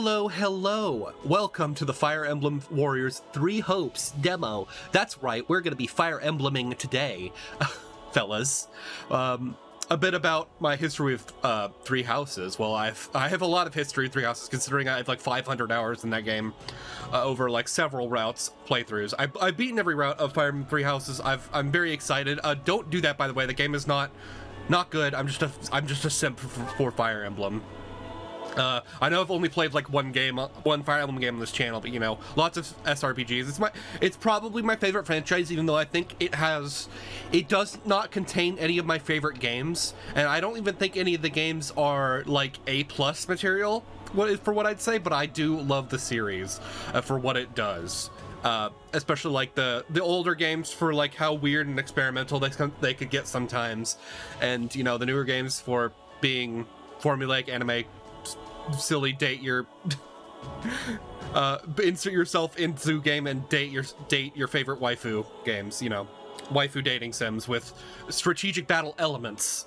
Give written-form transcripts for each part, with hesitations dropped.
Hello! Welcome to the Fire Emblem Warriors 3 Hopes demo. That's right, we're going to be Fire Embleming today, fellas. A bit about my history with Three Houses. Well, I have a lot of history with Three Houses, considering I have like 500 hours in that game over like several routes playthroughs. I've beaten every route of Fire Emblem Three Houses. I'm very excited. Don't do that, by the way. The game is not good. I'm just a simp for Fire Emblem. I know I've only played like one Fire Emblem game on this channel, but you know, lots of SRPGs. It's probably my favorite franchise, even though I think it does not contain any of my favorite games, and I don't even think any of the games are like A+ material for what I'd say, but I do love the series for what it does. Especially like the older games for like how weird and experimental they could get sometimes, and you know, the newer games for being formulaic anime, silly, date your insert yourself into game and date your favorite waifu games, you know, waifu dating sims with strategic battle elements.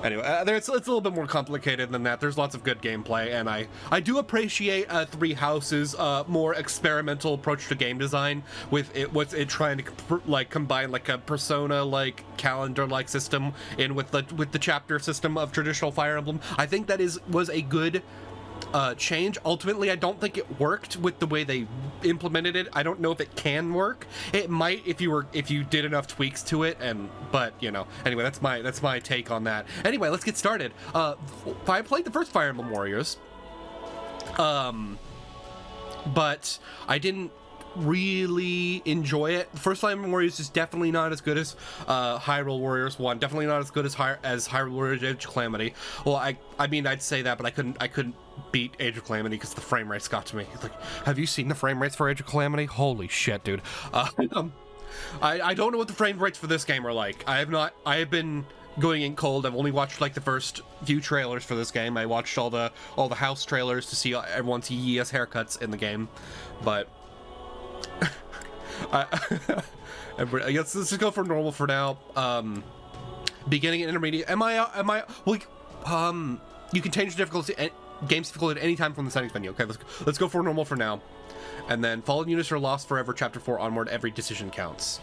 Anyway, it's a little bit more complicated than that. There's lots of good gameplay, and I do appreciate Three Houses' more experimental approach to game design with it trying to like combine like a Persona like calendar like system in with the chapter system of traditional Fire Emblem. I think that was a good change. Ultimately, I don't think it worked with the way they implemented it. I don't know if it can work. It might if you did enough tweaks to it, but you know. Anyway, that's my take on that. Anyway, let's get started. I played the first Fire Emblem Warriors, but I didn't really enjoy it. The first Fire Emblem Warriors is definitely not as good as Hyrule Warriors 1. Definitely not as good as Hyrule Warriors Age of Calamity. Well, I mean, I'd say that, but I couldn't beat Age of Calamity because the frame rates got to me. Like, have you seen the frame rates for Age of Calamity? Holy shit, dude. I don't know what the frame rates for this game are like. I have been going in cold. I've only watched like the first few trailers for this game. I watched all the house trailers to see everyone's yes haircuts in the game, but I guess let's just go for normal for now. Beginning and intermediate. You can change the difficulty, game's difficulty at any time from the settings menu. Okay, let's go for normal for now. And then fallen units are lost forever. Chapter 4 onward, every decision counts.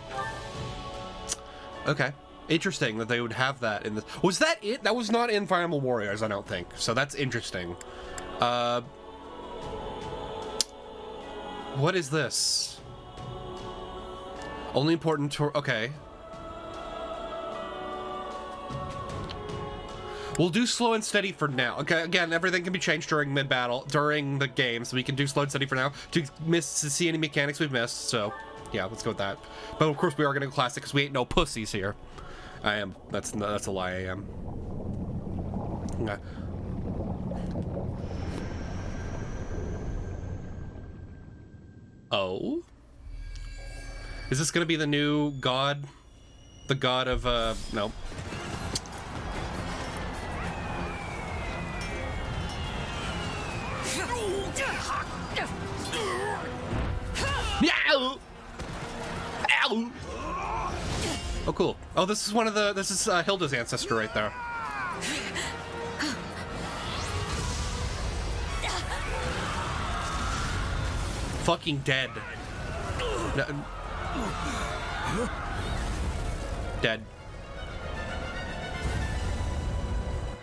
Okay, interesting that they would have that in this. Was that it? That was not in Fire Emblem Warriors, I don't think. So that's interesting. What is this? Only important to... Okay. We'll do slow and steady for now. Okay, again, everything can be changed during mid-battle, during the game, so we can do slow and steady for now to see any mechanics we've missed, so yeah, let's go with that. But of course we are gonna go classic because we ain't no pussies here. I am. That's a lie, I am. Okay. Oh? Is this gonna be the new god? The god of, no. Ow! Oh, cool. Oh, this is Hilda's ancestor right there. Fucking dead. Dead.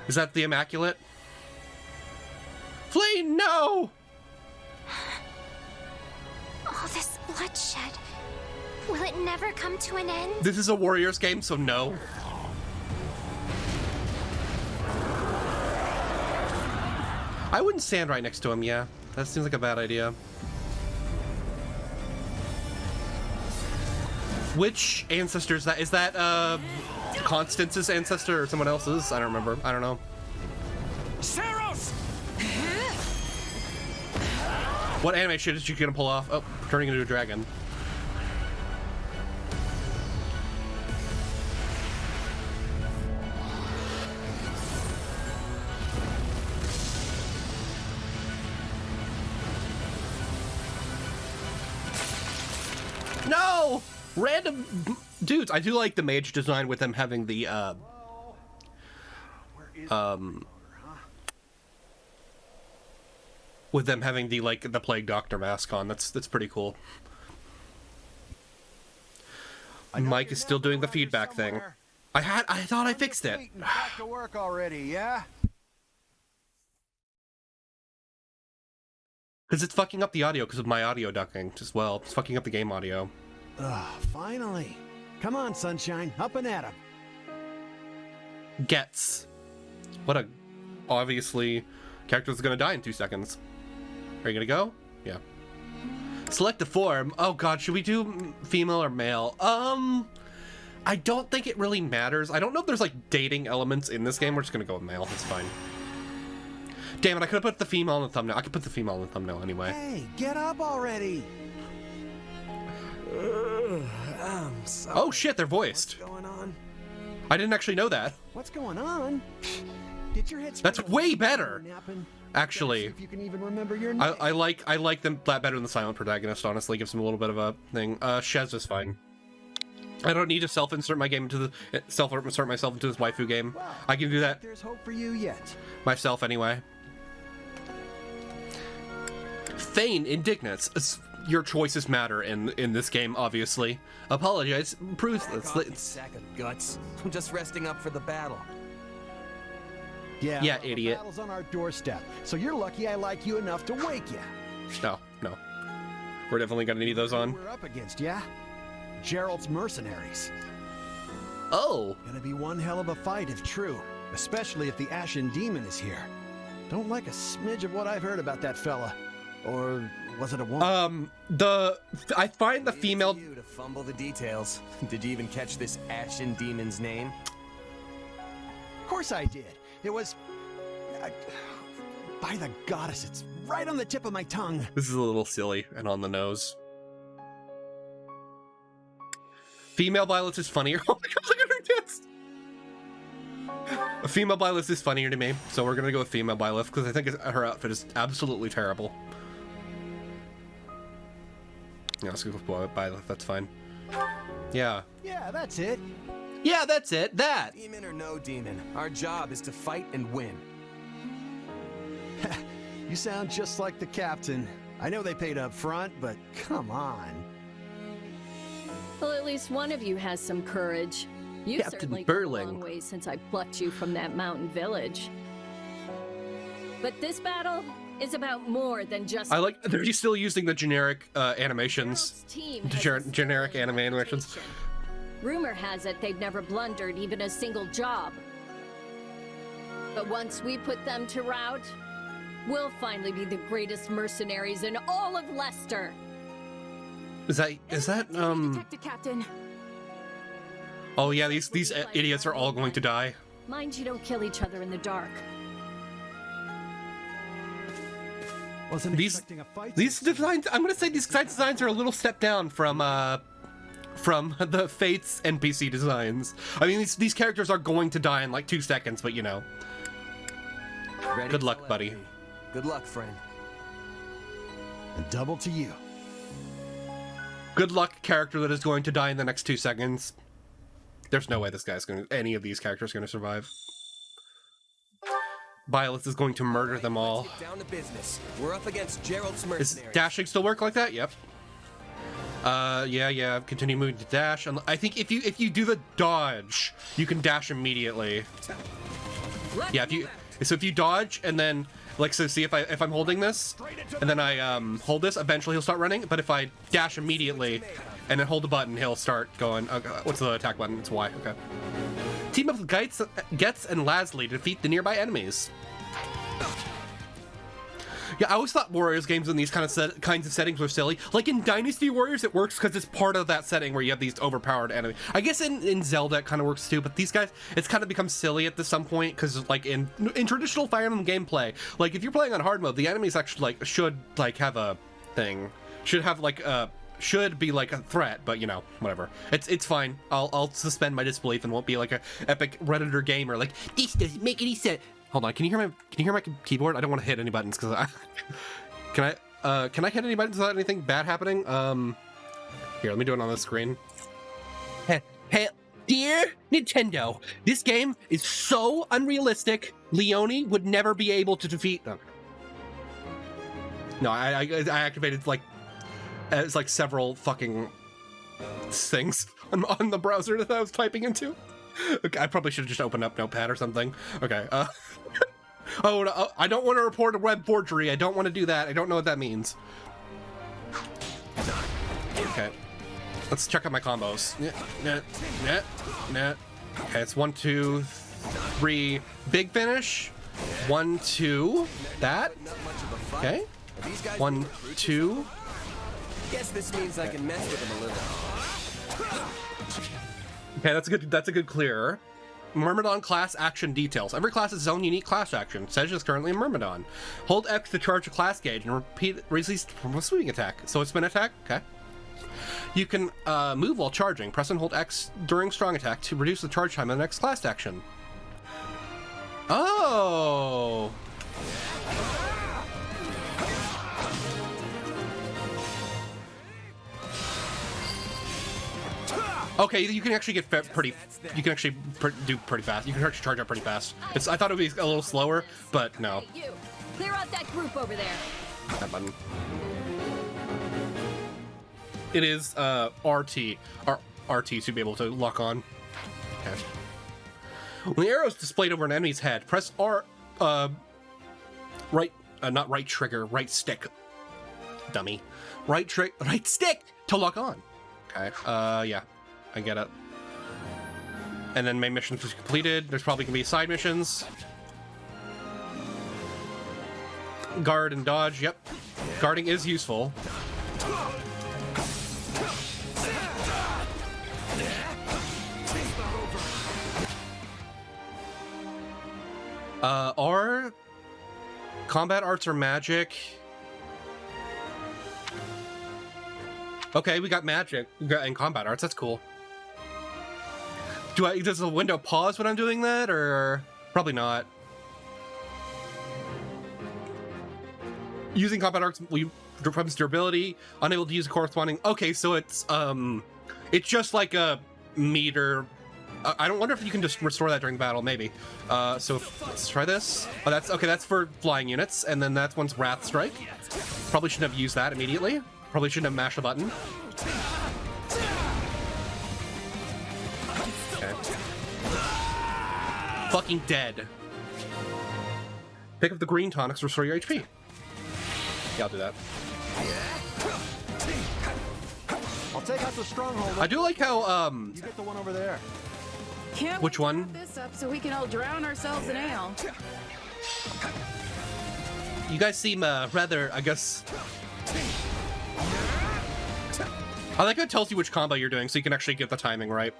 Is that the Immaculate? Flee, no! All this bloodshed. Will it never come to an end? This is a Warriors game, so no. I wouldn't stand right next to him, yeah. That seems like a bad idea. Which ancestor is that? Is that, Constance's ancestor or someone else's? I don't remember. I don't know. Saras! What anime shit is you gonna pull off? Oh, turning into a dragon. No! Random dudes. I do like the mage design with them having the with them having the Plague Doctor mask on. That's pretty cool. Mike is still doing the feedback thing. I thought I fixed it. Back to work already, yeah? Because it's fucking up the audio because of my audio ducking as well. It's fucking up the game audio. Finally. Come on, Sunshine, up and at 'em. Gets. What a... Obviously, character's gonna die in 2 seconds. Are you gonna go? Yeah. Select a form. Oh god, should we do female or male? I don't think it really matters. I don't know if there's dating elements in this game. We're just gonna go with male. It's fine. Damn it, I could have put the female in the thumbnail. I could put the female in the thumbnail anyway. Hey, get up already! Oh shit, they're voiced. What's going on? I didn't actually know that. What's going on? Get your head That's way better. Actually, if you can even remember your name. I like them better than the silent protagonist. Honestly, gives them a little bit of a thing. Shez is fine. I don't need to self-insert my game into the self-insert myself into this waifu game. Wow, I can do that. There's hope for you yet. Myself anyway. Feign indignance. Your choices matter in this game, obviously. Apologize. Proves this. Sack of guts. I'm just resting up for the battle. Yeah, Yeah, the idiot. battle's on our doorstep, so you're lucky I like you enough to wake you. No. We're definitely gonna need those on. We're up against, yeah? Gerald's mercenaries. Oh. Gonna be one hell of a fight if true, especially if the Ashen Demon is here. Don't like a smidge of what I've heard about that fella. Or was it a woman? I find the Leave it female... to you to fumble the details. Did you even catch this Ashen Demon's name? Of course I did. It was... by the goddess, it's right on the tip of my tongue. This is a little silly and on the nose. Female Byleth is funnier. Oh my god, look at her tits! A female Byleth is funnier to me, so we're gonna go with female Byleth because I think her outfit is absolutely terrible. Yeah, let's go with Byleth, that's fine. Yeah. Yeah, that's it. Yeah, that's it, that! Demon or no demon, our job is to fight and win. You sound just like the captain. I know they paid up front, but come on. Well, at least one of you has some courage. You Captain certainly come a Burling. long way since I plucked you from that mountain village. But this battle is about more than just... I like, they're still using the generic animations. Gerald's team The has a generic special anime animations. reputation. Rumor has it they've never blundered even a single job. But once we put them to rout, we'll finally be the greatest mercenaries in all of Leicester. Is that Detective Captain. Oh yeah, these idiots are all going to die. Mind you don't kill each other in the dark. Wasn't These expecting a fight. These designs, I'm gonna say these designs are a little step down from the Fates NPC designs. I mean, these characters are going to die in like 2 seconds, but you know. Ready Good to luck, let buddy. be. Good luck, friend. And double to you. Good luck, character that is going to die in the next 2 seconds. There's no way any of these characters are gonna survive. Byleth is going to murder them all. Let's get down to business. We're up against Gerald's Does mercenaries. dashing still work like that? Yep. Yeah. Continue moving to dash. And I think if you do the dodge, you can dash immediately. Yeah, if you dodge and then so see if I'm holding this and then I hold this, eventually he'll start running. But if I dash immediately and then hold the button, he'll start going. Okay, what's the attack button? It's Y. Okay. Team up with Getz and Lasley to defeat the nearby enemies. Yeah, I always thought Warriors games in these kinds of settings were silly. Like in Dynasty Warriors, it works because it's part of that setting where you have these overpowered enemies. I guess in Zelda it kind of works too, but these guys, it's kind of become silly at some point because like in traditional Fire Emblem gameplay, like if you're playing on hard mode, the enemies actually should have a thing, should be like a threat, but you know, whatever. It's fine. I'll suspend my disbelief and won't be like a epic Redditor gamer like this doesn't make any sense. Hold on, can you hear my keyboard? I don't want to hit any buttons because can I hit any buttons without anything bad happening? Here, let me do it on the screen. Hey, dear Nintendo, this game is so unrealistic. Leone would never be able to defeat them. No, I activated like it's like several fucking things on the browser that I was typing into. Okay, I probably should have just opened up Notepad or something. Okay. Oh, no, I don't want to report a web forgery. I don't want to do that. I don't know what that means. Okay. Let's check out my combos. Okay, it's 1, 2, 3. Big finish. 1, 2. That. Okay. 1, 2. Guess this means I can mess with him a little. Okay, that's a good clear. Myrmidon class action details. Every class has its own unique class action. Sedge is currently in Myrmidon. Hold X to charge a class gauge and repeat release from a sweeping attack. So it's spin attack. Okay. You can move while charging. Press and hold X during strong attack to reduce the charge time of the next class action. Oh. Okay, you can actually get pretty. You can actually do pretty fast. You can actually charge up pretty fast. I thought it would be a little slower, but no. Hey, you. Clear out that group over there. That button. It is RT to be able to lock on. Okay. When the arrow is displayed over an enemy's head, press R. Not right trigger, right stick. Dummy. Right stick to lock on. Okay. Yeah. I get it. And then main missions was completed. There's probably gonna be side missions. Guard and dodge, yep. Guarding is useful. Our combat arts are magic. Okay, we got magic and combat arts, that's cool. Does the window pause when I'm doing that, or probably not? Using combat arts, we becomes durability, unable to use a corresponding. Okay, so it's just like a meter. I don't wonder if you can just restore that during battle, maybe. So let's try this. Oh, that's okay. That's for flying units, and then that's one's Wrath Strike. Probably shouldn't have used that immediately. Probably shouldn't have mashed the button. Okay. Fucking dead. Pick up the green tonics to restore your HP. Yeah, I'll do that. I'll take out the stronghold. I do like how You get the one over there. Can't Which one? Put this up so we can all drown ourselves in ale. You guys seem rather, I guess. I like how it tells you which combo you're doing, so you can actually get the timing right.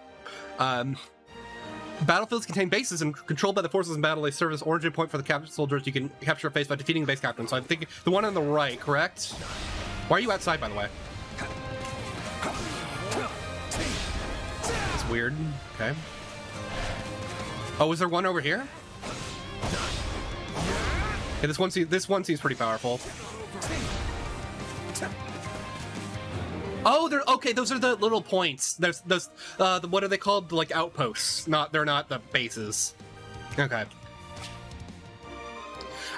Battlefields contain bases and controlled by the forces in battle. They serve as origin point for the captured soldiers. You can capture a base by defeating the base captain. So I'm thinking the one on the right, correct? Why are you outside, by the way? That's weird. Okay. Oh, is there one over here? Okay, this one seems pretty powerful. Oh, okay. Those are the little points. There's those. What are they called? Like outposts. They're not the bases. Okay.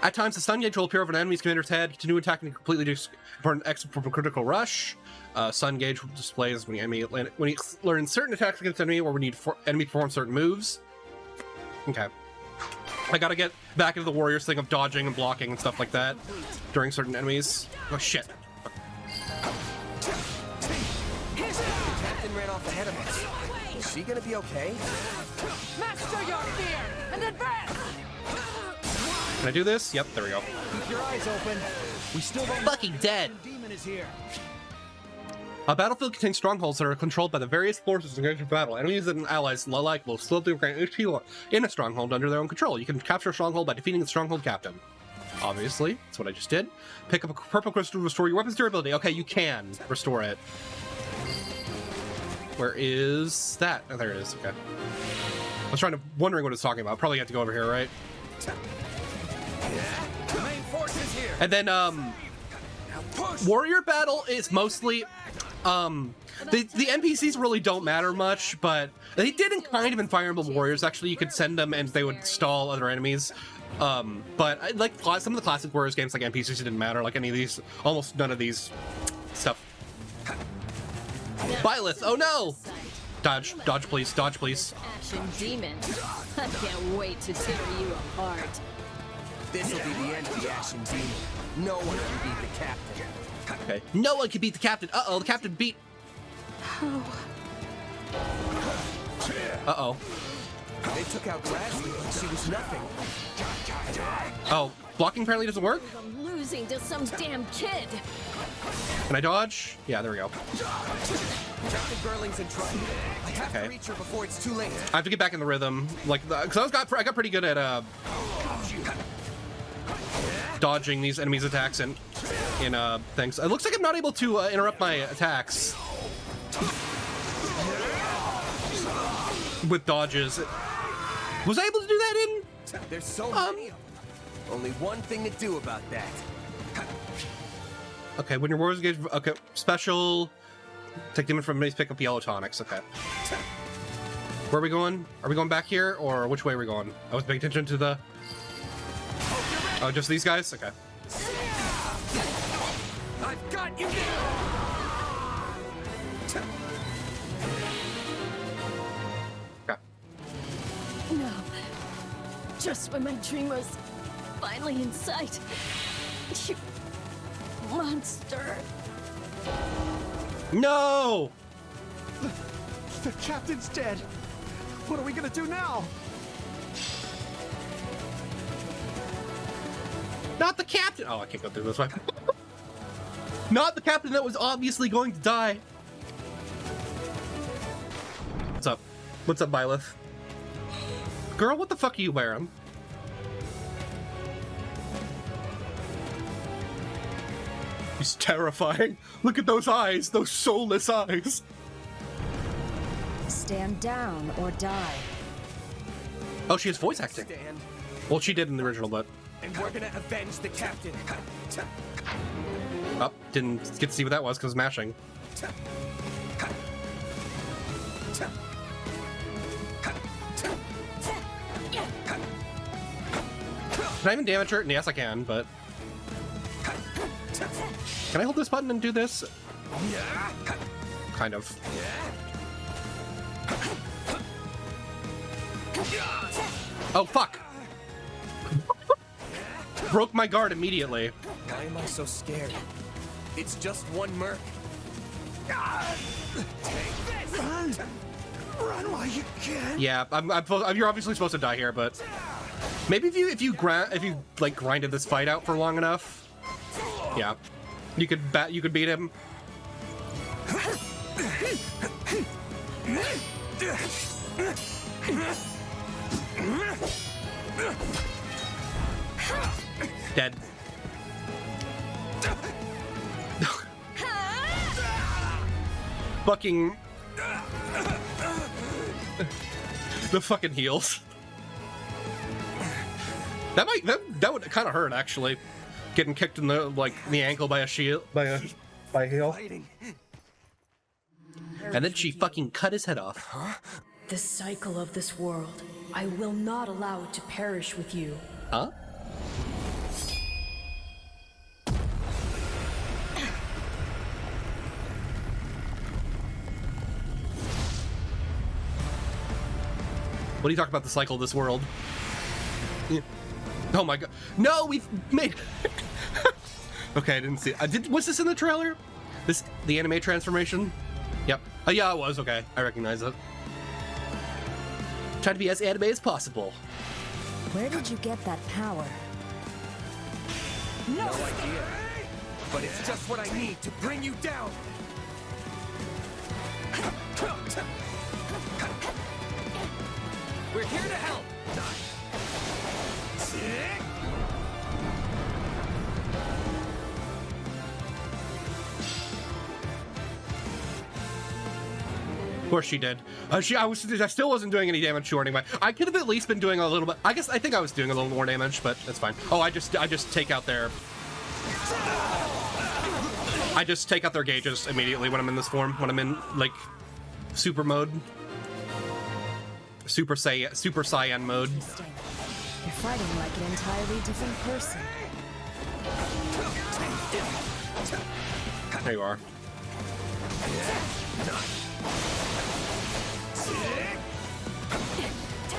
At times, the stun gauge will appear over an enemy's commander's head. Continue attacking completely for an extra critical rush. Stun gauge displays when he learns certain attacks against enemy, or when enemy perform certain moves. Okay. I gotta get back into the warriors thing of dodging and blocking and stuff like that during certain enemies. Oh shit. Captain ran off ahead of us. Is she gonna be okay? Master your fear and advance! Can I do this? Yep, there we go. Keep your eyes open. We still don't Fucking dead. Demon is here. A battlefield contains strongholds that are controlled by the various forces engaged in battle. Enemies and allies alike will slowly grant HP in a stronghold under their own control. You can capture a stronghold by defeating the stronghold captain. Obviously, that's what I just did. Pick up a purple crystal to restore your weapon's durability. Okay, you can restore it. Where is that? Oh, there it is. Okay. I was wondering what it's talking about. Probably have to go over here, right? The main force is here. And then, warrior battle is mostly, the NPCs really don't matter much, but they did kind of in Fire Emblem Warriors. Actually, you could send them and they would stall other enemies. But like some of the classic Warriors games, like NPCs didn't matter. Like any of these, almost none of these stuff. Byleth, oh no! Dodge, please, dodge, please. Ashen demon. I can't wait to tear you apart. This'll be the end of the Ashen Demon. No one can beat the captain. Okay. No one can beat the captain. Uh-oh, the captain beat... Uh-oh. They took out Gladly. She was nothing. Oh, blocking apparently doesn't work? I'm losing to some damn kid. Can I dodge? Yeah, there we go. Captain Burling's in trouble. I have to reach her before it's too late. I have to get back in the rhythm. Like, because I got pretty good at, dodging these enemies' attacks in things. It looks like I'm not able to interrupt my attacks with dodges. Was I able to do that in? There's so many of them. Only one thing to do about that. Okay, when your warriors engage, okay, special. Take damage from enemies, pick up yellow tonics. Okay. Where are we going? Are we going back here, or which way are we going? I was paying attention to the. Oh, just these guys? Okay. I've got you. Okay. No. Just when my dream was finally in sight. You monster. No! The captain's dead. What are we gonna do now? Not the captain! Oh, I can't go through this way. Not the captain that was obviously going to die. What's up? What's up, Byleth? Girl, what the fuck are you wearing? He's terrifying. Look at those eyes, those soulless eyes. Stand down or die. Oh, she has voice acting. Stand. Well, she did in the original, but... And we're gonna avenge the captain. Oh, didn't get to see what that was because mashing. Can I even damage her? Yes, I can, but... Can I hold this button and do this? Kind of. Oh, fuck! Broke my guard immediately. Why am I so scared? It's just one merc. Take this! Run while you can. Yeah, you're obviously supposed to die here, but maybe if you like grinded this fight out for long enough, yeah, you could beat him. Dead. Fucking the fucking heals. That would kind of hurt actually, getting kicked in the the ankle by a shield by a heel. And then she fucking cut his head off. The cycle of this world. I will not allow it to perish with you. Huh? What are you talking about, the cycle of this world? Yeah. Oh my god. No, we've made... Okay, I didn't see it. Was this in the trailer? The anime transformation? Yep. Oh yeah, it was. Okay, I recognize it. Try to be as anime as possible. Where did you get that power? No idea. But it's just what I need to bring you down. We're here to help. Of course she did. I still wasn't doing any damage to her anyway. I could have at least been doing a little bit. I think I was doing a little more damage, but that's fine. Oh, I just take out their... I just take out their gauges immediately when I'm in this form. When I'm in, like, super mode. Super Saiyan mode. You're fighting like an entirely different person. There you are.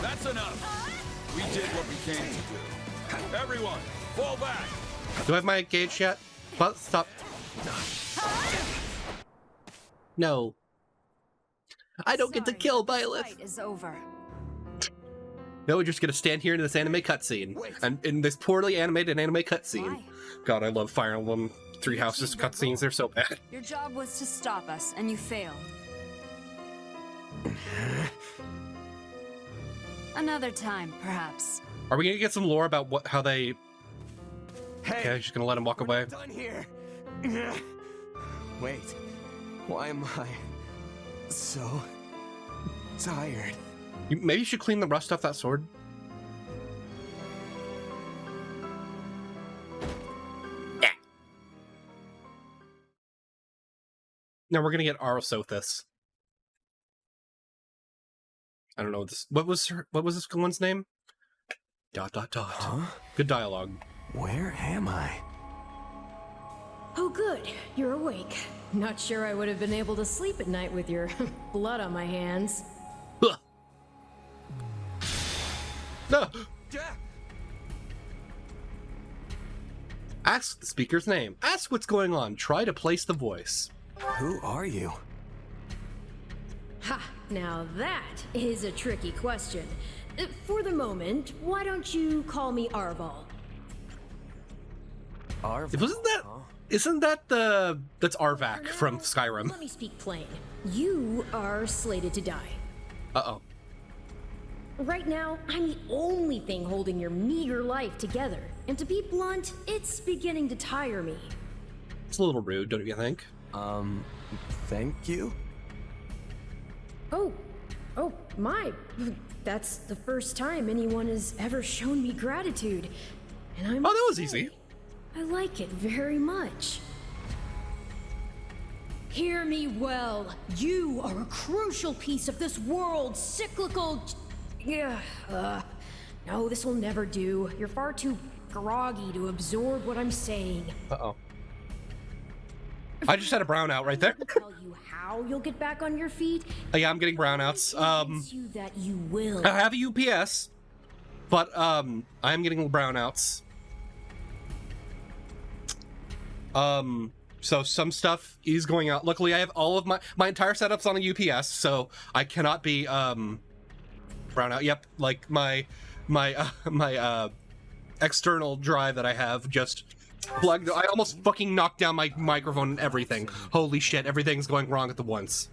That's enough. We did what we came to do. Everyone, fall back. Do I have my gauge yet? Well, stop. No. I don't get to kill Byleth. Fight is over. No, we're just gonna stand here in this anime cutscene. And in this poorly animated anime cutscene. Why? God, I love Fire Emblem Three Houses cutscenes. They're so bad. Your job was to stop us, and you failed. Another time, perhaps. Are we gonna get some lore about how they... Hey, Okay, just gonna let him walk away. not done here. Wait, why am I so tired? Maybe you should clean the rust off that sword. Yeah. Now we're gonna get Arosothis. I don't know what this. What was this one's name? ... Huh? Good dialogue. Where am I? Oh, good. You're awake. Not sure I would have been able to sleep at night with your blood on my hands. Huh. No. Ask the speaker's name. Ask what's going on. Try to place the voice. Who are you? Ha! Now that is a tricky question. For the moment, why don't you call me Arval? Isn't that that's Arvak from Skyrim? Let me speak plain. You are slated to die. Uh-oh. Right now, I'm the only thing holding your meager life together. And to be blunt, it's beginning to tire me. It's a little rude, don't you think? Thank you? Oh, my. That's the first time anyone has ever shown me gratitude. And I'm Oh, that was easy. I like it very much. Hear me well. You are a crucial piece of this world's cyclical... No, this will never do. You're far too groggy to absorb what I'm saying. Uh-oh. I just had a brownout right there. Tell you how you'll get back on your feet. Yeah, I'm getting brownouts. Convince you that you will. I have a UPS, but I'm getting brownouts. So some stuff is going out. Luckily, I have all of my entire setup's on a UPS, so I cannot be brownout. Yep, like my external drive that I have just plugged. I almost fucking knocked down my microphone and everything. Holy shit, everything's going wrong at the once.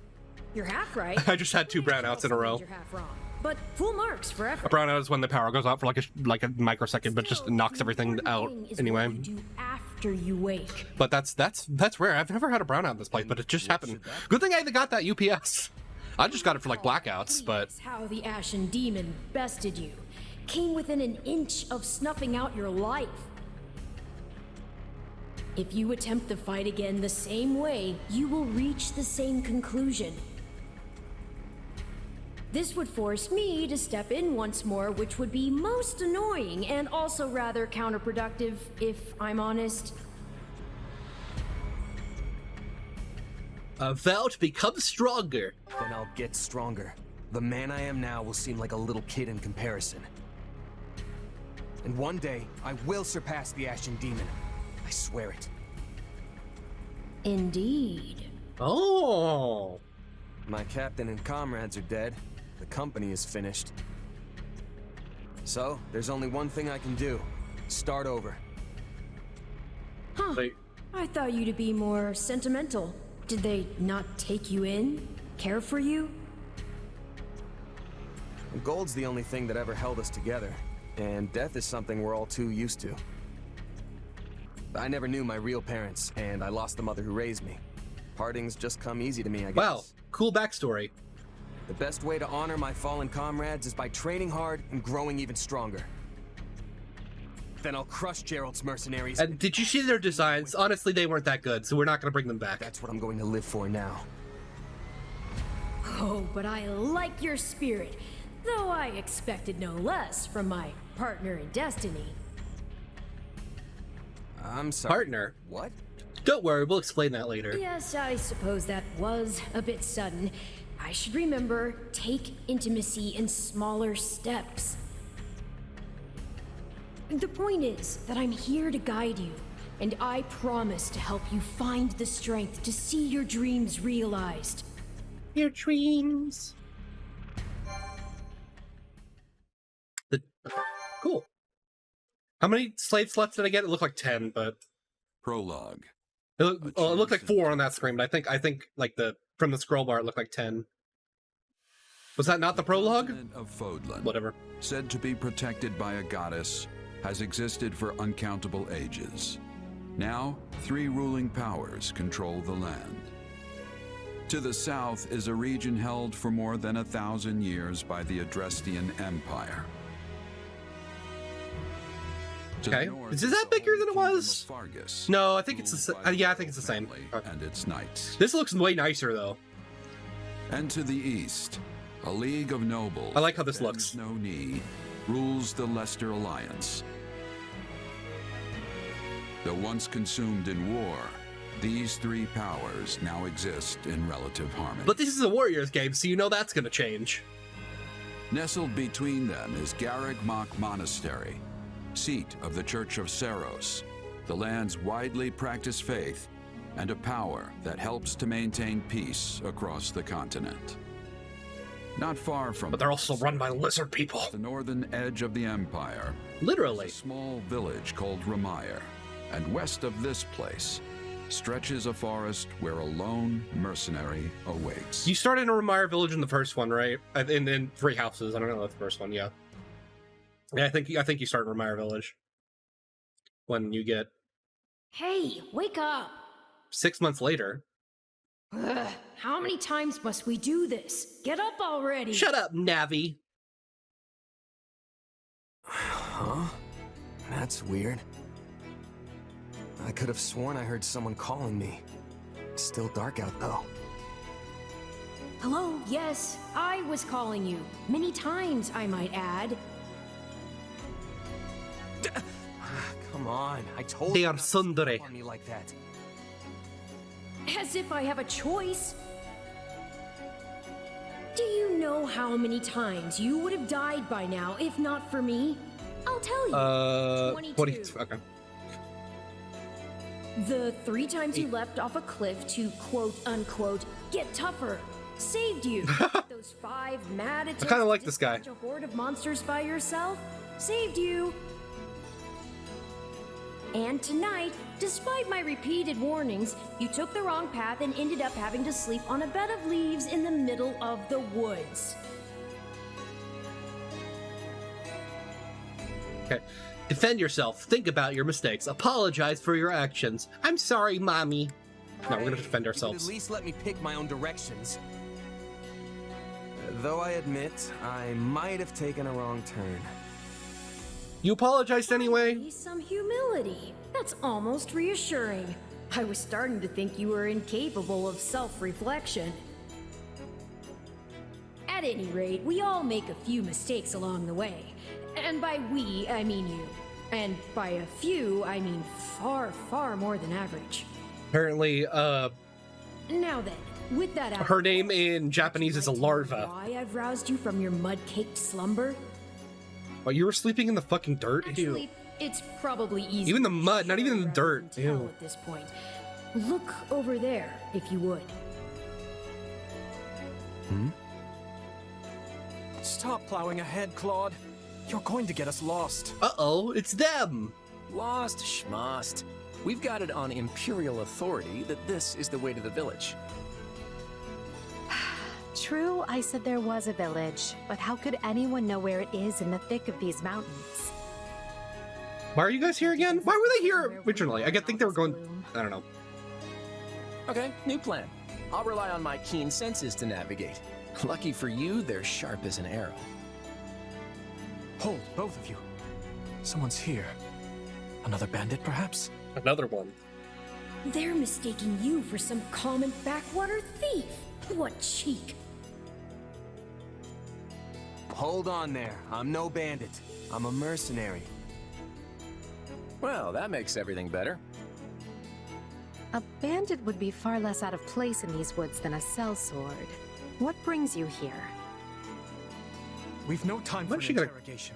You're half right. I just had 2 brownouts in a row. You're half wrong. But full marks for A effort. brownout is when the power goes out for like a microsecond, but just knocks everything out anyway. What you do after you wake. But that's rare. I've never had a brownout in this place, but it just happened. Good thing I got that UPS. I just got it for like blackouts, but That's how the Ashen Demon bested you. Came within an inch of snuffing out your life. If you attempt the fight again the same way, you will reach the same conclusion. This would force me to step in once more, which would be most annoying and also rather counterproductive, if I'm honest. vow to become stronger. Then I'll get stronger. The man I am now will seem like a little kid in comparison. And one day, I will surpass the Ashen Demon. I swear it. Indeed. Oh. My captain and comrades are dead. The company is finished. So, there's only one thing I can do. Start over. Huh. Wait. I thought you to be more sentimental. Did they not take you in? Care for you? Gold's the only thing that ever held us together, and death is something we're all too used to. I never knew my real parents, and I lost the mother who raised me. Partings just come easy to me, I guess. Wow, cool backstory. The best way to honor my fallen comrades is by training hard and growing even stronger. Then I'll crush Gerald's mercenaries. And did you see their designs? Honestly, they weren't that good, so we're not going to bring them back. That's what I'm going to live for now. Oh, but I like your spirit. Though I expected no less from my partner in destiny. I'm sorry. Partner? What? Don't worry, we'll explain that later. Yes, I suppose that was a bit sudden. I should remember, take intimacy in smaller steps. The point is that I'm here to guide you, and I promise to help you find the strength to see your dreams realized. Your dreams. Cool. How many slave slots did I get? It looked like 10, but Prologue. it looked like 4 on that screen. But I think like from the scroll bar, it looked like 10. Was that not the prologue? Continent of Fodlan, Whatever. said to be protected by a goddess, has existed for uncountable ages. Now, 3 ruling powers control the land. To the south is a region held for more than 1,000 years by the Adrestian Empire. To the Okay. north Is that the bigger than it Kingdom of was? Fargus, No, I think it's ruled the by yeah, I think it's the same. family Okay. and its knights. This looks way nicer though. And to the east, a league of nobles. I like how this bends looks. no knee, rules the Leicester Alliance. Though once consumed in war, these 3 powers now exist in relative harmony. But this is a Warriors game, so you know that's gonna change. Nestled between them is Garreg Mach Monastery, seat of the Church of Saros, the land's widely practiced faith, and a power that helps to maintain peace across the continent. Not far from But they're also run by lizard people. the northern edge of the empire, Literally. a small village called Ramire, and west of this place stretches a forest where a lone mercenary awaits. You started in a Ramire village in the first one, right? In 3 houses. I don't know the first one. Yeah. Yeah, I think you start in Ramire village when you get Hey, wake up! 6 months later. Ugh, how many times must we do this? Get up already! Shut up, Navi. Huh? That's weird. I could have sworn I heard someone calling me. It's still dark out though. Hello? Yes, I was calling you. Many times, I might add. Come on, I told They you are not to sneak sundere. up on me like that. As if I have a choice. Do you know how many times you would have died by now if not for me? I'll tell you. 22. Okay. The 3 times you leapt off a cliff to quote-unquote get tougher saved you. Those 5 mad attempts kinda like to this guy. dispatch a horde of monsters by yourself saved you. And tonight, despite my repeated warnings, you took the wrong path and ended up having to sleep on a bed of leaves in the middle of the woods. Okay. Defend yourself. Think about your mistakes. Apologize for your actions. I'm sorry, Mommy. No, we're gonna defend You could ourselves. at least let me pick my own directions. Though I admit, I might have taken a wrong turn. You apologized anyway? Finally, some humility. That's almost reassuring. I was starting to think you were incapable of self-reflection. At any rate, we all make a few mistakes along the way. And by we, I mean you. And by a few, I mean far, far more than average. Apparently, Now then, with that out, her name in Japanese is a larva. why I've roused you from your mud-caked slumber? Oh, you were sleeping in the fucking dirt? Actually, Ew. it's probably easy. Even the to mud, not even in the share rather dirt. than tell Ew. at this point. Look over there, if you would. Stop plowing ahead, Claude. You're going to get us lost. Uh-oh, it's them! Lost schmost. We've got it on Imperial authority that this is the way to the village. True, I said there was a village, but how could anyone know where it is in the thick of these mountains? Why are you guys here again? Why were they here originally? I think they were going... I don't know. Okay, new plan. I'll rely on my keen senses to navigate. Lucky for you, they're sharp as an arrow. Hold, both of you. Someone's here. Another bandit, perhaps? Another one. They're mistaking you for some common backwater thief. What cheek. hold on there. I'm no bandit. I'm a mercenary. Well, that makes everything better. A bandit would be far less out of place in these woods than a sellsword. What brings you here? We've no time for an interrogation.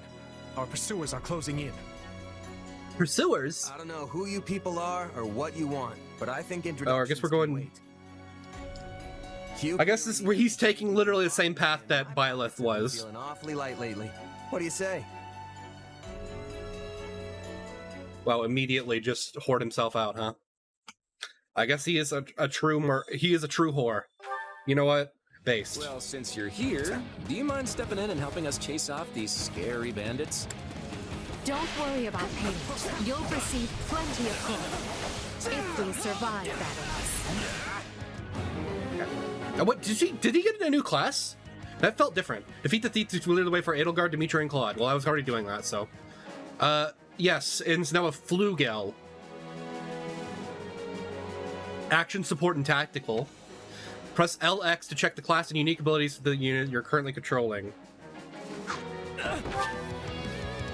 Our pursuers are closing in. Pursuers? I don't know who you people are or what you want, but I think introductions. Oh, I guess we're going. I guess this is where he's taking literally the same path that Byleth was. Feeling awfully light lately. What do you say? Well, immediately just hoard himself out, huh? I guess he is a true whore. You know what? Based. Well, since you're here, do you mind stepping in and helping us chase off these scary bandits? Don't worry about payment. You'll receive plenty of coin. If we survive, that is. What did he get a new class? That felt different. Defeat the thief to clear the way for Edelgard, Dimitri, and Claude. Well, I was already doing that, so. Yes, and it's now a Flugel. Action, support, and tactical. Press LX to check the class and unique abilities of the unit you're currently controlling.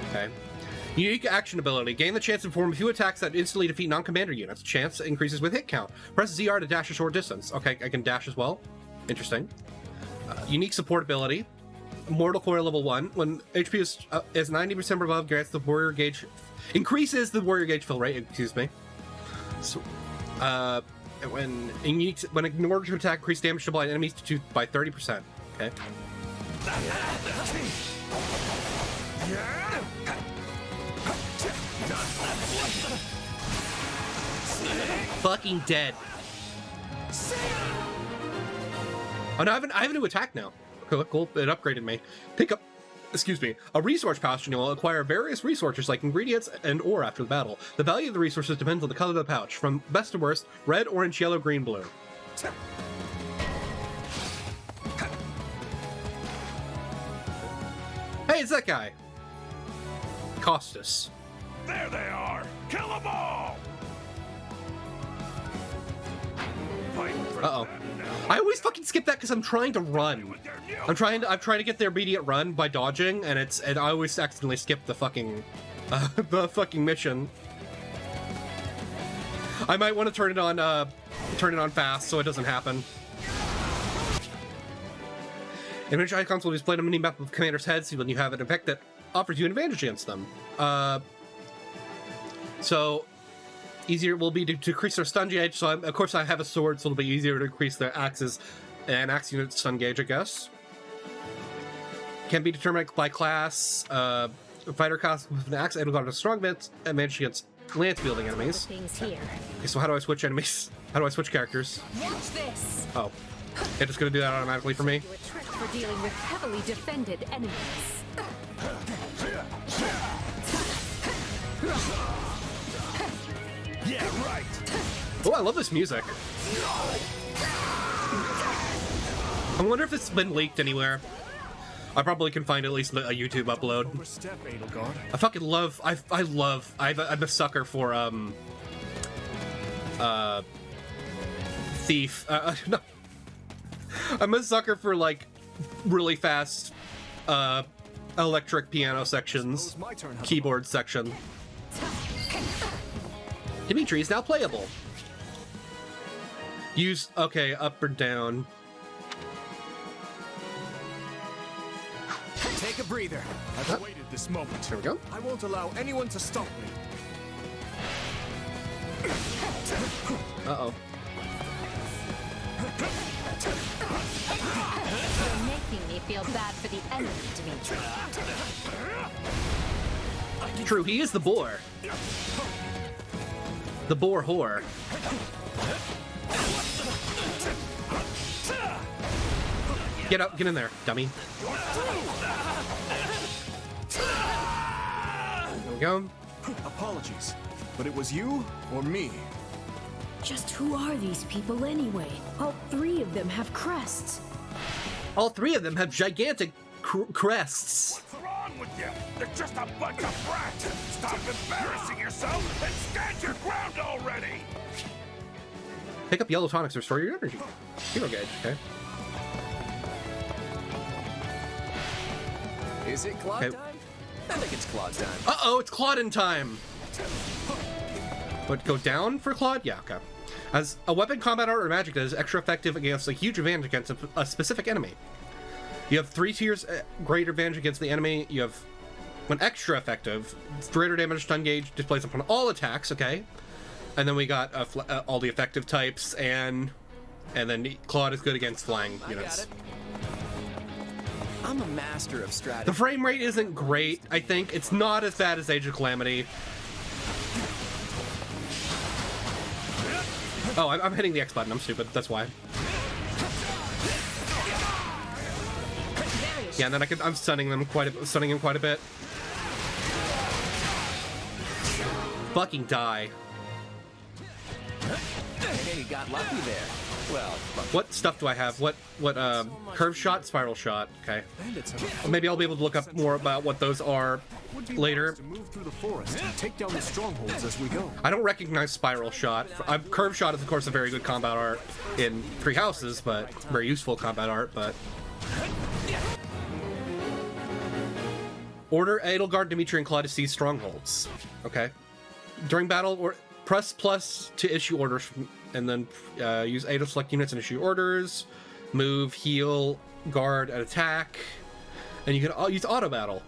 Okay. Unique action ability. Gain the chance to perform a few attacks that instantly defeat non-commander units. Chance increases with hit count. Press ZR to dash a short distance. Okay, I can dash as well. Interesting. Unique support ability. Mortal Coil level 1. When HP is 90% or above, grants the warrior gauge... Increases the warrior gauge fill rate, excuse me. So, when in order to attack, increase damage to blind enemies by 30%. Okay. Fucking dead. Oh no, I have a new attack now. Cool, it upgraded me. Pick up, a resource pouch, and you will acquire various resources like ingredients and ore after the battle. The value of the resources depends on the color of the pouch, from best to worst: red, orange, yellow, green, blue. Hey, it's that guy. Costas. There they are! Kill them all! Uh-oh. I always fucking skip that because I'm trying to run. I'm trying to get their immediate run by dodging, and I always accidentally skip the fucking mission. I might want to turn it on fast so it doesn't happen. Image icons will display a mini-map of commanders' heads when you have an effect that offers you an advantage against them. So easier will be to decrease their stun gauge. So of course I have a sword, so it'll be easier to increase their axes and axe unit stun gauge, I guess. Can be determined by class. Fighter cost with an axe and got a strong advantage against lance wielding enemies. Okay, so how do I switch enemies? How do I switch characters? Watch this. Oh, it's just gonna do that automatically for me. A trick for dealing with heavily defended enemies. Yeah, right. Oh, I love this music. I wonder if it's been leaked anywhere. I probably can find at least a YouTube upload. I fucking love. I'm a sucker for Thief. No. I'm a sucker for like really fast electric piano sections, keyboard section. Dimitri is now playable. Use, okay, up or down. Take a breather. I've awaited this moment. There we go. I won't allow anyone to stop me. Uh-oh. You're making me feel bad for the enemy, Dimitri. True, he is the boar. The boar whore. Get up, get in there, dummy. There we go. Apologies, but it was you or me? Just who are these people anyway? All three of them have crests. All three of them have gigantic crests. What's wrong with you? They're just a bunch of brats. Stop embarrassing yourself and stand your ground already. Pick up yellow tonics to restore your energy. Hero gauge, okay. Is it Claude time? I think it's Claude time. Uh-oh, it's Claudin time! What, go down for Claude? Yeah, okay. As a weapon, combat art, or magic that is extra effective against a huge advantage against a specific enemy. You have 3 tiers greater advantage against the enemy. You have when extra effective, greater damage stun gauge displays upon all attacks, okay? And then we got all the effective types, and then Claude is good against flying units. I'm a master of strategy. The frame rate isn't great, I think. It's not as bad as Age of Calamity. Oh, I'm hitting the X button. I'm stupid. That's why. Yeah, and then I'm stunning him quite a bit. Fucking die. Hey, got lucky there. Well, what stuff do I have? What curve shot, spiral shot. Okay. Maybe I'll be able to look up more about what those are later. To move through the forest and take down the strongholds as we go. I don't recognize spiral shot. Curve shot is of course a very good combat art in Three Houses, but very useful combat art. But order Edelgard, Dimitri, and Claude to seize strongholds. Okay. During battle, or press plus to issue orders, and then use A to select units and issue orders. Move, heal, guard, and attack. And you can use auto battle.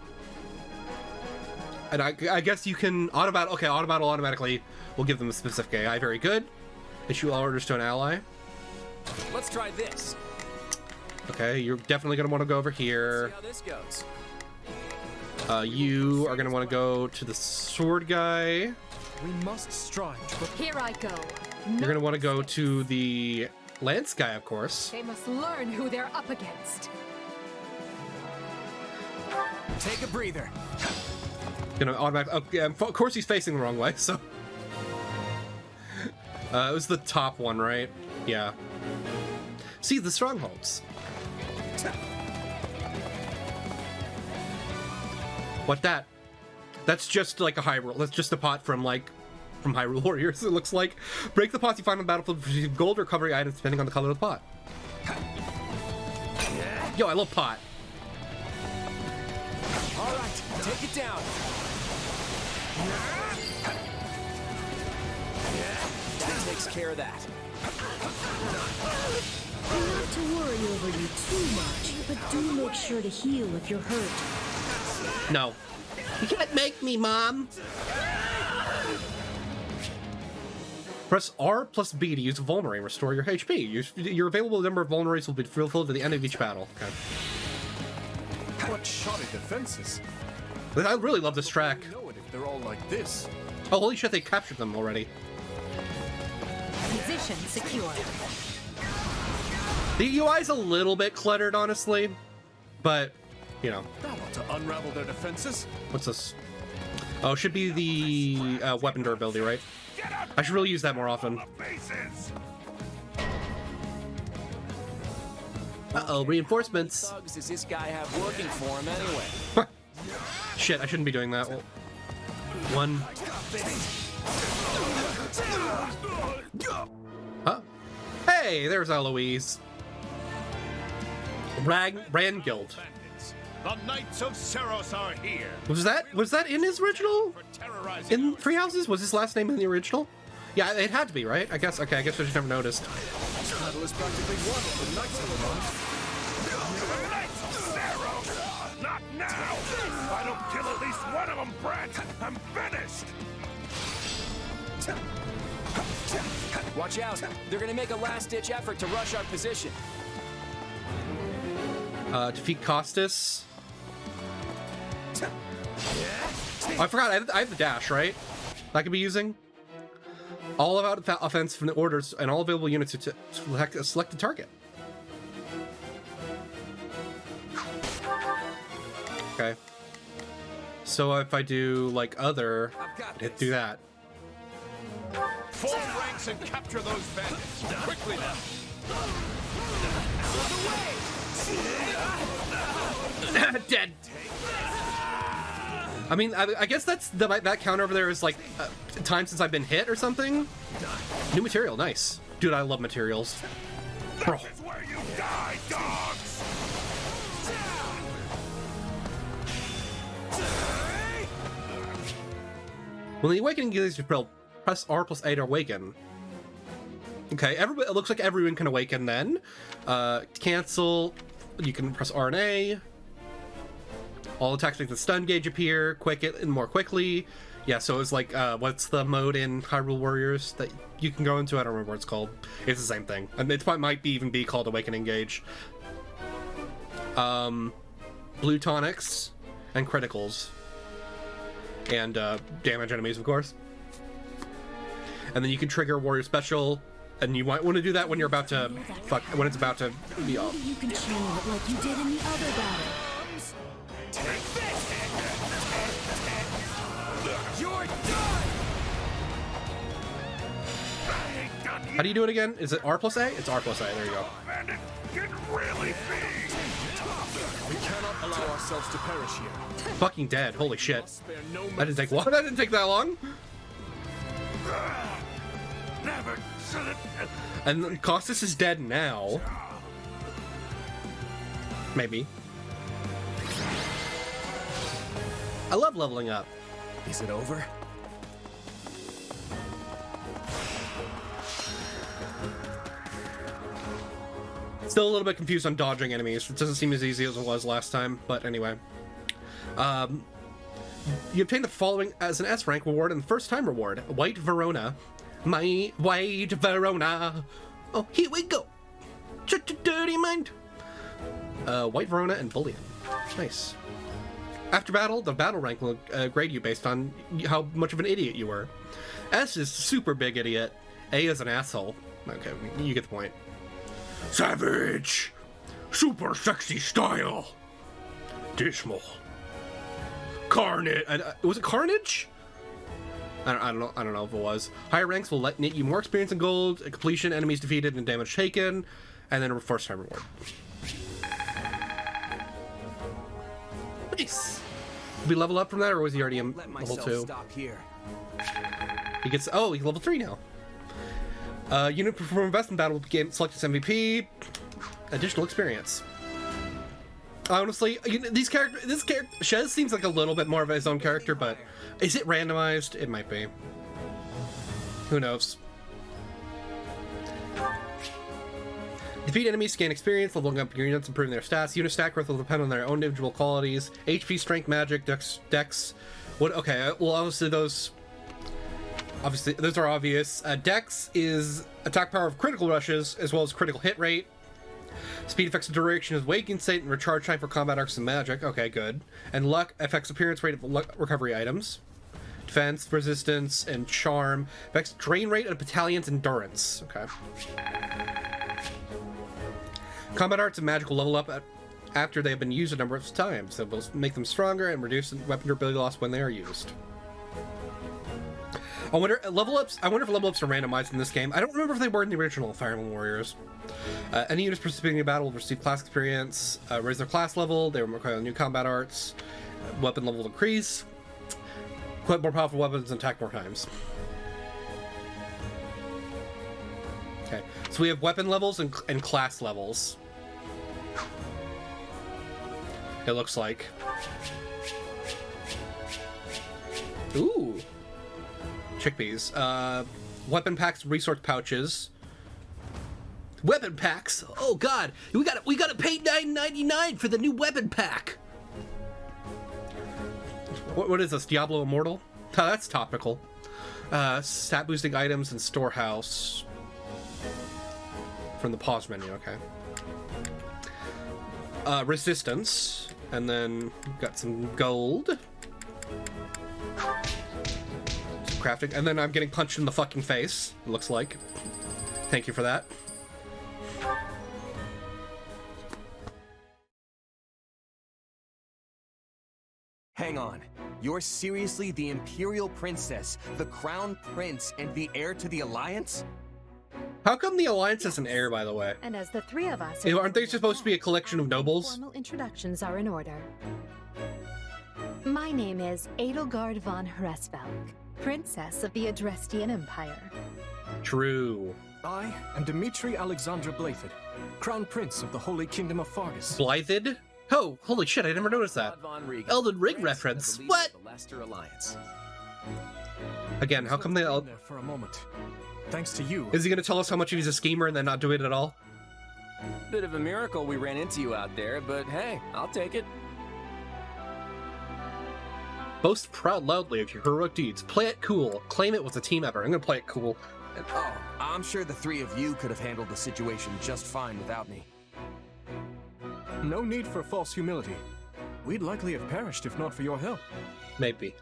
And I guess you can auto battle. Okay, auto battle automatically will give them a specific AI. Very good. Issue all orders to an ally. Let's try this. Okay, you're definitely going to want to go over here. Let's see how this goes. You are going to want to go to the sword guy. We must strive. Here I go. You're going to want to go to the lance guy, of course. They must learn who they're up against. Take a breather. Gonna automatically. Okay, of course he's facing the wrong way, so. It was the top one, right? Yeah. See the strongholds. What that? That's just like a Hyrule. That's just a pot from Hyrule Warriors. It looks like. Break the pots you find on the battlefield to receive gold or recovery items depending on the color of the pot. Yo, I love pot. All right, take it down. That takes care of that. Not to worry over you too much, but do make sure to heal if you're hurt. No. You can't make me, Mom! Press R plus B to use a vulnerary and restore your HP. Your available number of vulneraries will be fulfilled at the end of each battle. Okay. What shoddy defenses. I really love this track. Know it if they're all like this. Oh, holy shit, they captured them already. Position secure. The UI's a little bit cluttered, honestly, but, you know. That ought to unravel their defenses. What's this? Oh, it should be the weapon durability, right? I should really use that more often. Uh-oh, reinforcements. What thugs does this guy have working for him anyway? Shit, I shouldn't be doing that. One. Huh? Hey, there's Eloise. Rangild. The Knights of Saras are here. Was that in his original? In Three Houses? Was his last name in the original? Yeah, it had to be, right? I guess. Okay, I guess I just never noticed. This battle is practically won for the Knights of the Knights of Saras! Not now! If I don't kill at least one of them, Brett, I'm finished! Watch out! They're gonna make a last-ditch effort to rush our position. Defeat Costas. Oh, I forgot, I have the dash, right? I could be using. All about offense from the orders and all available units to select a target. Okay. So if I do like other, do that. Form ranks and capture those bandits. Quickly now. Dead. I mean, I guess that's that count over there is like time since I've been hit or something. New material, nice. Dude, I love materials. Bro. This is where you die, dogs. When the awakening gets repelled, press R plus A to awaken. Okay, it looks like everyone can awaken then. Cancel, you can press R and A. All attacks make the stun gauge appear more quickly. Yeah, so it's like, what's the mode in Hyrule Warriors that you can go into? I don't remember what it's called. It's the same thing. And it might even be called Awakening Gauge. Blue tonics and criticals. And damage enemies, of course. And then you can trigger Warrior Special, and you might want to do that when you're about to when it's about to be off. You can channel it like you did in the other battle. You're done! How do you do it again? Is it R plus A? It's R plus A. There you go. Man, it can really be. We cannot allow ourselves to perish here. Fucking dead. Holy shit. That didn't take long. That didn't take that long. Never should it. And Costas is dead now. Maybe. I love leveling up. Is it over? Still a little bit confused on dodging enemies. It doesn't seem as easy as it was last time, but anyway. You obtain the following as an S rank reward and the first time reward. White Verona. My White Verona. Oh, here we go. Dirty mind. White Verona and Bullion. Nice. After battle, the battle rank will grade you based on how much of an idiot you were. S is super big idiot. A is an asshole. Okay, you get the point. Savage! Super sexy style! Dismal. Carnage! Was it Carnage? I don't know if it was. Higher ranks will net you more experience and gold, completion, enemies defeated, and damage taken, and then a first time reward. Nice! Did we level up from that, or was he already in level 2? Stop here. He gets, oh, he's level 3 now. Unit perform investment battle will gain select its MVP. Additional experience. Honestly, this character, Shez seems like a little bit more of his own character, but is it randomized? It might be. Who knows? Defeat enemies, gain experience, leveling up your units, improving their stats. Unit stat growth will depend on their own individual qualities. HP, strength, magic, dex. What? Okay, well, obviously those are obvious. Dex is attack power of critical rushes, as well as critical hit rate. Speed affects the duration of waking state and recharge time for combat arcs and magic. Okay, good. And luck affects appearance rate of luck recovery items. Defense, resistance, and charm affects drain rate and battalion's endurance. Okay. Combat arts and magic will level up after they have been used a number of times. That will make them stronger and reduce weapon durability loss when they are used. I wonder if level ups are randomized in this game. I don't remember if they were in the original Fire Emblem Warriors. Any units participating in battle will receive class experience, raise their class level, they will require new combat arts, weapon level increase, equip more powerful weapons, and attack more times. Okay, so we have weapon levels and class levels. It looks like. Ooh. Chickpeas. Weapon packs, resource pouches. Weapon packs? Oh god, we gotta pay $9.99 for the new weapon pack. What is this? Diablo Immortal? Oh, that's topical. Stat boosting items and storehouse. From the pause menu, okay. Resistance, and then got some gold. Crafting, and then I'm getting punched in the fucking face, it looks like. Thank you for that. Hang on. You're seriously the Imperial Princess, the Crown Prince, and the heir to the Alliance? How come the Alliance is an heir, by the way? And as the three of us... Aren't they supposed to be a collection of nobles? Formal introductions are in order. My name is Edelgard von Hresvelg, Princess of the Adrestian Empire. True. I am Dimitri Alexandra Blythed, Crown Prince of the Holy Kingdom of Fargus. Blythed? Oh, holy shit, I never noticed that. Elden Ring reference. What? The Leicester Alliance. Again, how come they all... there for a moment. Thanks to you. Is he going to tell us how much he's a schemer and then not do it at all? Bit of a miracle we ran into you out there, but hey, I'll take it. Boast proud loudly of your heroic deeds. Play it cool. Claim it was a team effort. I'm going to play it cool. And, oh, I'm sure the three of you could have handled the situation just fine without me. No need for false humility. We'd likely have perished if not for your help. Maybe.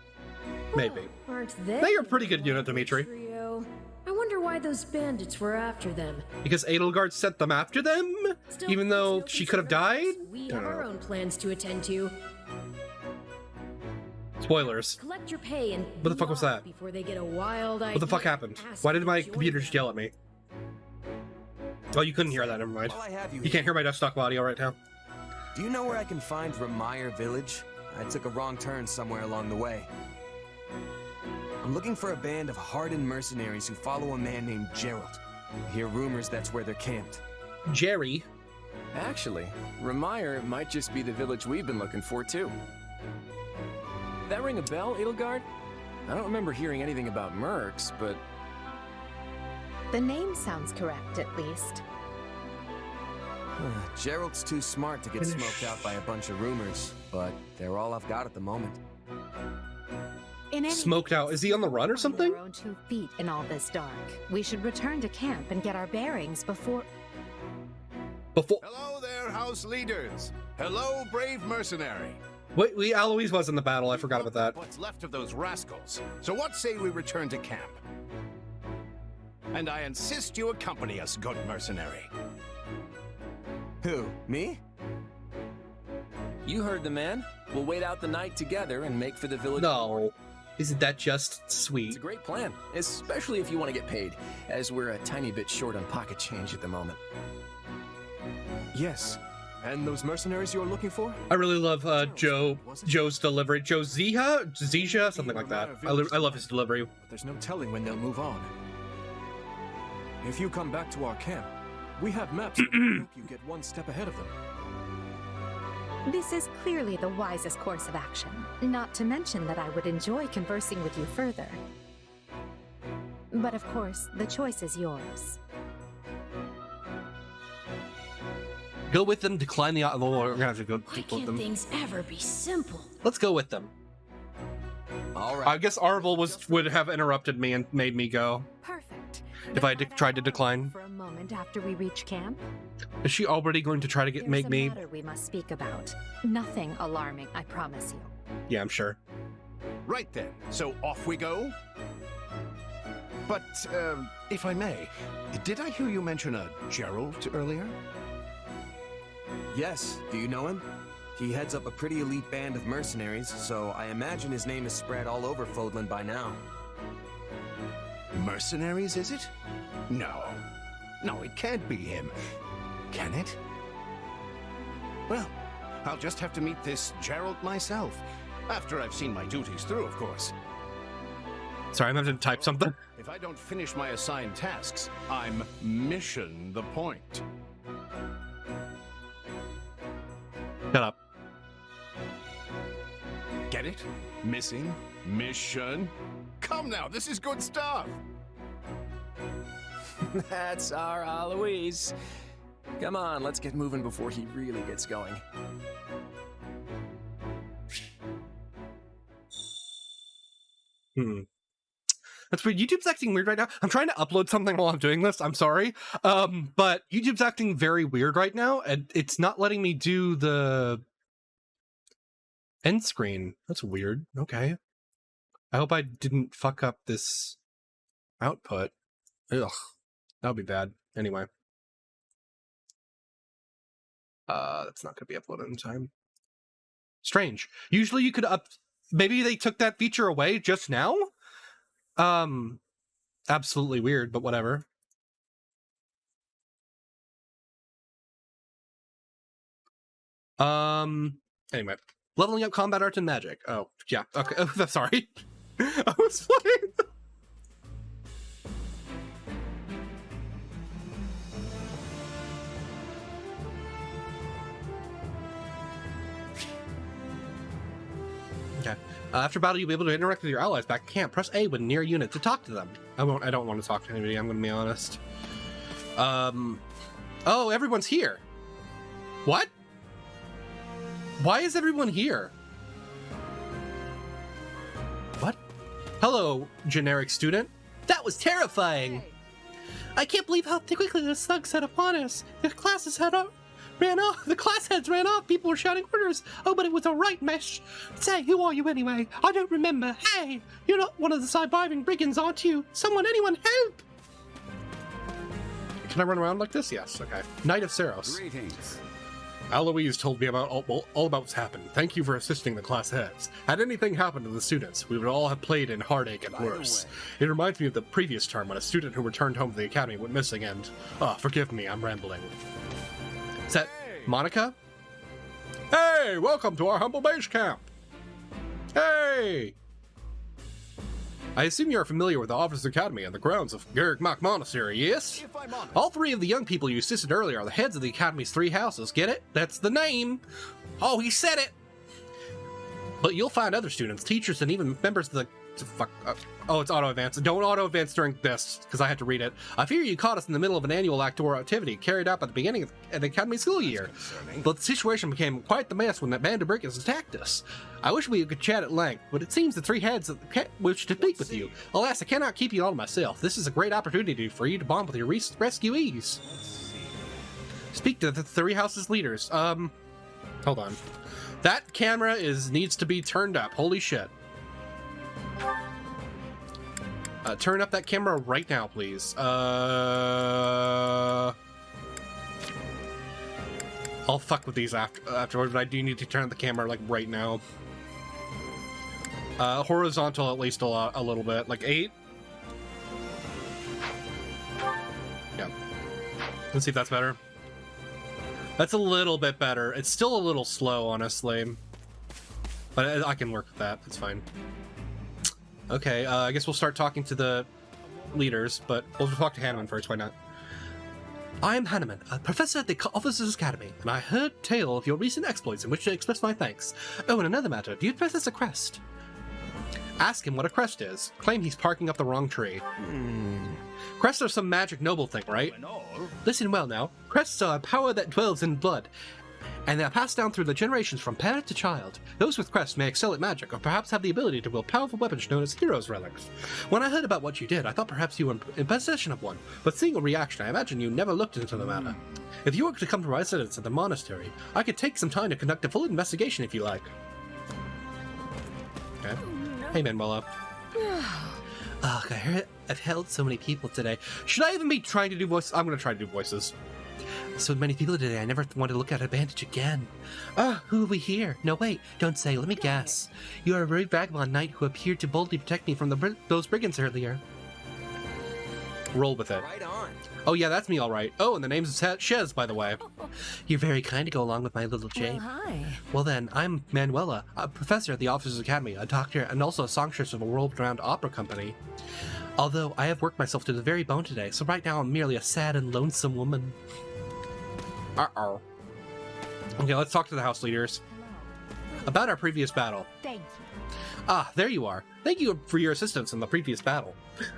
Maybe. Aren't they? They're a pretty good unit, Dimitri. Trio? I wonder why those bandits were after them. Because Edelgard sent them after them? Still, Even though there's no she could have died? We have our own plans to attend to. Spoilers. Collect your pay and What the fuck was that? before they get a wild idea. What the fuck happened? Why did my computer just yell at me? Oh, you couldn't hear that, never mind. You can't hear my desktop audio right now. Do you know where I can find Remire Village? I took a wrong turn somewhere along the way. I'm looking for a band of hardened mercenaries who follow a man named Gerald. I hear rumors that's where they're camped. Jerry? Actually, Remire might just be the village we've been looking for, too. That ring a bell, Edelgard? I don't remember hearing anything about mercs, but... The name sounds correct, at least. Gerald's too smart to get smoked out by a bunch of rumors, but they're all I've got at the moment. Smoked out. Is he on the run or something? Our own 2 feet in all this dark. We should return to camp and get our bearings before... Hello there, house leaders. Hello, brave mercenary. Wait, Alois was in the battle. I forgot about that. What's left of those rascals. So what say we return to camp? And I insist you accompany us, good mercenary. Who? Me? You heard the man. We'll wait out the night together and make for the village. No. Isn't that just sweet? It's a great plan, especially if you want to get paid, as we're a tiny bit short on pocket change at the moment. Yes. And those mercenaries you're looking for? I really love Joe's delivery. Joe Zija, something like that. I love his delivery. But there's no telling when they'll move on. If you come back to our camp, we have maps that will help you get one step ahead of them. This is clearly the wisest course of action. Not to mention that I would enjoy conversing with you further. But of course, the choice is yours. Go with them, decline the... Oh, we're gonna have to go Why with can't them. things ever be simple? Let's go with them. All right. I guess Arvel would have interrupted me and made me go. Perfect. If I tried to decline. For a moment after we reach camp. Is she already going to try to make me... There's a matter we must speak about. Nothing alarming, I promise you. Yeah, I'm sure. Right then, so off we go? But, if I may, did I hear you mention a Gerald earlier? Yes. Do you know him? He heads up a pretty elite band of mercenaries, so I imagine his name is spread all over Fodlan by now. Mercenaries, is it? No. No, it can't be him. Can it? Well, I'll just have to meet this Gerald myself. After I've seen my duties through, of course. Sorry, I'm having to type something. If I don't finish my assigned tasks, I'm mission the point. Shut up. Get it? Missing? Mission? Come now, this is good stuff! That's our Alois. Come on, let's get moving before he really gets going. That's weird. YouTube's acting weird right now. I'm trying to upload something while I'm doing this. I'm sorry. But YouTube's acting very weird right now, and it's not letting me do the end screen. That's weird. Okay. I hope I didn't fuck up this output. Ugh. That would be bad. Anyway. That's not going to be uploaded in time. Strange. Usually you could maybe they took that feature away just now? Absolutely weird, but whatever. Anyway. Leveling up combat art and magic. Oh, yeah. Okay. Oh, sorry. I was playing. Okay. After battle, you'll be able to interact with your allies back at camp. Press A when near a unit to talk to them. I don't want to talk to anybody, I'm going to be honest. Oh, everyone's here. What? Why is everyone here? What? Hello, generic student. That was terrifying. Hey. I can't believe how quickly the thugs set upon us. The classes ran off. The class heads ran off. People were shouting orders. Oh, but it was all right, Mesh. Say, who are you anyway? I don't remember. Hey, you're not one of the surviving brigands, aren't you? Anyone help! Can I run around like this? Yes. Okay. Knight of Saras. Greetings. Eloise told me about all about what's happened. Thank you for assisting the class heads. Had anything happened to the students, we would all have played in heartache and worse. It reminds me of the previous term when a student who returned home to the academy went missing and... forgive me, I'm rambling. Is that Monica? Hey, welcome to our humble base camp. Hey! I assume you are familiar with the Officers Academy and the grounds of Garrick Mock Monastery, yes? All three of the young people you assisted earlier are the heads of the Academy's 3 houses, get it? That's the name! Oh, he said it! But you'll find other students, teachers, and even members of the... it's auto-advance. Don't auto-advance during this, because I had to read it. I fear you caught us in the middle of an annual outdoor activity carried out at the beginning of the Academy school year. But the situation became quite the mess when that band of brigands attacked us. I wish we could chat at length, but it seems the 3 heads wish to speak with you. Alas, I cannot keep you all to myself. This is a great opportunity for you to bond with your recent rescuees. Speak to the 3 houses leaders. Hold on. That camera needs to be turned up. Holy shit. Turn up that camera right now, please. I'll fuck with these afterwards, but I do need to turn the camera, like, right now. Horizontal at least a little bit. Like, 8? Yeah. Let's see if that's better. That's a little bit better. It's still a little slow, honestly. But I can work with that. It's fine. Okay, I guess we'll start talking to the leaders, but we'll talk to Hanneman first, why not? I'm Hanneman, a professor at the Officers Academy, and I heard tale of your recent exploits in which to express my thanks. Oh, and another matter, do you possess a crest? Ask him what a crest is. Claim he's parking up the wrong tree. Crests are some magic noble thing, right? Listen well now. Crests are a power that dwells in blood, and they are passed down through the generations from parent to child. Those with crests may excel at magic, or perhaps have the ability to wield powerful weapons known as heroes' relics. When I heard about what you did, I thought perhaps you were in possession of one, but seeing a reaction, I imagine you never looked into the matter. If you were to come to residence at the monastery, I could take some time to conduct a full investigation if you like. Okay. Hey, Manuela. I've held so many people today. Should I even be trying to do voices? I'm going to try to do voices. So many people today, I never want to look at a bandage again. Who have we here? No, wait, don't say, let me guess. You are a very vagabond knight who appeared to boldly protect me from those brigands earlier. Roll with it. Right on. Oh yeah, that's me all right. Oh, and the name's Shez, by the way. You're very kind to go along with my little Jane. Well, hi. Well then, I'm Manuela, a professor at the Officers Academy, a doctor, and also a songstress of a world-renowned opera company. Although, I have worked myself to the very bone today, so right now I'm merely a sad and lonesome woman. Uh-oh. Okay, let's talk to the house leaders. About our previous battle. Thank you. Ah, there you are. Thank you for your assistance in the previous battle.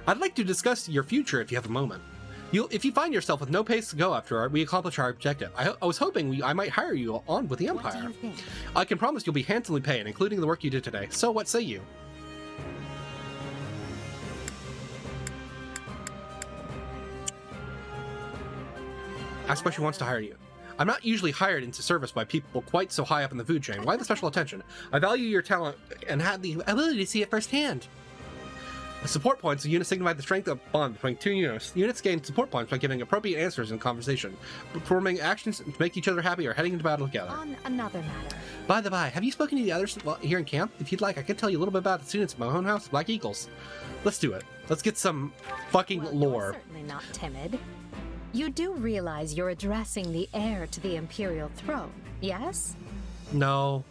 I'd like to discuss your future if you have a moment. If you find yourself with no pace to go after we accomplish our objective, I was hoping I might hire you on with the Empire. What do you think? I can promise you'll be handsomely paid, including the work you did today. So what say you? Ask why she wants to hire you. I'm not usually hired into service by people quite so high up in the food chain. Why the special attention? I value your talent and have the ability to see it firsthand. Support points, a unit signify the strength of bond between 2 units. Units gain support points by giving appropriate answers in conversation, performing actions to make each other happy, or heading into battle together. On another matter. By the by, have you spoken to the others here in camp? If you'd like, I can tell you a little bit about the students in my own house, Black Eagles. Let's do it. Let's get some fucking lore. You're certainly not timid. You do realize you're addressing the heir to the Imperial throne, yes? No.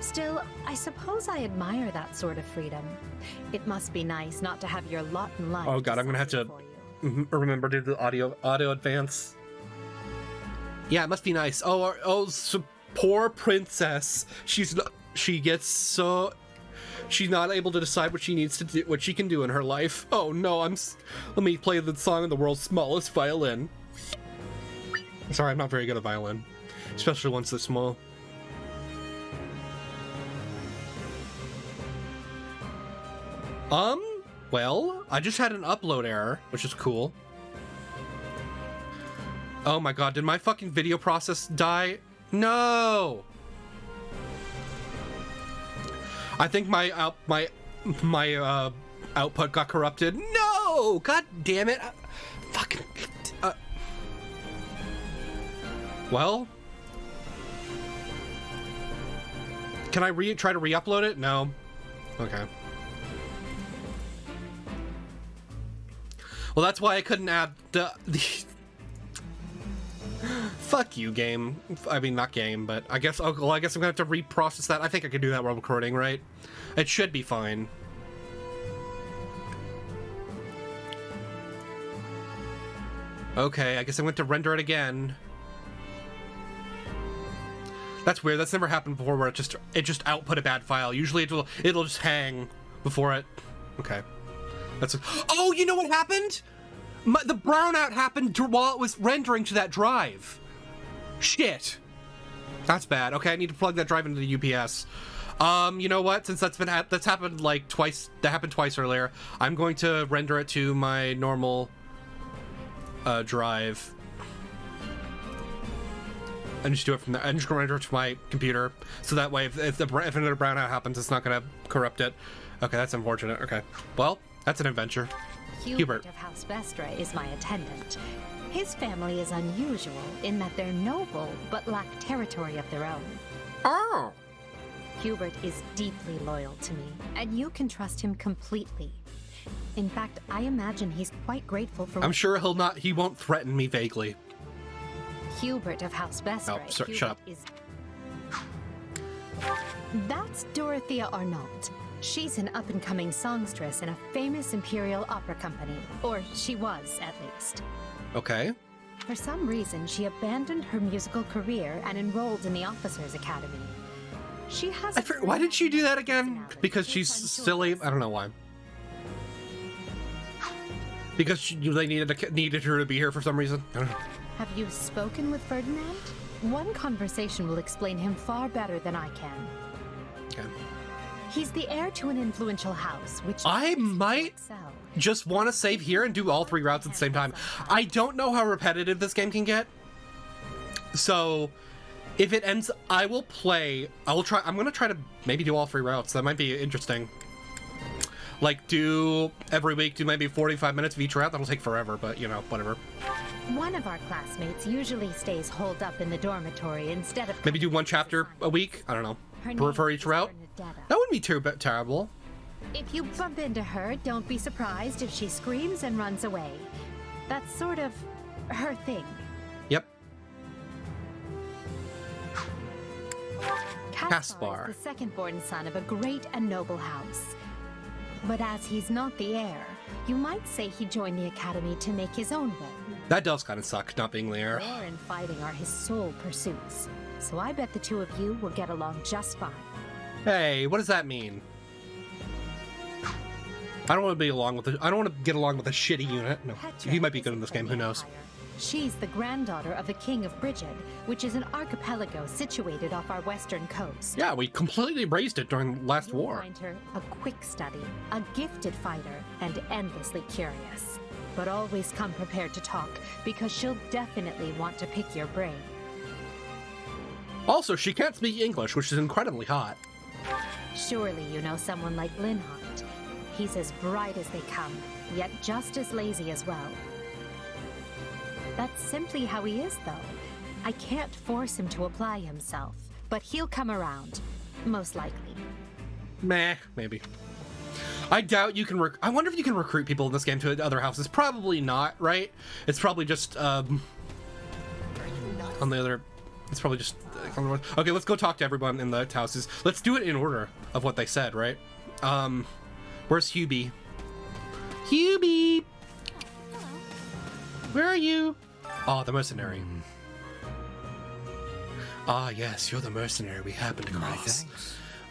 Still, I suppose I admire that sort of freedom. It must be nice not to have your lot in life. Oh god, I'm gonna have to remember to do the audio advance. Yeah, it must be nice. Poor princess. She's she gets so... She's not able to decide what she needs to do, what she can do in her life. Oh no, let me play the song in the world's smallest violin. Sorry, I'm not very good at violin, especially ones this small. Well, I just had an upload error, which is cool. Oh my god, did my fucking video process die? No! I think my output got corrupted. No! God damn it! Fucking. Well, can I try to re-upload it? No. Okay. Well, that's why I couldn't add the Fuck you, game. I mean, not game, but I guess I'm gonna have to reprocess that. I think I can do that while recording, right? It should be fine. Okay, I guess I'm going to render it again. That's weird. That's never happened before, where it just output a bad file. Usually it'll just hang before it. Okay. Oh, you know what happened? The brownout happened while it was rendering to that drive. Shit. That's bad. Okay, I need to plug that drive into the UPS. You know what? Since that's happened like twice. That happened twice earlier. I'm going to render it to my normal drive. And just do it from there. I'm just gonna render it to my computer, so that way, if another brownout happens, it's not gonna corrupt it. Okay, that's unfortunate. Okay, well, that's an adventure. Hubert of House Vestra is my attendant. His family is unusual in that they're noble but lack territory of their own. Oh. Hubert is deeply loyal to me, and you can trust him completely. In fact, I imagine he's quite grateful for. I'm sure he won't threaten me vaguely. Hubert of House Vestra. Oh, sorry, shut up. That's Dorothea Arnold. She's an up-and-coming songstress in a famous Imperial opera company. Or she was, at least. Okay. For some reason, she abandoned her musical career and enrolled in the Officers' Academy. She has why did she do that again? Because she's silly? I don't know why. Because they needed her to be here for some reason? I don't know. Have you spoken with Ferdinand? One conversation will explain him far better than I can. Okay. He's the heir to an influential house, which I might just want to save here and do all 3 routes at the same time. I don't know how repetitive this game can get. So, if it ends, I will try. I'm going to try to maybe do all 3 routes. That might be interesting. Like, do every week, do maybe 45 minutes of each route. That'll take forever, but, you know, whatever. One of our classmates usually stays holed up in the dormitory instead of... Maybe do 1 chapter a week? I don't know. For each route? That wouldn't be too terrible. If you bump into her, don't be surprised if she screams and runs away. That's sort of her thing. Yep. Caspar is the second-born son of a great and noble house. But as he's not the heir, you might say he joined the academy to make his own way. That does kind of suck, not being the heir. War and fighting are his sole pursuits, so I bet the 2 of you will get along just fine. Hey, what does that mean? I don't want to get along with a shitty unit. No, he might be good in this game. Who knows? She's the granddaughter of the King of Brigid, which is an archipelago situated off our western coast. Yeah, we completely raised it during last You'll war. Find her a quick study, a gifted fighter, and endlessly curious. But always come prepared to talk, because she'll definitely want to pick your brain. Also, she can't speak English, which is incredibly hot. Surely you know someone like Linhardt. He's as bright as they come, yet just as lazy as well. That's simply how he is, though. I can't force him to apply himself, but he'll come around, most likely. Meh, maybe. I doubt you can I wonder if you can recruit people in this game to other houses. Probably not, right? It's probably just, on the other... It's probably just... Okay, let's go talk to everyone in the houses. Let's do it in order of what they said, right? Where's Hubie? Hubie! Where are you? Oh, the mercenary. Ah, yes, you're the mercenary we happened across.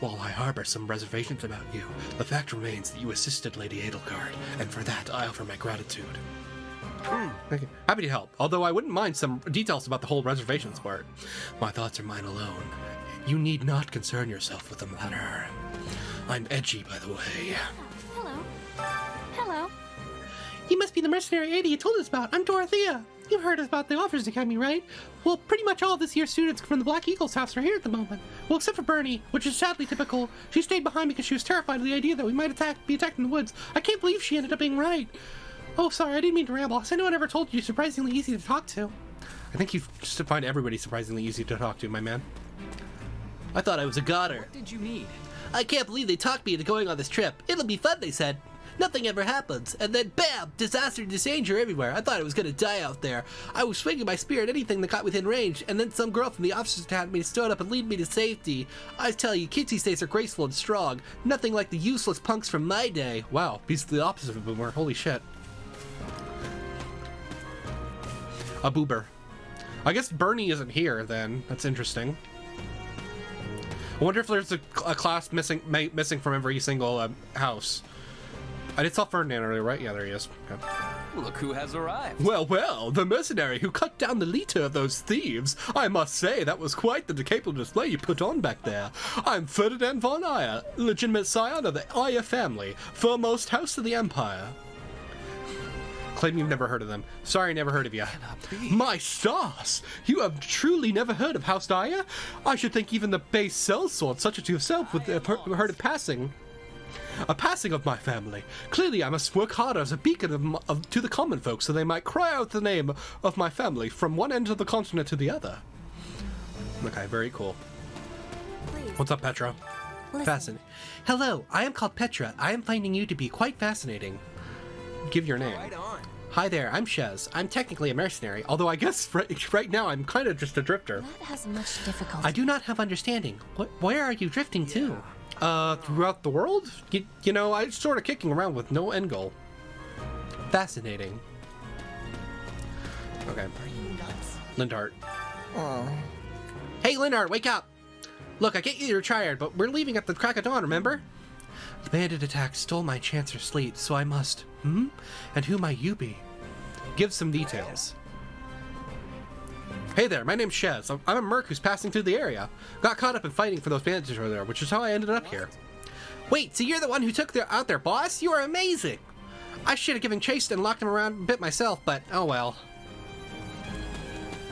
While I harbor some reservations about you, the fact remains that you assisted Lady Edelgard, and for that I offer my gratitude. Thank you. Happy to help, although I wouldn't mind some details about the whole reservations part. My thoughts are mine alone. You need not concern yourself with the matter. I'm edgy, by the way. Hello. Hello. You must be the mercenary lady you told us about. I'm Dorothea. You've heard about the Officers Academy, right? Well, pretty much all of this year's students from the Black Eagles house are here at the moment. Well, except for Bernie, which is sadly typical. She stayed behind because she was terrified of the idea that we might be attacked in the woods. I can't believe she ended up being right. Oh, sorry, I didn't mean to ramble. Has anyone ever told you you're surprisingly easy to talk to? I think you just find everybody surprisingly easy to talk to, my man. I thought I was a goner. What did you need? I can't believe they talked me into going on this trip. It'll be fun, they said. Nothing ever happens, and then bam! Disaster and danger everywhere. I thought I was gonna die out there. I was swinging my spear at anything that got within range, and then some girl from the Officers Academy stood up and lead me to safety. I tell you, kids these days are graceful and strong. Nothing like the useless punks from my day. Wow, he's the opposite of a boomer. Holy shit. A boober. I guess Bernie isn't here then. That's interesting. I wonder if there's a class missing from every single house. I did saw Ferdinand earlier, right? Yeah, there he is. Okay. Look who has arrived. Well, the mercenary who cut down the leader of those thieves. I must say, that was quite the capable display you put on back there. I'm Ferdinand von Eyre, legitimate scion of the Eyre family, foremost house of the Empire. Claim you've never heard of them. Sorry, never heard of you. My stars! You have truly never heard of House Eyre? I should think even the base sellsword, such as yourself, would have heard of passing. A passing of my family. Clearly, I must work harder as a beacon to the common folk, so they might cry out the name of my family from one end of the continent to the other. Okay, very cool. Please. What's up, Petra? Fascinating. Hello, I am called Petra. I am finding you to be quite fascinating. Give your name. Right on. Hi there, I'm Shez. I'm technically a mercenary, although I guess right now I'm kind of just a drifter. That has much difficulty. I do not have understanding. Where are you drifting to? Throughout the world? You know, I'm sort of kicking around with no end goal. Fascinating. Okay. Are you nuts? Lindhart. Oh. Hey, Lindhart, wake up! Look, I get you're tired, but we're leaving at the crack of dawn, remember? The bandit attack stole my chance for sleep, so I must... And who might you be? Give some details. Hey there, my name's Shez. I'm a merc who's passing through the area. Got caught up in fighting for those bandits over there, which is how I ended up here. Wait, so you're the one who took out their boss? You are amazing! I should have given chase and locked him around a bit myself, but oh well.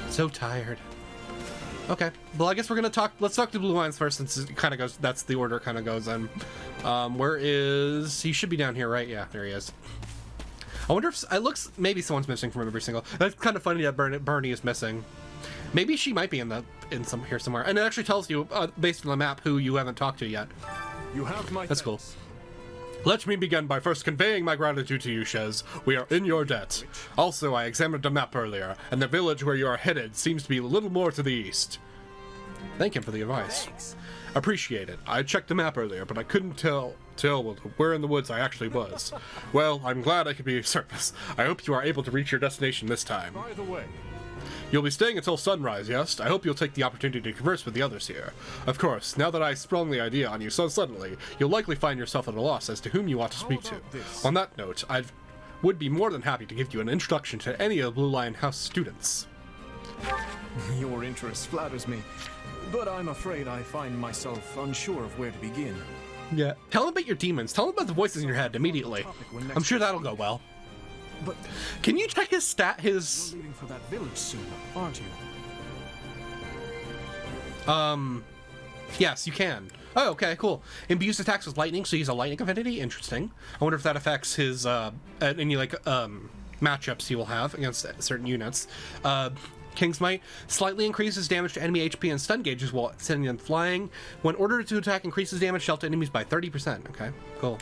So tired. Okay, well I guess we're gonna let's talk to Blue Lions first, since it kind of goes, that's the order it kind of goes in. Where is, he should be down here, right? Yeah, there he is. I wonder if, it looks, maybe someone's missing from every single, that's kind of funny that Bernie is missing. Maybe she might be in some here somewhere, and it actually tells you based on the map who you haven't talked to yet. You have my That's cool. Let me begin by first conveying my gratitude to you, Shez. We are in your debt. Also, I examined the map earlier, and the village where you are headed seems to be a little more to the east. Thank him for the advice. Thanks. Appreciate it. I checked the map earlier, but I couldn't tell where in the woods I actually was. Well, I'm glad I could be of service. I hope you are able to reach your destination this time. By the way, You'll be staying until sunrise, yes? I hope you'll take the opportunity to converse with the others here. Of course, now that I sprung the idea on you so suddenly, you'll likely find yourself at a loss as to whom you want to speak to. On that note, I would be more than happy to give you an introduction to any of the Blue Lion House students. your interest flatters me, but I'm afraid I find myself unsure of where to begin. Yeah. Tell them about your demons. Tell them about the voices in your head immediately. I'm sure that'll go well. But can you check his you're leaving for that village soon, aren't you? Yes, you can. Oh, okay, cool. Imbues attacks with lightning, so he's a lightning affinity. Interesting. I wonder if that affects his any like matchups he will have against certain units. King's Might slightly increases damage to enemy HP and stun gauges while sending them flying. When ordered to attack, increases damage dealt to enemies by 30%. Okay, cool.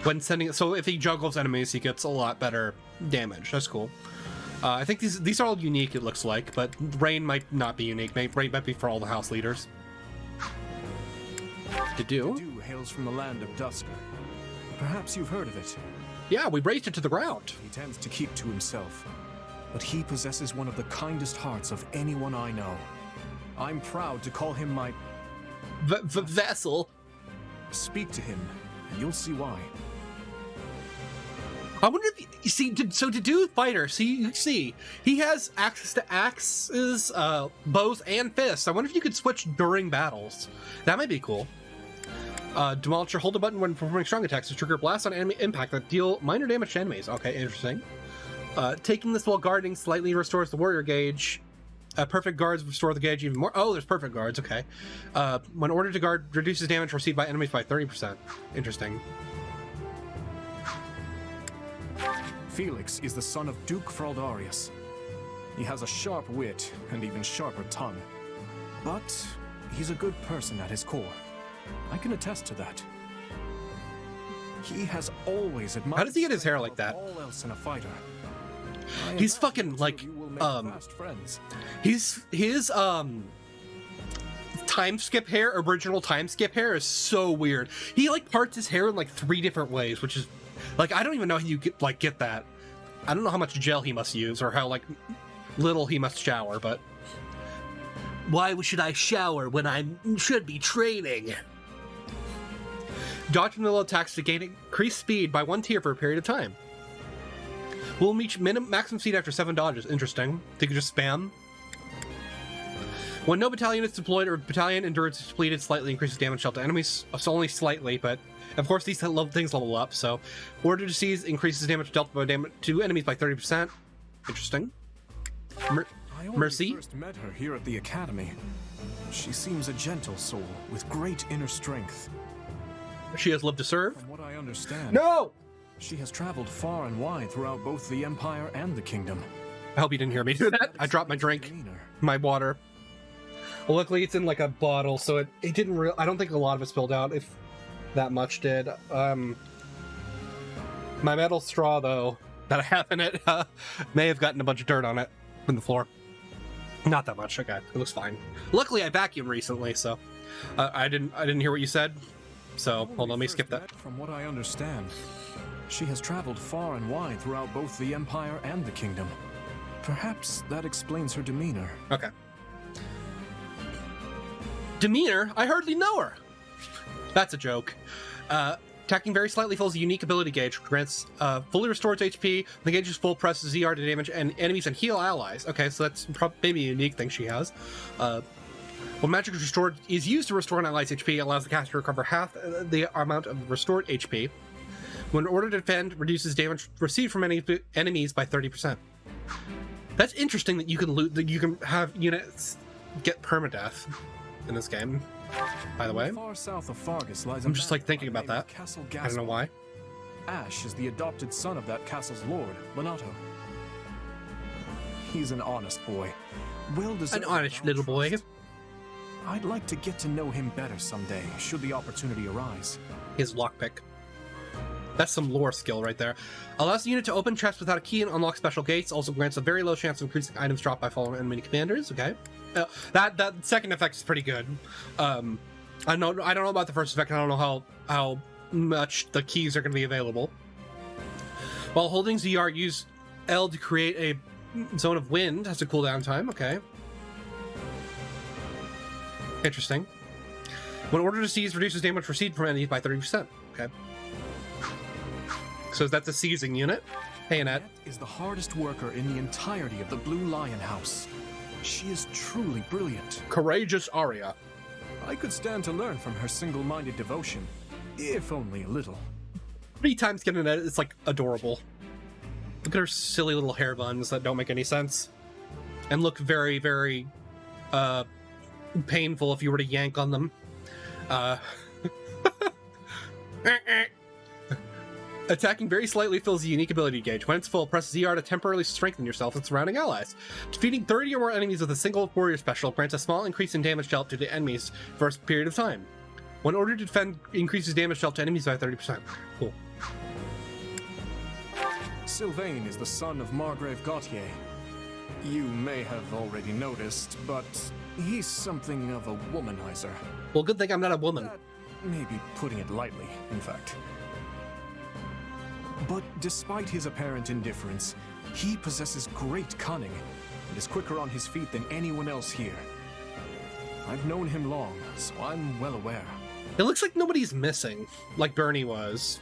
When sending, so if he juggles enemies, he gets a lot better damage. That's cool. I think these are all unique, it looks like, but Rain might not be unique. Rain might be for all the house leaders. Dew hails from the land of Dusker. Perhaps you've heard of it. Yeah, we raised it to the ground. He tends to keep to himself. but he possesses one of the kindest hearts of anyone I know. I'm proud to call him my... Vassal. Speak to him, and you'll see why. I wonder if you see. So to do fighter, see, he has access to axes, bows, and fists. I wonder if you could switch during battles. That might be cool. Demolisher, hold the button when performing strong attacks to trigger blasts on enemy impact that deal minor damage to enemies. Okay, interesting. Taking this while guarding slightly restores the warrior gauge. Perfect guards restore the gauge even more. Oh, there's perfect guards. Okay. When ordered to guard, reduces damage received by enemies by 30%. Interesting. Felix is the son of Duke Fraldarius. He has a sharp wit and even sharper tongue. But he's a good person at his core. I can attest to that. He has always admired... How does he get his hair like that? All else in a fighter. He's fucking like his time skip hair, original time skip hair is so weird. He like parts his hair in like 3 different ways, which is like, I don't even know how you get that. I don't know how much gel he must use or how like little he must shower, but why should I shower when I should be training? Dodging the low attacks to gain increased speed by 1 tier for a period of time. Will reach maximum speed after 7 dodges. Interesting. They could just spam. When no battalion is deployed or battalion endurance is depleted, slightly increases damage dealt to enemies. So only slightly, but of course these things level up. So order to seize increases damage dealt by to enemies by 30%. Interesting. Mercy. I first met her here at the academy. She seems a gentle soul with great inner strength. She has lived to serve. From what I understand. No! She has traveled far and wide throughout both the Empire and the Kingdom. I hope you didn't hear me do that. I dropped my drink, my water. Well, luckily it's in like a bottle, so it didn't I don't think a lot of it spilled out, if that much did. My metal straw, though, that I have in it, may have gotten a bunch of dirt on it from the floor. Not that much, okay. It looks fine. Luckily I vacuumed recently, so I didn't hear what you said. So, hold on, let me skip that. From what I understand, she has traveled far and wide throughout both the Empire and the Kingdom. Perhaps that explains her demeanor. Okay. Demeanor? I hardly know her. That's a joke. Attacking very slightly fills a unique ability gauge. Grants fully restores HP. The gauge is full, presses ZR to damage and enemies and heal allies. Okay, so that's maybe a unique thing she has. When magic is restored is used to restore an ally's HP, it allows the caster to recover half the amount of restored HP. When ordered to defend, reduces damage received from enemies by 30%. That's interesting that you can loot, that you can have units get permadeath in this game. By the way, far south of Fargus lies I'm just like thinking about that. I don't know why. Ash is the adopted son of that castle's lord, Lonato. He's an honest boy. Well-deserved. An honest little boy. I'd like to get to know him better someday, should the opportunity arise. His lockpick. That's some lore skill right there. Allows the unit to open chests without a key and unlock special gates. Also grants a very low chance of increasing items dropped by following enemy commanders. Okay, that second effect is pretty good. I don't know about the first effect. I don't know how much the keys are going to be available. While holding ZR, use L to create a zone of wind. Has a cooldown time. Okay, interesting. When ordered to seize, reduces damage received from enemies by 30%. Okay. So that's a seizing unit. Hey, Annette. Is the hardest worker in the entirety of the Blue Lion House. She is truly brilliant. Courageous Aria. I could stand to learn from her single-minded devotion, if only a little. 3 times getting Annette is like adorable. Look at her silly little hair buns that don't make any sense, and look very, very painful if you were to yank on them. Attacking very slightly fills a unique ability gauge. When it's full, press ZR to temporarily strengthen yourself and surrounding allies. Defeating 30 or more enemies with a single warrior special grants a small increase in damage dealt to the enemies for a period of time. When ordered to defend, increases damage dealt to enemies by 30%. Cool. Sylvain is the son of Margrave Gautier. You may have already noticed, but he's something of a womanizer. Well, good thing I'm not a woman. That may be putting it lightly, in fact. But despite his apparent indifference, He possesses great cunning and is quicker on his feet than anyone else here. I've known him long, so I'm well aware. It looks like nobody's missing, like Bernie was.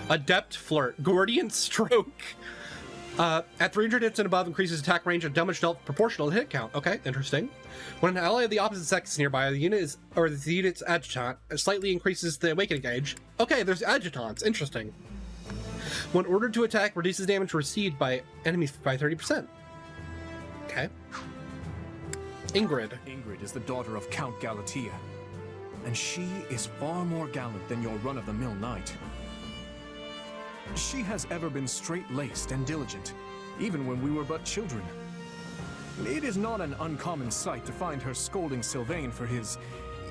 Adept Flirt. Gordian Stroke. At 300 hits and above, increases attack range and damage dealt proportional to hit count. Okay, interesting. When an ally of the opposite sex is nearby, the unit's adjutant slightly increases the awakening gauge. Okay, there's adjutants. Interesting. When ordered to attack, reduces damage received by enemies by 30%. Okay. Ingrid. Ingrid is the daughter of Count Galatea, and she is far more gallant than your run-of-the-mill knight. She has ever been straight-laced and diligent, even when we were but children. It is not an uncommon sight to find her scolding Sylvain for his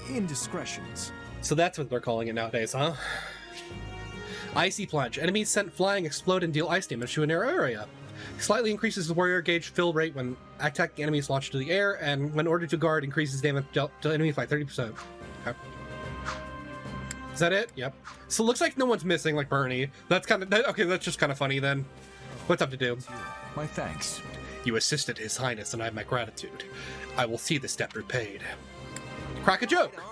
indiscretions. So that's what they're calling it nowadays, huh? Icy Plunge. Enemies sent flying explode and deal ice damage to an area. Slightly increases the warrior gauge fill rate when attacking enemies launched to the air, and when ordered to guard, increases damage dealt to enemies by 30%. Okay. Is that it? Yep. So it looks like no one's missing, like Bernie. That's kind of... Okay, that's just kind of funny then. What's up to do? My thanks. You assisted His Highness, and I have my gratitude. I will see this debt repaid. Crack a joke!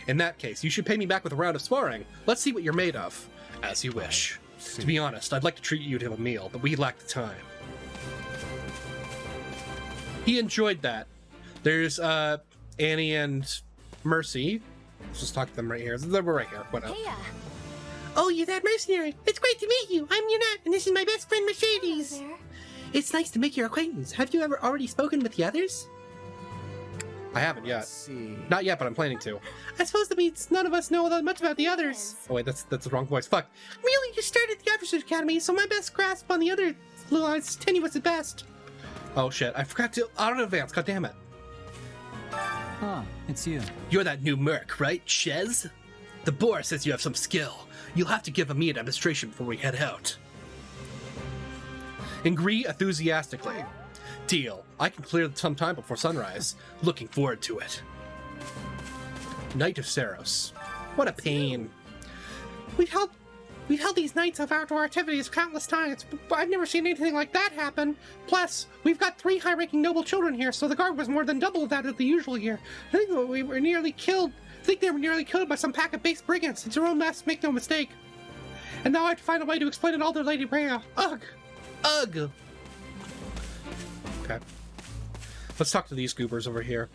In that case, you should pay me back with a round of sparring. Let's see what you're made of. As you wish. To be honest, I'd like to treat you to a meal, but we lack the time. He enjoyed that. There's Annie and Mercy. Let's just talk to them right here. We're right here. What up? Hey, oh, you're that mercenary. It's great to meet you. I'm Yunat, and this is my best friend Mercedes. hello there. It's nice to make your acquaintance. Have you ever already spoken with the others? I haven't yet. Let's see. Not yet, but I'm planning to. I suppose that means none of us know that much about the others. Oh wait, that's the wrong voice. Fuck. Really, you started the Officers Academy, so my best grasp on the other lines is tenuous at best. Oh shit, I forgot to auto advance. God damn it. Ah, it's you. You're that new merc, right, Chez? The boar says you have some skill. You'll have to give me a demonstration before we head out. Agree enthusiastically. Deal. I can clear some time before sunrise. Looking forward to it. Knight of Saros. What a pain. We've held these nights of outdoor activities countless times, but I've never seen anything like that happen. Plus, we've got 3 high-ranking noble children here, so the guard was more than double that of the usual year. I think they were nearly killed by some pack of base brigands. It's your own mess, make no mistake. And now I have to find a way to explain it all to Lady Brea. Ugh. Ugh. Okay. Let's talk to these goobers over here.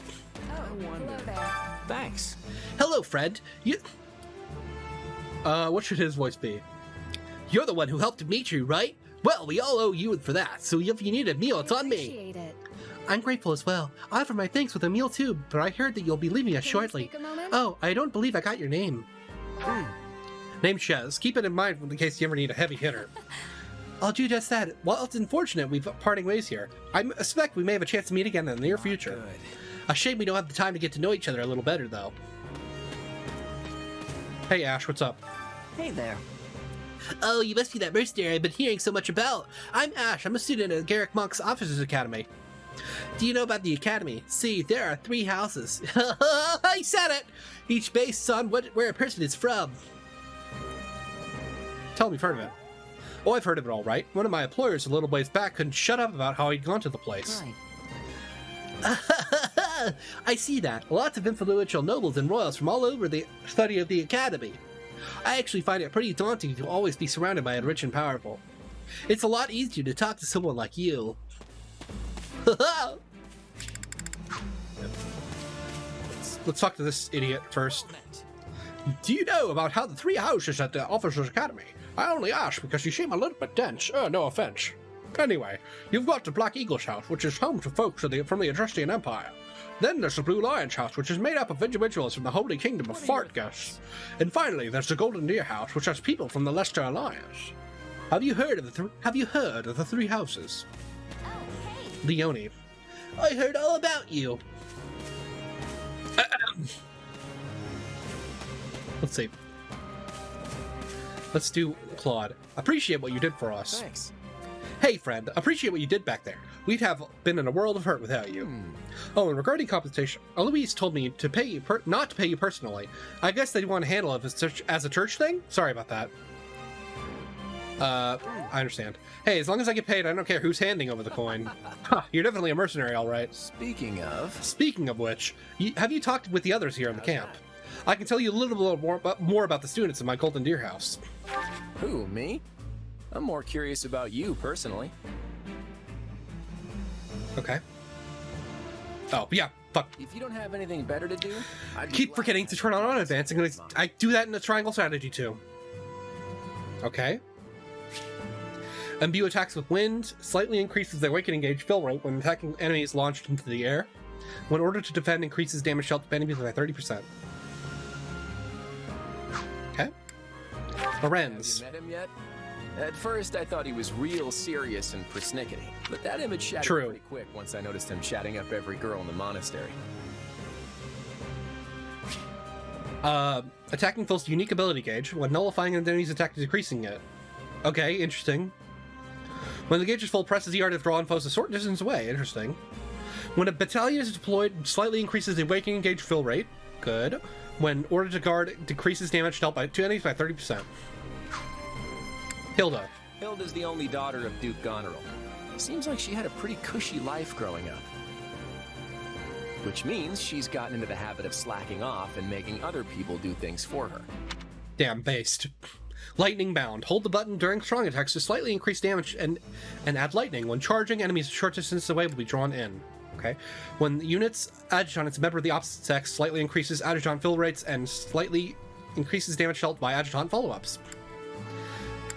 Oh, hello there. Thanks. Hello, friend. What should his voice be? You're the one who helped Dimitri, right? Well, we all owe you for that, so if you need a meal, it's on me. Appreciate it. I'm grateful as well. I offer my thanks with a meal too, but I heard that you'll be leaving us shortly. Take a moment? Oh, I don't believe I got your name. Name Chez. Keep it in mind in case you ever need a heavy hitter. I'll do just that. While it's unfortunate we've parting ways here, I expect we may have a chance to meet again in the near future. Good. A shame we don't have the time to get to know each other a little better, though. Hey, Ash, what's up? Hey there. Oh, you must be that mercenary I've been hearing so much about. I'm Ash. I'm a student at Garrick Monk's Officers Academy. Do you know about the Academy? See, there are 3 houses. I said it! Each based on where a person is from. Tell me you've heard of it. Oh, I've heard of it all right. One of my employers a little ways back couldn't shut up about how he'd gone to the place. Right. I see that. Lots of influential nobles and royals from all over the study of the Academy. I actually find it pretty daunting to always be surrounded by the rich and powerful. It's a lot easier to talk to someone like you. Let's talk to this idiot first. Do you know about how the 3 houses at the Officers Academy? I only ask because you seem a little bit dense. No offense. Anyway, you've got the Black Eagle's house, which is home to folks from the Etruscan Empire. Then there's the Blue Lion's house, which is made up of individuals from the Holy Kingdom of Fartgus. And finally, there's the Golden Deer house, which has people from the Leicester Alliance. Have you heard of the 3 houses? Oh, hey. Leone. I heard all about you. Let's see. Let's do Claude. Appreciate what you did for us. Thanks. Hey, friend. Appreciate what you did back there. We'd have been in a world of hurt without you. Oh, and regarding compensation, Eloise told me to pay you not to pay you personally. I guess they want to handle it as a church thing? Sorry about that. I understand. Hey, as long as I get paid, I don't care who's handing over the coin. Huh, you're definitely a mercenary, all right. Speaking of which, have you talked with the others here in the camp? I can tell you a little bit more about the students in my Golden Deer house. Who, me? I'm more curious about you, personally. Okay. Oh, yeah, fuck. If you don't have anything better to do, I'd keep forgetting to turn on advancing. I do that in the triangle strategy, too. Okay. Imbue attacks with wind, slightly increases the awakening gauge fill rate when attacking enemies launched into the air. When ordered to defend, increases damage dealt to enemies by 30%. Okay. Lorenz. Have you met him yet? At first, I thought he was real serious and persnickety, but that image shattered pretty quick once I noticed him chatting up every girl in the monastery. Attacking fills the unique ability gauge. When nullifying an enemy's attack, decreasing it. Okay, interesting. When the gauge is full, presses ER to draw foes a short distance away. Interesting. When a battalion is deployed, slightly increases the awakening gauge fill rate. Good. When ordered to guard, decreases damage dealt to enemies by 30%. Hilda. Hilda's the only daughter of Duke Goneril. Seems like she had a pretty cushy life growing up. Which means she's gotten into the habit of slacking off and making other people do things for her. Damn, based. Lightning bound. Hold the button during strong attacks to slightly increase damage and add lightning. When charging, enemies a short distance away will be drawn in. Okay. When the unit's adjutant is a member of the opposite sex, slightly increases adjutant fill rates and slightly increases damage dealt by adjutant follow-ups.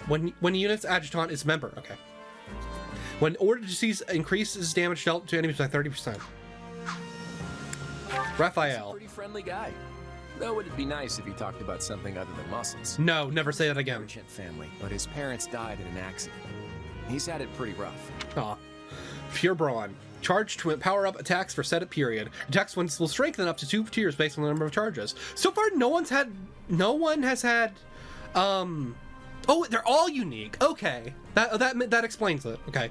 When the unit's adjutant is a member, okay. When ordered to seize, increases damage dealt to enemies by 30%. Raphael. Pretty friendly guy. Though it'd be nice if he talked about something other than muscles. No, never say that again. Merchant family, but his parents died in an accident. He's had it pretty rough. Aw. Pure Brawn. Charge to power up attacks for set period. Attacks once will strengthen up to 2 tiers based on the number of charges. So far, no one has had. Oh, they're all unique. Okay, that explains it. Okay,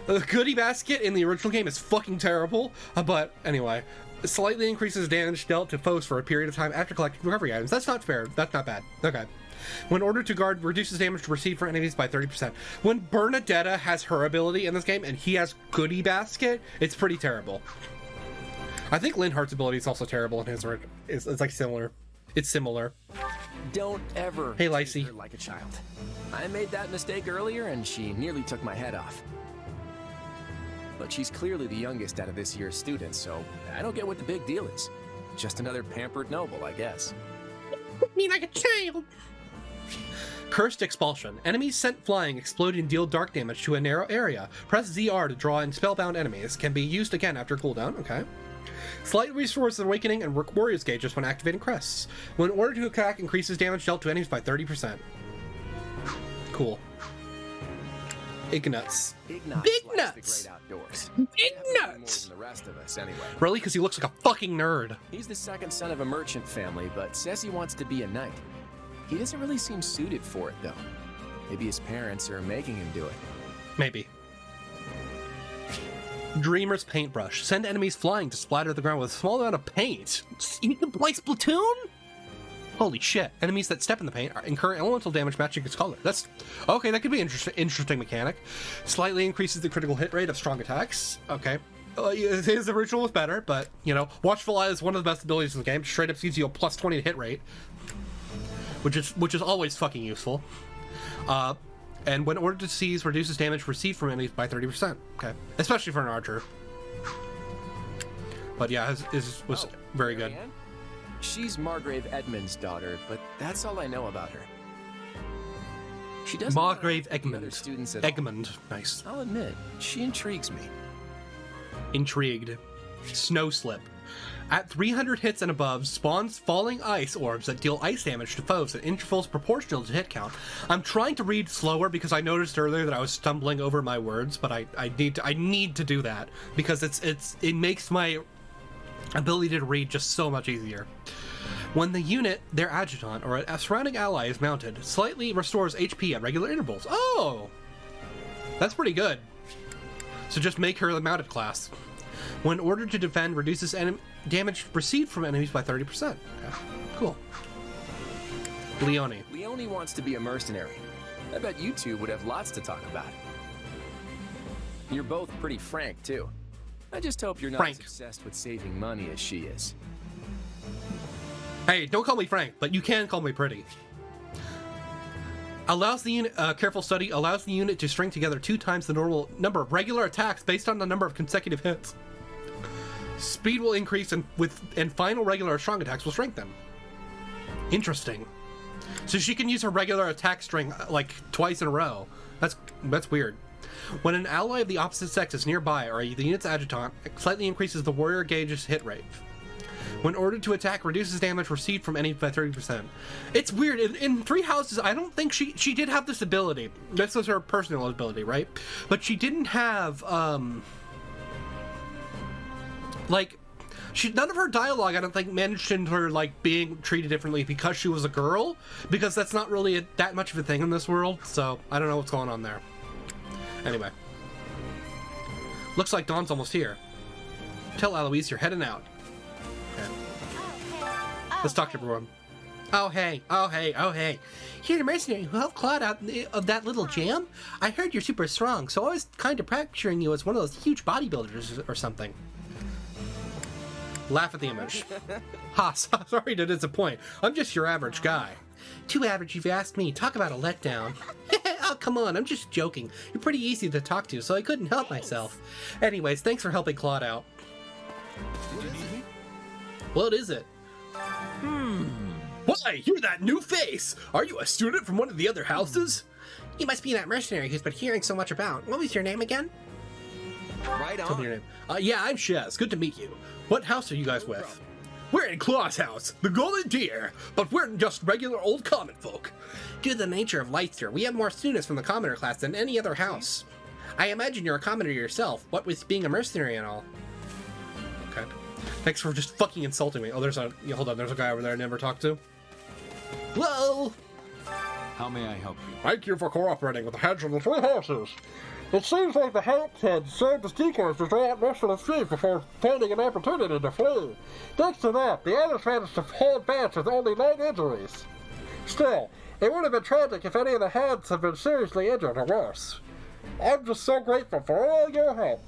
the goodie basket in the original game is fucking terrible. But anyway, it slightly increases damage dealt to foes for a period of time after collecting recovery items. That's not fair. That's not bad. Okay. When ordered to guard, reduces damage received from enemies by 30%. When Bernadetta has her ability in this game and he has goodie basket, it's pretty terrible. I think Linhardt's ability is also terrible in his. It's like similar. It's similar. Don't ever hey, Lacey. treat her like a child. I made that mistake earlier and she nearly took my head off. But she's clearly the youngest out of this year's students, so I don't get what the big deal is. Just another pampered noble, I guess. Me like a child. Cursed Expulsion. Enemies sent flying explode and deal dark damage to a narrow area. Press ZR to draw in spellbound enemies. Can be used again after cooldown. Okay. Slightly restores the awakening and warrior's gauges when activating crests. When ordered to attack, increases damage dealt to enemies by 30%. Cool. Ignuts. Big nuts. The great outdoors. Big nuts. More than the rest of us, anyway. Really? Because he looks like a fucking nerd. He's the second son of a merchant family, but says he wants to be a knight. He doesn't really seem suited for it, though. Maybe his parents are making him do it. Maybe. Dreamer's Paintbrush. Send enemies flying to splatter the ground with a small amount of paint. You can play Splatoon? Holy shit. Enemies that step in the paint incur elemental damage matching its color. That's... Okay, that could be an interesting mechanic. Slightly increases the critical hit rate of strong attacks. Okay. His original was better, but, you know, Watchful Eye is one of the best abilities in the game. Straight up gives you a plus 20 to hit rate. Which is always fucking useful. And when ordered to seize, reduces damage received from enemies by 30%. Okay. Especially for an archer. But yeah, his was very good. She's Margrave Edmund's daughter, but that's all I know about her. She doesn't Margrave Egmont. Students at Egmont. Nice. I'll admit, she intrigues me. Intrigued. Snow Slip. At 300 hits and above, spawns falling ice orbs that deal ice damage to foes at intervals proportional to hit count. I'm trying to read slower because I noticed earlier that I was stumbling over my words, but I need to do that because it makes my ability to read just so much easier. When the unit, their adjutant, or a surrounding ally is mounted, slightly restores HP at regular intervals. Oh! That's pretty good. So just make her the mounted class. When ordered to defend, reduces damage received from enemies by 30%. Okay. Cool. Leone. Leone wants to be a mercenary. I bet you two would have lots to talk about. You're both pretty frank, too. I just hope you're not as obsessed with saving money as she is. Hey, don't call me Frank, but you can call me pretty. Allows the unit, careful study, allows the unit to string together 2 times the normal number of regular attacks based on the number of consecutive hits. Speed will increase and final regular strong attacks will strengthen. Interesting. So she can use her regular attack string like twice in a row. That's weird. When an ally of the opposite sex is nearby or the unit's adjutant, it slightly increases the warrior gauge's hit rate. When ordered to attack, reduces damage received from any by 30%. It's weird. In Three Houses, I don't think she did have this ability. This was her personal ability, right? But she didn't have none of her dialogue, I don't think, mentioned her like being treated differently because she was a girl, because that's not really that much of a thing in this world. So I don't know what's going on there. Anyway, looks like Dawn's almost here. Tell Eloise you're heading out. Okay. Let's talk to everyone. Oh hey. You're the mercenary who helped Claude out of that little jam? I heard you're super strong, so I was kind of picturing you as one of those huge bodybuilders or something. Laugh at the image. Ha, sorry to disappoint. I'm just your average guy. Too average if you ask me. Talk about a letdown. Oh, come on, I'm just joking. You're pretty easy to talk to, so I couldn't help myself. Anyways, thanks for helping Claude out. What is it? Why, you're that new face! Are you a student from one of the other houses? You must be that mercenary who's been hearing so much about. What was your name again? Right on. Tell me your name. Yeah, I'm Shez. Good to meet you. What house are you guys with? We're in Claw's house, the Golden Deer, but we're just regular old common folk. Due to the nature of Leicester, we have more students from the commoner class than any other house. I imagine you're a commoner yourself, what with being a mercenary and all. Okay. Thanks for just fucking insulting me. Oh, hold on, there's a guy over there I never talked to. Whoa! How may I help you? Thank you for cooperating with the heads of the 3 houses. It seems like the house heads served as decoys to draw out most of the street before finding an opportunity to flee. Thanks to that, the others managed to hold back with only 9 injuries. Still, it would have been tragic if any of the heads had been seriously injured or worse. I'm just so grateful for all your help.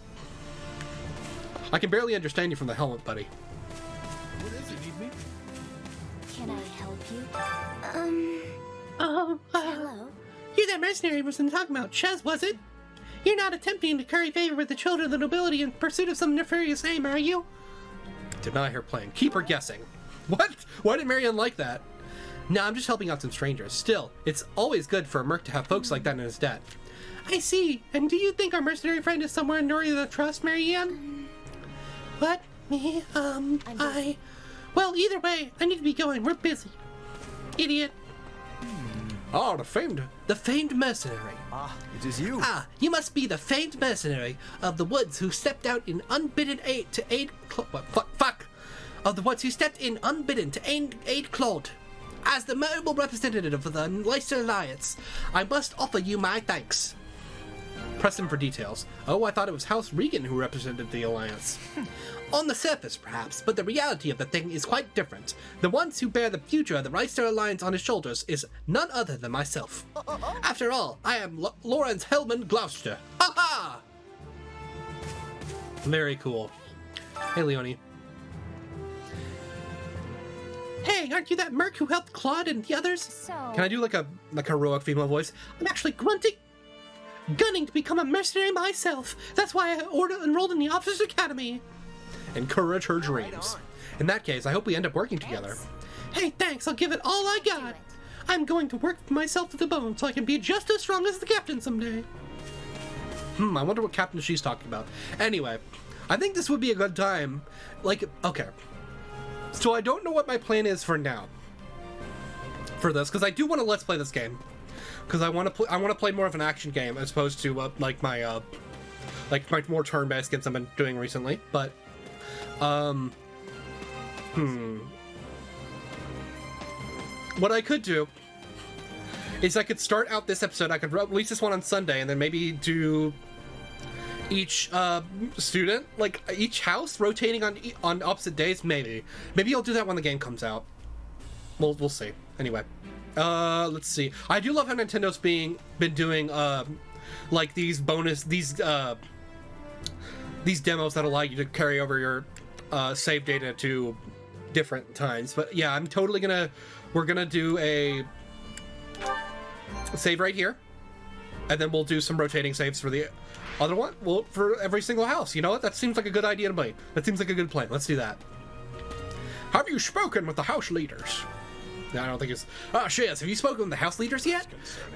I can barely understand you from the helmet, buddy. What is it, need me? Can I help you? Hello? You're that mercenary I was talking about, Shez, was it? You're not attempting to curry favor with the children of the nobility in pursuit of some nefarious aim, are you? Deny her plan. Keep her guessing. What? Why did Marianne like that? No, I'm just helping out some strangers. Still, it's always good for a merc to have folks like that in his debt. I see. And do you think our mercenary friend is somewhere worthy of the trust, Marianne? What? Me? Well, either way, I need to be going. We're busy. Idiot. Oh, the famed mercenary. Ah, it is you. Ah, you must be the famed mercenary of the woods who stepped out in unbidden aid to aid... Of the woods who stepped in unbidden to aid Claude. As the mobile representative of the Leicester Alliance, I must offer you my thanks. Press him for details. Oh, I thought it was House Regan who represented the Alliance. On the surface, perhaps, but the reality of the thing is quite different. The ones who bear the future of the Leicester Alliance on his shoulders is none other than myself. After all, I am Lorenz Hellman Gloucester. Ha ha! Very cool. Hey, Leonie. Hey, aren't you that merc who helped Claude and the others? So... Can I do like a heroic female voice? I'm actually gunning to become a mercenary myself. That's why I enrolled in the Officers Academy. Encourage her dreams. In that case, I hope we end up working together. Hey, thanks. I'll give it all I got. I'm going to work myself to the bone so I can be just as strong as the captain someday. I wonder what captain she's talking about. Anyway, I think this would be a good time. Like, okay. So I don't know what my plan is for now. For this, because I do want to let's play this game. Because I want to play more of an action game as opposed to like my more turn-based games I've been doing recently. But what I could do is I could start out this episode. I could release this one on Sunday, and then maybe do each student, like each house, rotating on opposite days. Maybe I'll do that when the game comes out. We'll see. Anyway. Let's see. I do love how Nintendo's been doing like these demos that allow you to carry over your save data to different times. But yeah, we're gonna do a save right here, and then we'll do some rotating saves for the other one. Well, for every single house. You know what? That seems like a good idea to me. That seems like a good plan. Let's do that. Have you spoken with the house leaders? No, I don't think it's... Oh, Shiz, have you spoken with the house leaders yet?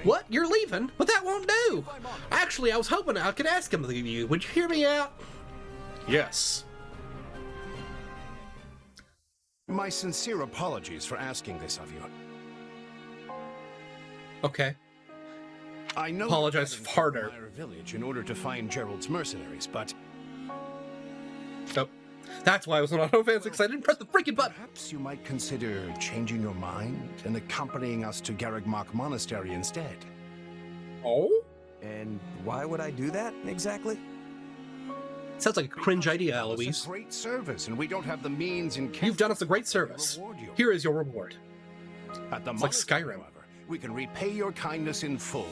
What? You're leaving? But that won't do. Actually, I was hoping I could ask him to leave you. Would you hear me out? Yes. My sincere apologies for asking this of you. Okay. I know apologize harder. Village in order to find Gerald's mercenaries, but... Nope. That's why I was not excited. I didn't press the freaking button. Perhaps you might consider changing your mind and accompanying us to Garreg Monastery instead. Oh? And why would I do that, exactly? Sounds like a cringe idea, Eloise. It's a great service, and we don't have the means in... You've done us a great service. Here is your reward. At the it's like Skyrim. However, we can repay your kindness in full.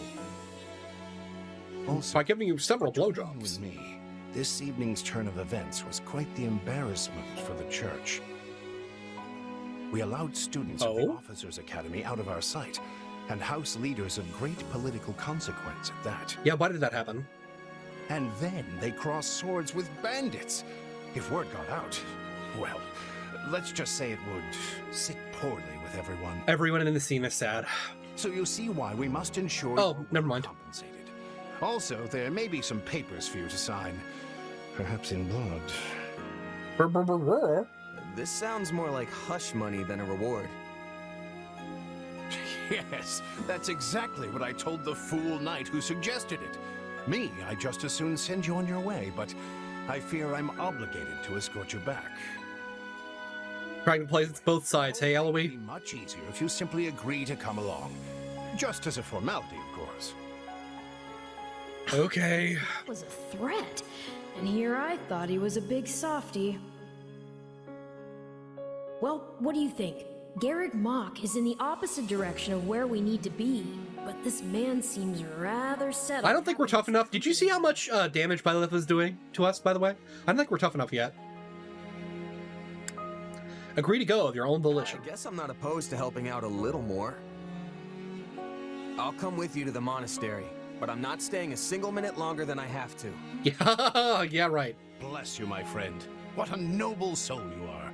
Also, by giving you several blowjobs. With me, this evening's turn of events was quite the embarrassment for the church. We allowed students of the Officers' Academy out of our sight, and house leaders of great political consequence at that. Yeah, why did that happen? And then they crossed swords with bandits. If word got out, well, let's just say it would sit poorly with everyone. Everyone in the scene is sad. So you see why we must ensure... Oh, never mind. ...compensated. Also, there may be some papers for you to sign. Perhaps in blood. This sounds more like hush money than a reward. Yes, that's exactly what I told the fool knight who suggested it. Me, I'd just as soon send you on your way, but I fear I'm obligated to escort you back. Trying to play both sides, hey, Eloise? It would be much easier if you simply agree to come along. Just as a formality, of course. Okay. That was a threat, and here I thought he was a big softy. Well, what do you think? Garreg Mach is in the opposite direction of where we need to be, but this man seems rather settled. I don't think we're tough enough. Did you see how much damage Byleth was doing to us, by the way? I don't think we're tough enough yet. Agree to go of your own volition. I guess I'm not opposed to helping out a little more. I'll come with you to the monastery, but I'm not staying a single minute longer than I have to. Yeah, yeah, right. Bless you, my friend. What a noble soul you are.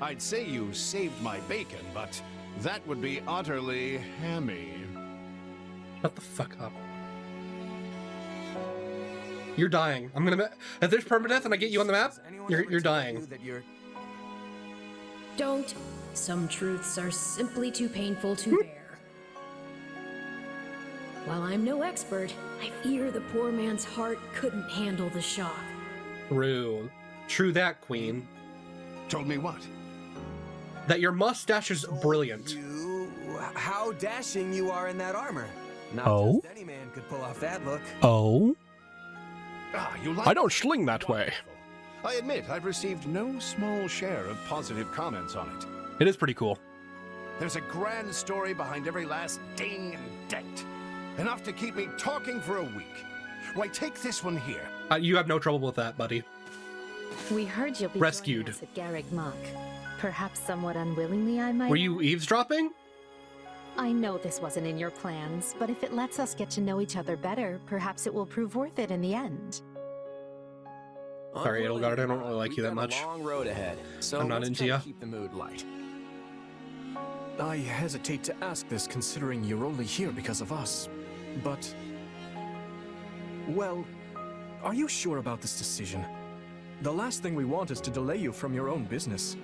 I'd say you saved my bacon, but that would be utterly hammy. Shut the fuck up. You're dying. I'm gonna... If there's permadeath and I get you on the map, you're dying. Don't. Some truths are simply too painful to bear. While I'm no expert, I fear the poor man's heart couldn't handle the shock. True. True that, Queen. Told me what? That your mustache is brilliant. How dashing you are in that armor. Not just any man could pull off that look. Oh? You like I don't sling that way. I admit, I've received no small share of positive comments on it. It is pretty cool. There's a grand story behind every last ding and dent. Enough to keep me talking for a week. Why, take this one here. You have no trouble with that, buddy. We heard you'll be rescued us at Garreg Mach. Perhaps somewhat unwillingly, I might. Were you eavesdropping? I know this wasn't in your plans, but if it lets us get to know each other better, perhaps it will prove worth it in the end. Sorry, Edelgard, I don't really like you that much. A long road ahead, so I'm not into you. Keep the mood light. I hesitate to ask this considering you're only here because of us, but... Well, are you sure about this decision? The last thing we want is to delay you from your own business.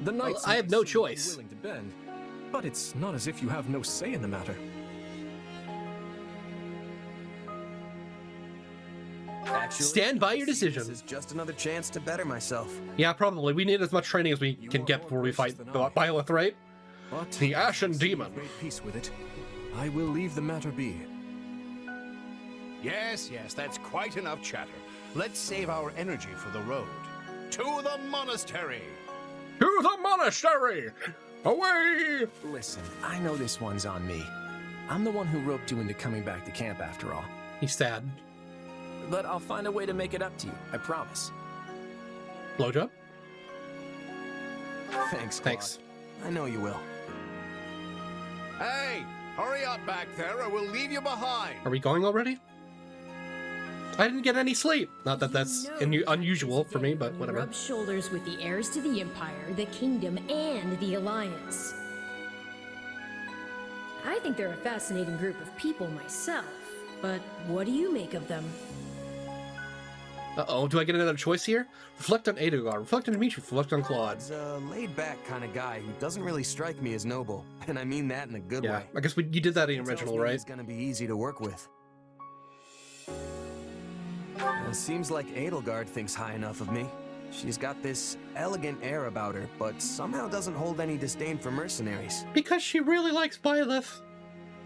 The knights I have no choice. Willing to bend, but it's not as if you have no say in the matter. Actually, stand by your decision. This is just another chance to better myself. Yeah, probably. We need as much training as we can get before we fight Byleth, right? But the Ashen Demon. Great peace with it. I will leave the matter be. Yes, that's quite enough chatter. Let's save our energy for the road. To the monastery! To the monastery! Away! Listen, I know this one's on me. I'm the one who roped you into coming back to camp after all. He's sad. But I'll find a way to make it up to you, I promise. Blowjob? Thanks, Claude. Thanks. I know you will. Hey, hurry up back there or we'll leave you behind. Are we going already? I didn't get any sleep. Not that that's unusual for me, but whatever. Rub shoulders with the heirs to the Empire, the Kingdom, and the Alliance. I think they're a fascinating group of people myself, but what do you make of them? Uh-oh, do I get another choice here? Reflect on Edogar, reflect on Dimitri, reflect on Claude. He's a laid-back kind of guy who doesn't really strike me as noble, and I mean that in a good way. I guess you did that in the original, right? He's gonna be easy to work with. It seems like Edelgard thinks high enough of me. She's got this elegant air about her, but somehow doesn't hold any disdain for mercenaries. Because she really likes Byleth.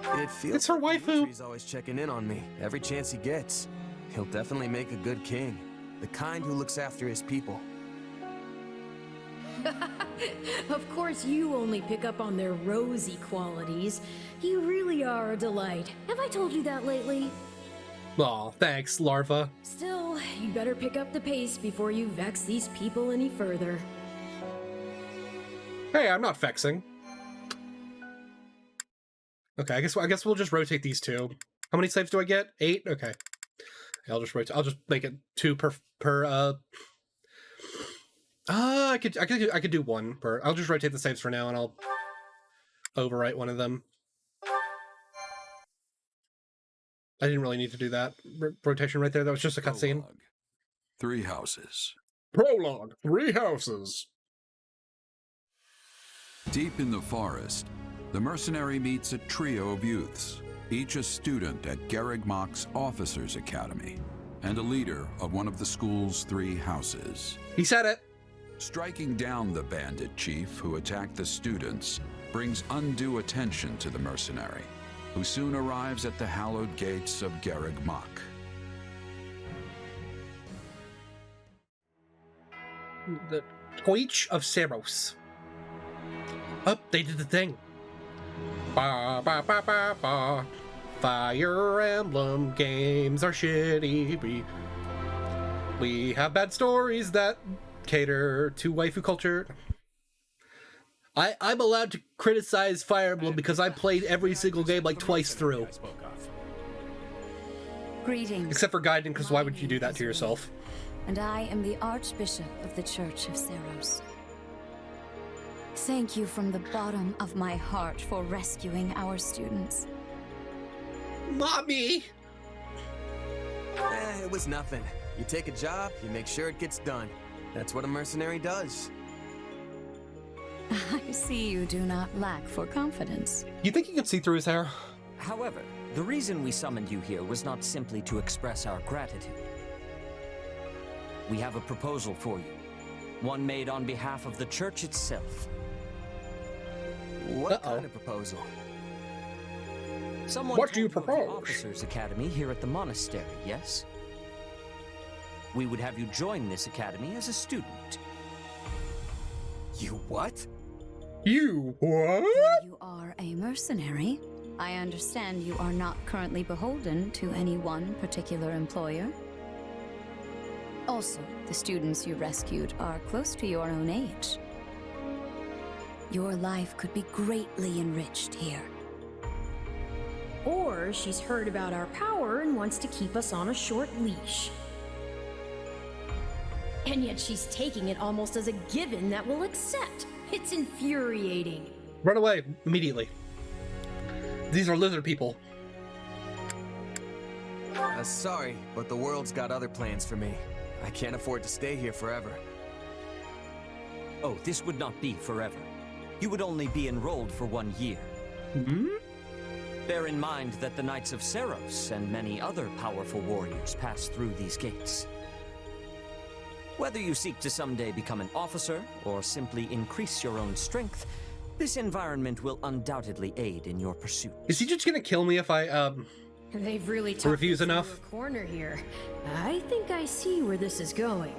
It feels it's her waifu. Dimitri's always checking in on me every chance he gets. He'll definitely make a good king, the kind who looks after his people. Of course, you only pick up on their rosy qualities. You really are a delight. Have I told you that lately? Aw, thanks, larva. Still, you'd better pick up the pace before you vex these people any further. Hey, I'm not vexing. Okay, I guess we'll just rotate these two. How many saves do I get? 8? Okay. I'll just rotate. I'll just make it 2 per I could do 1 per. I'll just rotate the saves for now and I'll overwrite one of them. I didn't really need to do that rotation right there. That was just a cutscene. 3 houses. Prologue. 3 houses. Deep in the forest, the mercenary meets a trio of youths, each a student at Garreg Mach's Officers' Academy, and a leader of one of the school's 3 houses. He said it! Striking down the bandit chief who attacked the students brings undue attention to the mercenary, who soon arrives at the hallowed gates of Garreg Mach. The Twitch of Saros. Oh, they did the thing. Ba ba ba ba ba. Fire Emblem games are shitty. We have bad stories that cater to waifu culture. I'm allowed to criticize Fire Emblem because I played every single game like twice through. Greetings. Except for Gaiden, because why would you do that to yourself? And I am the Archbishop of the Church of Saras. Thank you from the bottom of my heart for rescuing our students. Mommy! It was nothing. You take a job, you make sure it gets done. That's what a mercenary does. I see you do not lack for confidence. You think you could see through his hair? However, the reason we summoned you here was not simply to express our gratitude. We have a proposal for you, one made on behalf of the church itself. What kind of proposal? Someone what do you told propose? of the Officers' Academy here at the monastery, yes? We would have you join this academy as a student. You what? You what? You are a mercenary. I understand you are not currently beholden to any one particular employer. Also, the students you rescued are close to your own age. Your life could be greatly enriched here. Or she's heard about our power and wants to keep us on a short leash. And yet she's taking it almost as a given that we'll accept. It's infuriating. Run away immediately. These are lizard people. Sorry, but the world's got other plans for me. I can't afford to stay here forever. Oh, this would not be forever. You would only be enrolled for 1 year. Bear in mind that the Knights of Saros and many other powerful warriors pass through these gates. Whether you seek to someday become an officer, or simply increase your own strength, this environment will undoubtedly aid in your pursuit. Is he just gonna kill me if I, They've really refuse enough? a corner here. I think I see where this is going.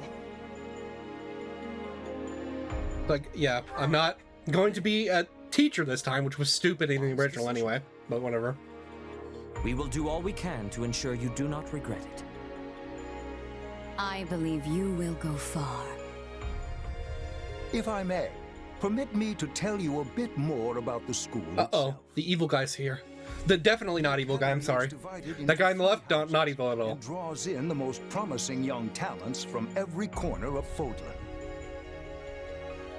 Like, yeah, I'm not going to be a teacher this time, which was stupid in the original anyway, but whatever. We will do all we can to ensure you do not regret it. I believe you will go far. If I may, permit me to tell you a bit more about the school itself. The evil guy's here. The definitely not evil guy, I'm sorry. That guy on the left, not evil at all. It draws in the most promising young talents from every corner of Fodlan.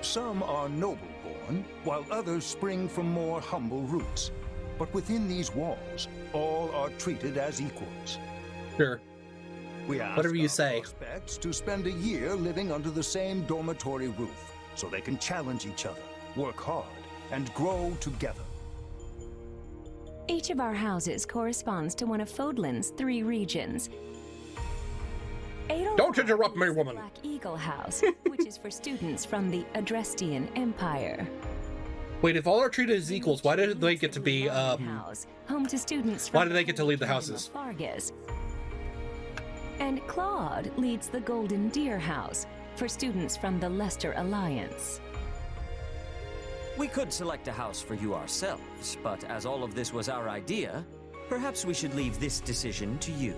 Some are noble-born, while others spring from more humble roots. But within these walls, all are treated as equals. Sure. We ask whatever you say. Prospects to spend a year living under the same dormitory roof, so they can challenge each other, work hard, and grow together. Each of our houses corresponds to one of Fodlan's 3 regions. Don't interrupt me, woman! Black Eagle House, which is for students from the Adrestian Empire. Wait, if all are treated as equals, why did they get to be, House, home to students why did they get to lead the houses? Fargus. And Claude leads the Golden Deer House, for students from the Leicester Alliance. We could select a house for you ourselves, but as all of this was our idea, perhaps we should leave this decision to you.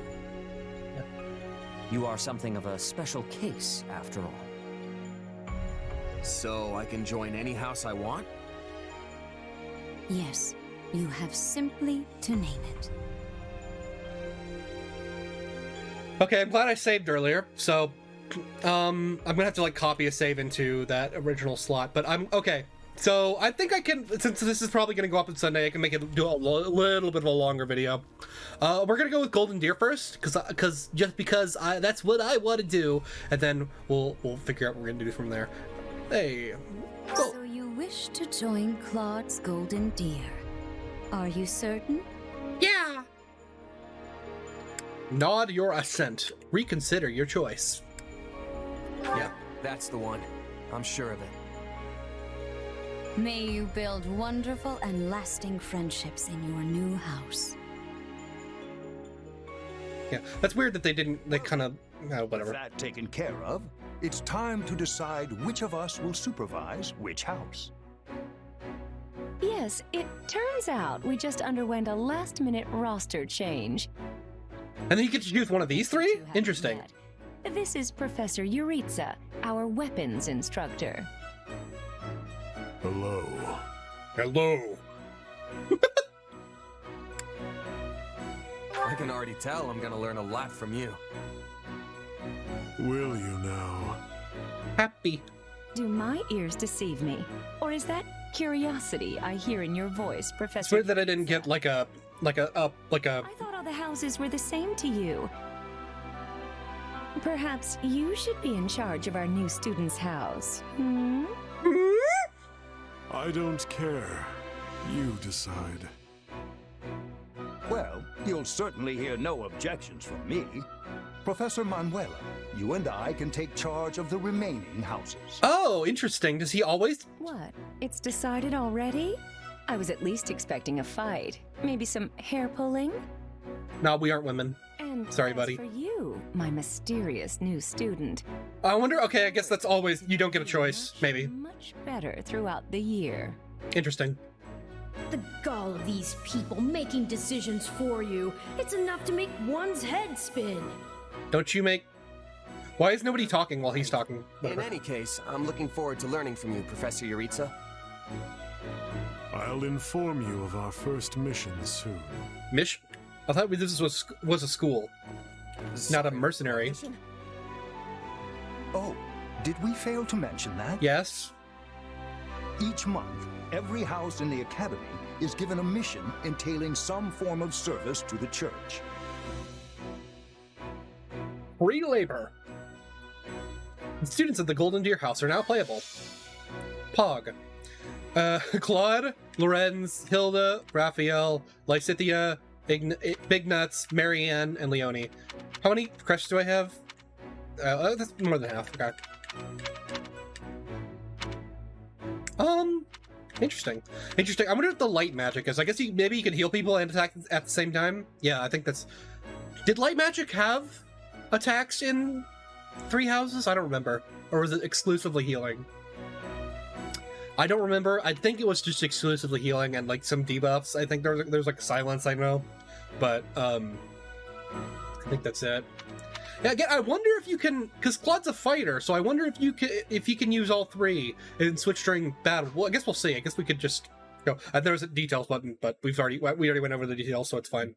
You are something of a special case, after all. So I can join any house I want? Yes, you have simply to name it. Okay, I'm glad I saved earlier, so I'm gonna have to like copy a save into that original slot, but I'm okay. So I think I can, since this is probably gonna go up on Sunday, I can make it do a little bit of a longer video. We're gonna go with Golden Deer first, because that's what I want to do, and then we'll figure out what we're gonna do from there. Hey. So you wish to join Claude's Golden Deer? Are you certain? Yeah. Nod your assent. Reconsider your choice. Yeah. That's the one. I'm sure of it. May you build wonderful and lasting friendships in your new house. Yeah, that's weird that they kind of, whatever. With that taken care of, it's time to decide which of us will supervise which house. Yes, it turns out we just underwent a last-minute roster change. And then you get to choose one of these 3? Interesting. This is Professor Yuritsa, our weapons instructor. Hello. Hello. I can already tell I'm gonna learn a lot from you. Will you now? Happy. Do my ears deceive me? Or is that curiosity I hear in your voice, Professor? It's weird that I didn't get like a... I thought all the houses were the same to you. Perhaps you should be in charge of our new student's house. Hmm? I don't care. You decide. Well, you'll certainly hear no objections from me. Professor Manuela, you and I can take charge of the remaining houses. Oh, interesting. Does he always... What? It's decided already? I was at least expecting a fight. Maybe some hair pulling? No, we aren't women. And sorry, as buddy. for you, my mysterious new student. I wonder, okay, I guess that's always, you don't get a choice, maybe. Much better throughout the year. Interesting. The gall of these people making decisions for you. It's enough to make one's head spin. Don't you make... Why is nobody talking while he's talking? In any case, I'm looking forward to learning from you, Professor Yuritsa. I'll inform you of our first mission soon. Mission? I thought this was a school, not a mercenary. Oh, did we fail to mention that? Yes. Each month, every house in the academy is given a mission entailing some form of service to the church. Free labor. The students at the Golden Deer House are now playable. Pog. Claude, Lorenz, Hilda, Raphael, Lysithia, Big Nuts, Marianne, and Leonie. How many crushes do I have? That's more than half. Okay. Interesting. Interesting. I wonder if the light magic is. I guess maybe you can heal people and attack at the same time. Yeah, I think that's... Did light magic have attacks in 3 houses? I don't remember. Or was it exclusively healing? I don't remember. I think it was just exclusively healing and like some debuffs. I think there's like silence, I know. But I think that's it. Yeah, again, I wonder if you can, because Claude's a fighter, so I wonder if he can use all three and switch during battle. Well, I guess we'll see. I guess we could just go. There's a details button, but we already went over the details, so it's fine.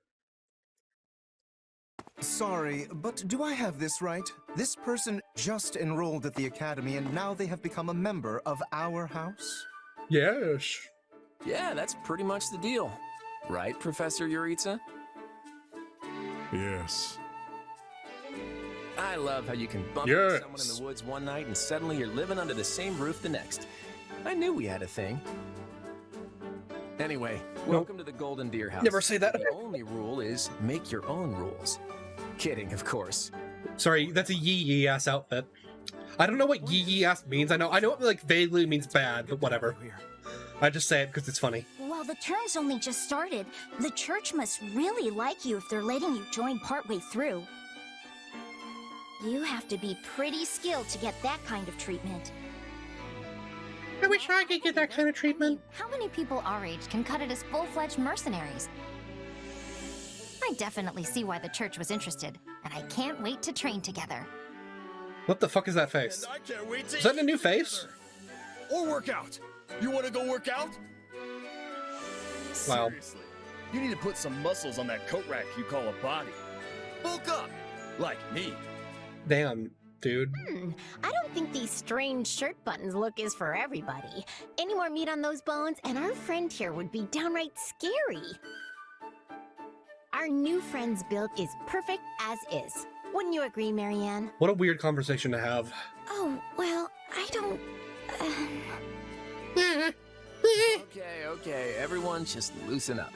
Sorry, but do I have this right? This person just enrolled at the academy, and now they have become a member of our house? Yes. Yeah, that's pretty much the deal. Right, Professor Yuritsa? Yes. I love how you can bump into someone in the woods one night and suddenly you're living under the same roof the next. I knew we had a thing. Anyway, welcome to the Golden Deer House. Never say that. The only rule is make your own rules. Kidding, of course. Sorry, that's a yee ass outfit. I don't know what yee ass means. I know it like vaguely means bad, but whatever. I just say it because it's funny. Well, the term's only just started. The church must really like you if they're letting you join partway through. You have to be pretty skilled to get that kind of treatment. I wish I could get that kind of treatment. How many people our age can cut it as full-fledged mercenaries? I definitely see why the church was interested, and I can't wait to train together. What the fuck is that face? I can't wait to is that a new face? Or work out. You want to go work out? Wow. Seriously, you need to put some muscles on that coat rack you call a body. Bulk up, like me. Damn, dude. I don't think these strange shirt buttons look is for everybody. Any more meat on those bones, and our friend here would be downright scary. Our new friend's build is perfect as is. Wouldn't you agree, Marianne? What a weird conversation to have. Oh, well, I don't... Okay, everyone just loosen up.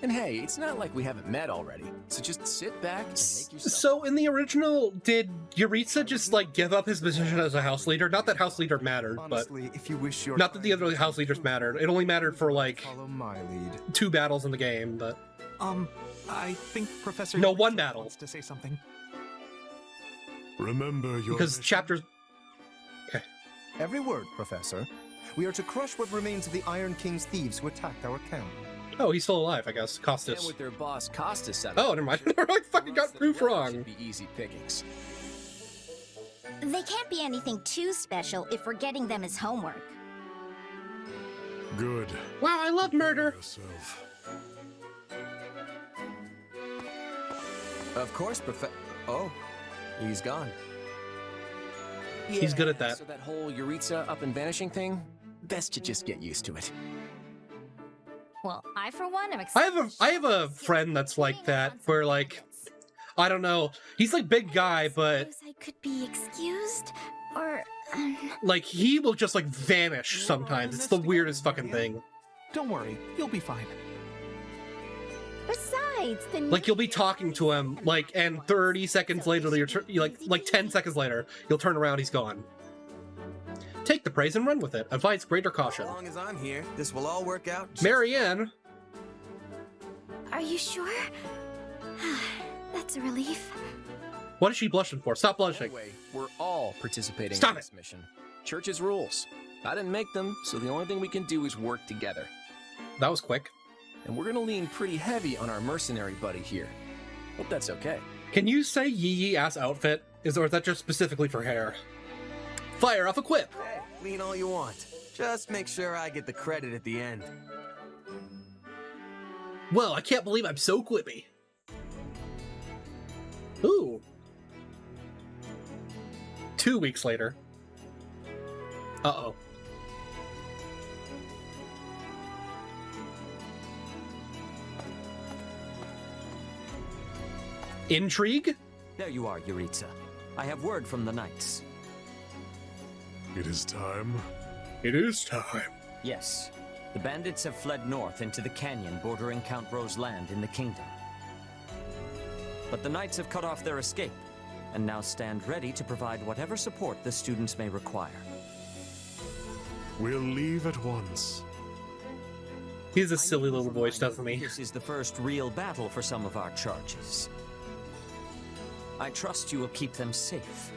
And hey, it's not like we haven't met already, so just sit back and make yourself... So in the original, did Yuritsa just like give up his position as a house leader? Not that house leader mattered, Honestly, if you wish your not that the other house leaders mattered. It only mattered for like follow my lead. 2 battles in the game, but... I think Professor... No, 1 battle. ...wants to say something. Remember your Because mission. chapters... Okay. Every word, Professor. We are to crush what remains of the Iron King's thieves who attacked our camp. Oh, he's still alive, I guess. And Costas. with their boss Costas out. Oh, never mind. I fucking got proof wrong. Should be easy pickings. They can't be anything too special if we're getting them as homework. Good. Wow, I love murder. Yourself. Of course, Oh, he's gone. Yeah, He's good at that. So that whole Yuritsa up and vanishing thing, best to just get used to it. Well, I for one am excited. I have a friend that's like that, where like, I don't know, he's like big guy, but I could be excused, or like he will just like vanish sometimes. It's the weirdest fucking thing. Don't worry, you'll be fine. Besides, the Like you'll be talking to him, like, and 30 seconds later, you're like 10 seconds later, you'll turn around, he's gone. Take the praise and run with it. Advise greater caution. As long as I'm here, this will all work out. Marianne. Are you sure? That's a relief. What is she blushing for? Stop blushing. Anyway, we're all participating Stop in this mission. Church's rules. I didn't make them, so the only thing we can do is work together. That was quick. And we're gonna lean pretty heavy on our mercenary buddy here. Hope that's okay. Can you say yee ass outfit? Or is that just specifically for hair? Fire off equip. Hey, lean all you want. Just make sure I get the credit at the end. Well, I can't believe I'm so quippy. Ooh. 2 weeks later. Uh-oh. Intrigue? There you are, Yuritsa. I have word from the knights. It is time. It is time. Yes. The bandits have fled north into the canyon bordering Count Ro's land in the kingdom. But the knights have cut off their escape, and now stand ready to provide whatever support the students may require. We'll leave at once. He has a silly little voice, doesn't he? This is the first real battle for some of our charges. I trust you will keep them safe,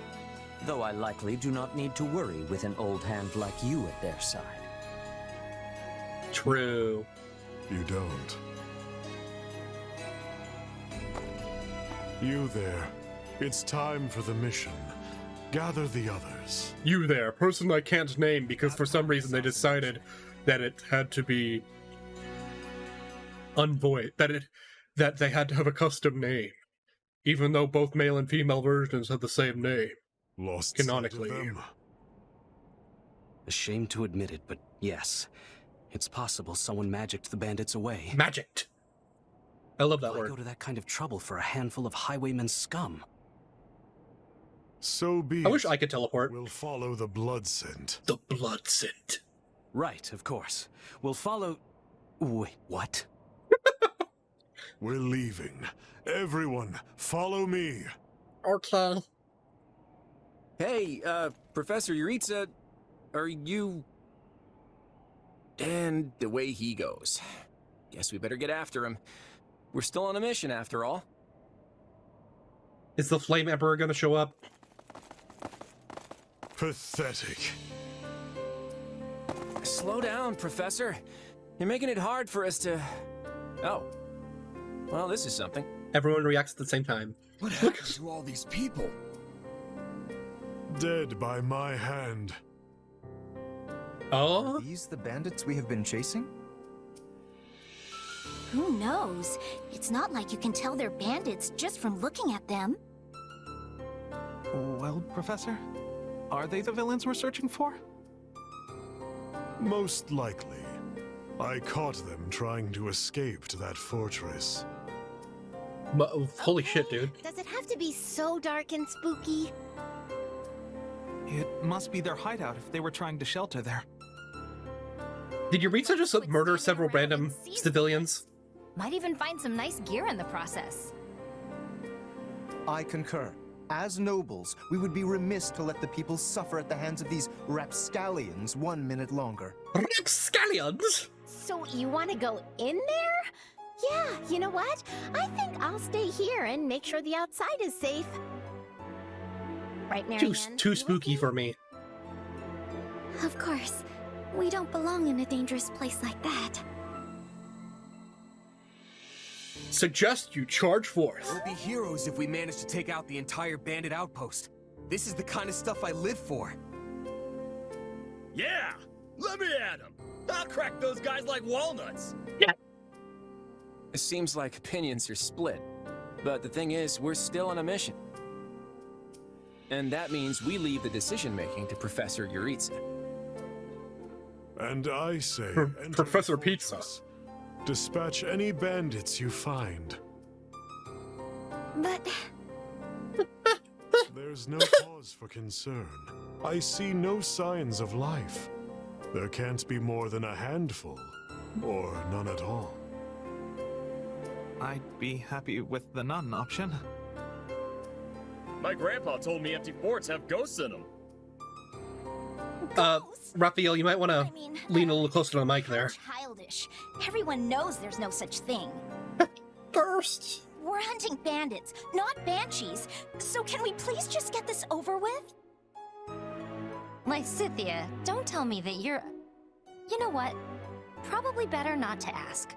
though I likely do not need to worry with an old hand like you at their side. True. You don't. You there. It's time for the mission. Gather the others. You there, person I can't name because for some reason they decided that it had to be unvoiced, that they had to have a custom name, even though both male and female versions have the same name. Lost canonically. sight of them. Ashamed to admit it, but yes, it's possible someone magicked the bandits away. Magicked. I love that Why word. go to that kind of trouble for a handful of highwaymen scum? So be I wish I could teleport. We'll follow the blood scent. The blood scent. Right, of course. We'll follow... Wait, what? We're leaving. Everyone, follow me. Okay. Hey, Professor Yuritsa, are you... And the way he goes. Guess we better get after him. We're still on a mission, after all. Is the Flame Emperor gonna show up? Pathetic. Slow down, Professor. You're making it hard for us to... Oh. Well, this is something. Everyone reacts at the same time. What happened to all these people? Dead by my hand. Oh? Are these the bandits we have been chasing? Who knows? It's not like you can tell they're bandits just from looking at them. Well, Professor, are they the villains we're searching for? Most likely. I caught them trying to escape to that fortress. Holy shit, dude. Does it have to be so dark and spooky? It must be their hideout if they were trying to shelter there. Did Yuritsa just murder several random civilians? Might even find some nice gear in the process. I concur. As nobles, we would be remiss to let the people suffer at the hands of these rapscallions 1 minute longer. Rapscallions? So you want to go in there? Yeah, you know what? I think I'll stay here and make sure the outside is safe. Right, Marianne? Too spooky for me. Of course. We don't belong in a dangerous place like that. Suggest you charge forth. We'll be heroes if we manage to take out the entire bandit outpost. This is the kind of stuff I live for. Yeah! Let me at him! I'll crack those guys like walnuts! Yeah. It seems like opinions are split. But the thing is, we're still on a mission. And that means we leave the decision-making to Professor Yuritsa. And I say... Professor Pizza. Dispatch any bandits you find. But... There's no cause for concern. I see no signs of life. There can't be more than a handful, or none at all. I'd be happy with the none option. My grandpa told me empty forts have ghosts in them. Raphael, you might want to lean a little closer to the mic there. Childish. Everyone knows there's no such thing. Ghosts. We're hunting bandits, not banshees. So can we please just get this over with? Lysithia, don't tell me that you're... You know what? Probably better not to ask.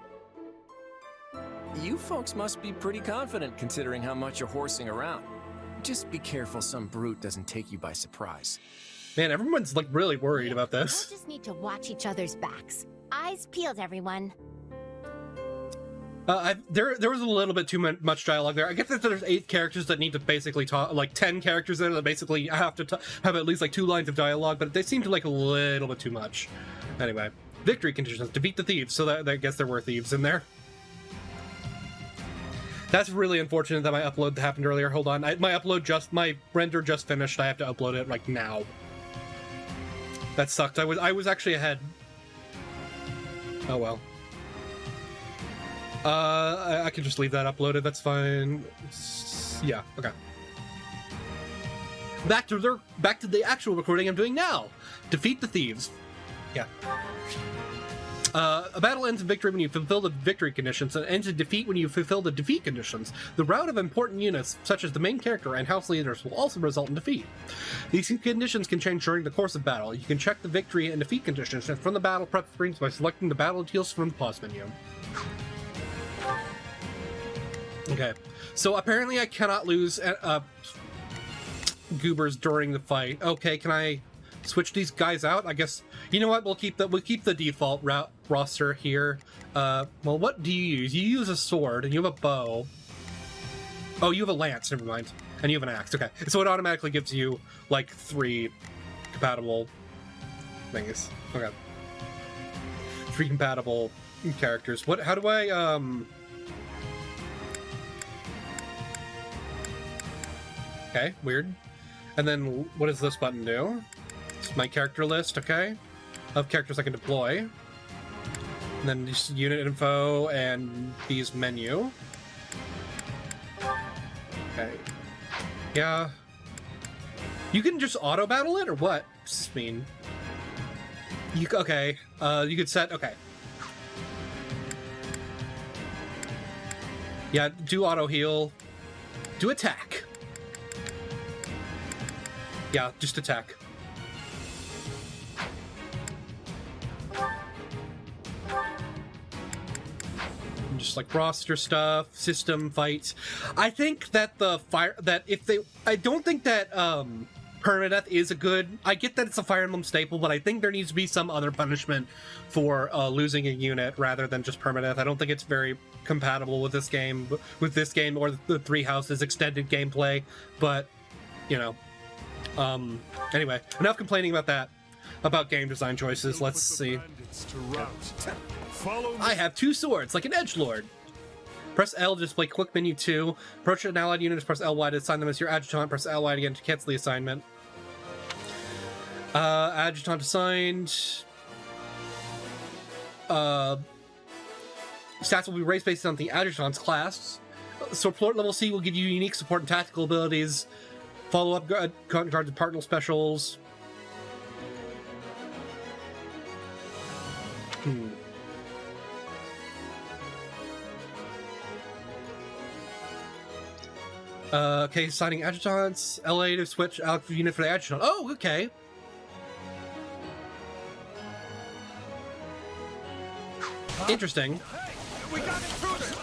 You folks must be pretty confident considering how much you're horsing around. Just be careful some brute doesn't take you by surprise. Man, everyone's like really worried about this. We'll just need to watch each other's backs. Eyes peeled, everyone. There was a little bit too much dialogue there. I guess that there's 8 characters that need to basically talk, like 10 characters there that basically have to have at least like 2 lines of dialogue, but they seem to like a little bit too much. Anyway, victory conditions: defeat the thieves. So that I guess there were thieves in there. That's really unfortunate that my upload happened earlier. Hold on, my render just finished. I have to upload it like now. That sucked. I was actually ahead. Oh well. I can just leave that uploaded. That's fine. Yeah. Okay. Back to the actual recording I'm doing now. Defeat the thieves. Yeah. A battle ends in victory when you fulfill the victory conditions, and ends in defeat when you fulfill the defeat conditions. The rout of important units, such as the main character and house leaders, will also result in defeat. These conditions can change during the course of battle. You can check the victory and defeat conditions from the battle prep screens by selecting the battle details from the pause menu. Okay, so apparently I cannot lose goobers during the fight. Okay, can I switch these guys out? I guess, you know what, we'll keep the default roster here. Well, what do you use? You use a sword and you have a bow. Oh, you have a lance, never mind. And you have an axe. Okay, so it automatically gives you like 3 compatible things. Okay, 3 compatible characters. How do I okay, weird. And then what does this button do? It's my character list, okay, of characters I can deploy. And then just unit info and these menu. Okay. Yeah. You can just auto battle it, or what? What's this mean? Okay. You could set. Okay. Yeah. Do auto heal. Do attack. Yeah, just attack. Just like roster stuff, system fights. I think that I don't think that permadeath is a good. I get that it's a Fire Emblem staple, but I think there needs to be some other punishment for losing a unit rather than just permadeath. I don't think it's very compatible with this game or the Three Houses extended gameplay. But you know. Anyway, enough complaining about that. About game design choices. Let's see. I have 2 swords, like an edgelord. Press L to display quick menu 2. Approach an allied unit, press LY to assign them as your adjutant. Press LY again to cancel the assignment. Adjutant assigned. Stats will be raised based on the adjutant's class. Support level C will give you unique support and tactical abilities. Follow-up guard departmental specials. Okay, assigning adjutants. LA to switch out the unit for the adjutant. Oh, okay. Interesting. We got intruders!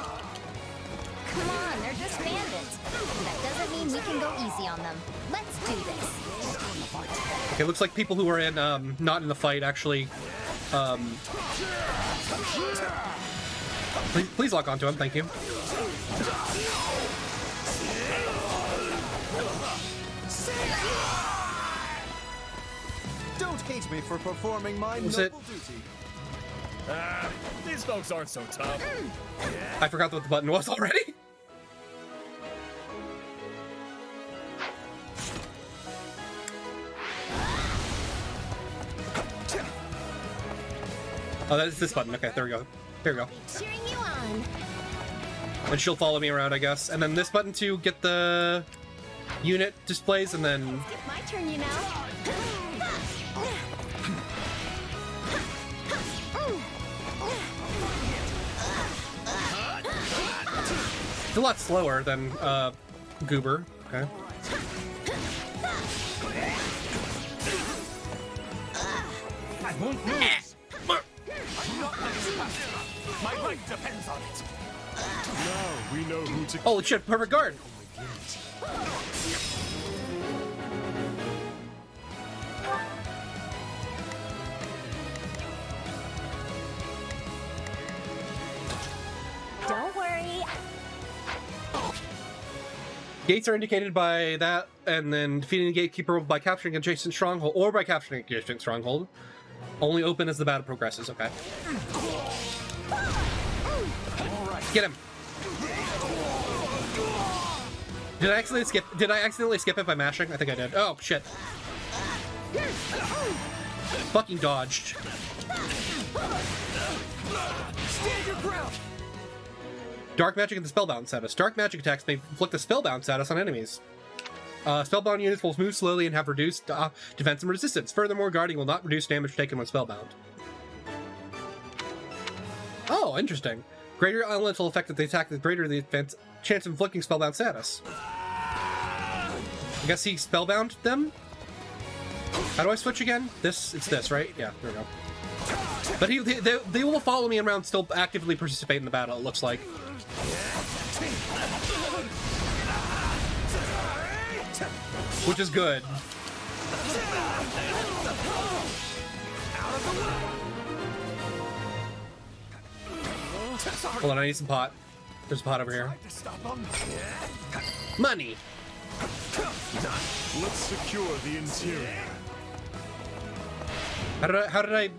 Come on, they're just bandits. That doesn't mean we can go easy on them. Let's do this. Okay, looks like people who are in not in the fight actually please lock onto him, thank you. Don't hate me for performing my noble duty. These folks aren't so tough. I forgot what the button was already. Oh, that's this button. Okay, there we go. There we go. Cheering you on. And she'll follow me around, I guess. And then this button to get the unit displays, and then... Skip my turn, you know. It's a lot slower than Goober. Okay. I won't lose. My life depends on it. Now we know who to... Holy shit, perfect guard! Don't worry. Gates are indicated by that, and then defeating the gatekeeper by capturing an adjacent stronghold, or by capturing an adjacent stronghold. Only open as the battle progresses, okay. Get him! Did I accidentally skip it by mashing? I think I did. Oh, shit. Fucking dodged. Stand your ground. Dark magic and the spellbound status. Dark magic attacks may inflict a spellbound status on enemies. Spellbound units will move slowly and have reduced defense and resistance. Furthermore, guarding will not reduce damage taken when spellbound. Oh, interesting. Greater elemental effect that they attack, the greater the chance of inflicting spellbound status. I guess he spellbound them? How do I switch again? This, it's this, right? Yeah, there we go. But they will follow me around, still actively participate in the battle, it looks like. Which is good. Hold on, I need some pot. There's a pot over here. Money! Let's secure the interior. How did I...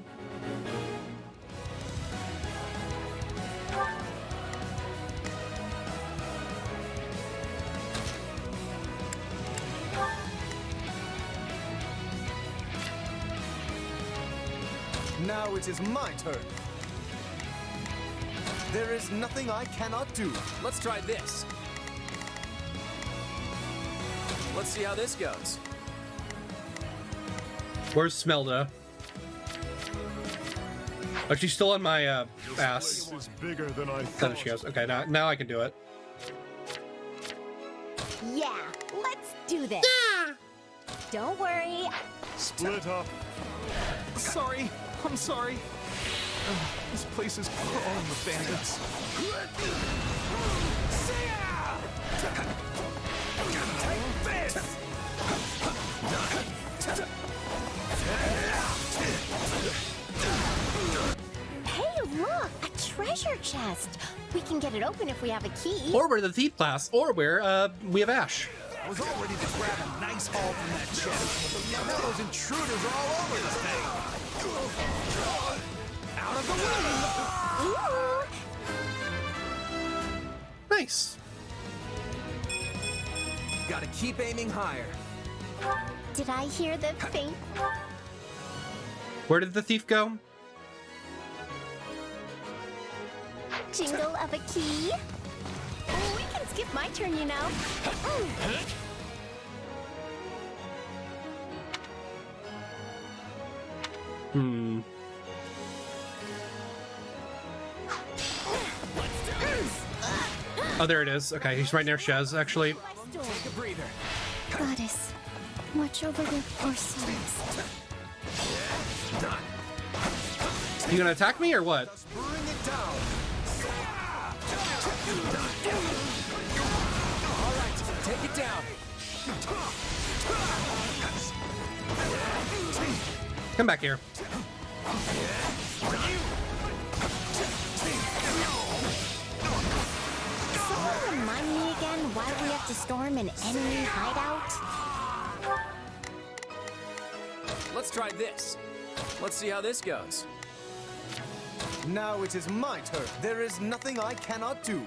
Now it is my turn. There is nothing I cannot do. Let's try this. Let's see how this goes. Where's Smelda? Oh, she's still on my ass. This is bigger than I thought. There she goes. Okay, now I can do it. Yeah, let's do this. Don't worry. Split up. Sorry, I'm sorry. This place is crawling with bandits. Take this! Hey, look! A treasure chest! We can get it open if we have a key. Or we're the thief class, or we have Ash. I was all ready to grab a nice haul from that chest. Now those intruders are all over this thing. Out of the way! Nice. Gotta keep aiming higher. Did I hear the faint Where did the thief go? jingle of a key? Oh, we can skip my turn, you know. Hmm. Oh, there it is. Okay, he's right near Shez, actually. Take a breather. Goddess, watch over the poor souls. You gonna attack me or what? Bring it down. All right, take it down. Come back here. Someone remind me again why we have to storm an enemy hideout? Let's try this. Let's see how this goes. Now it is my turn. There is nothing I cannot do.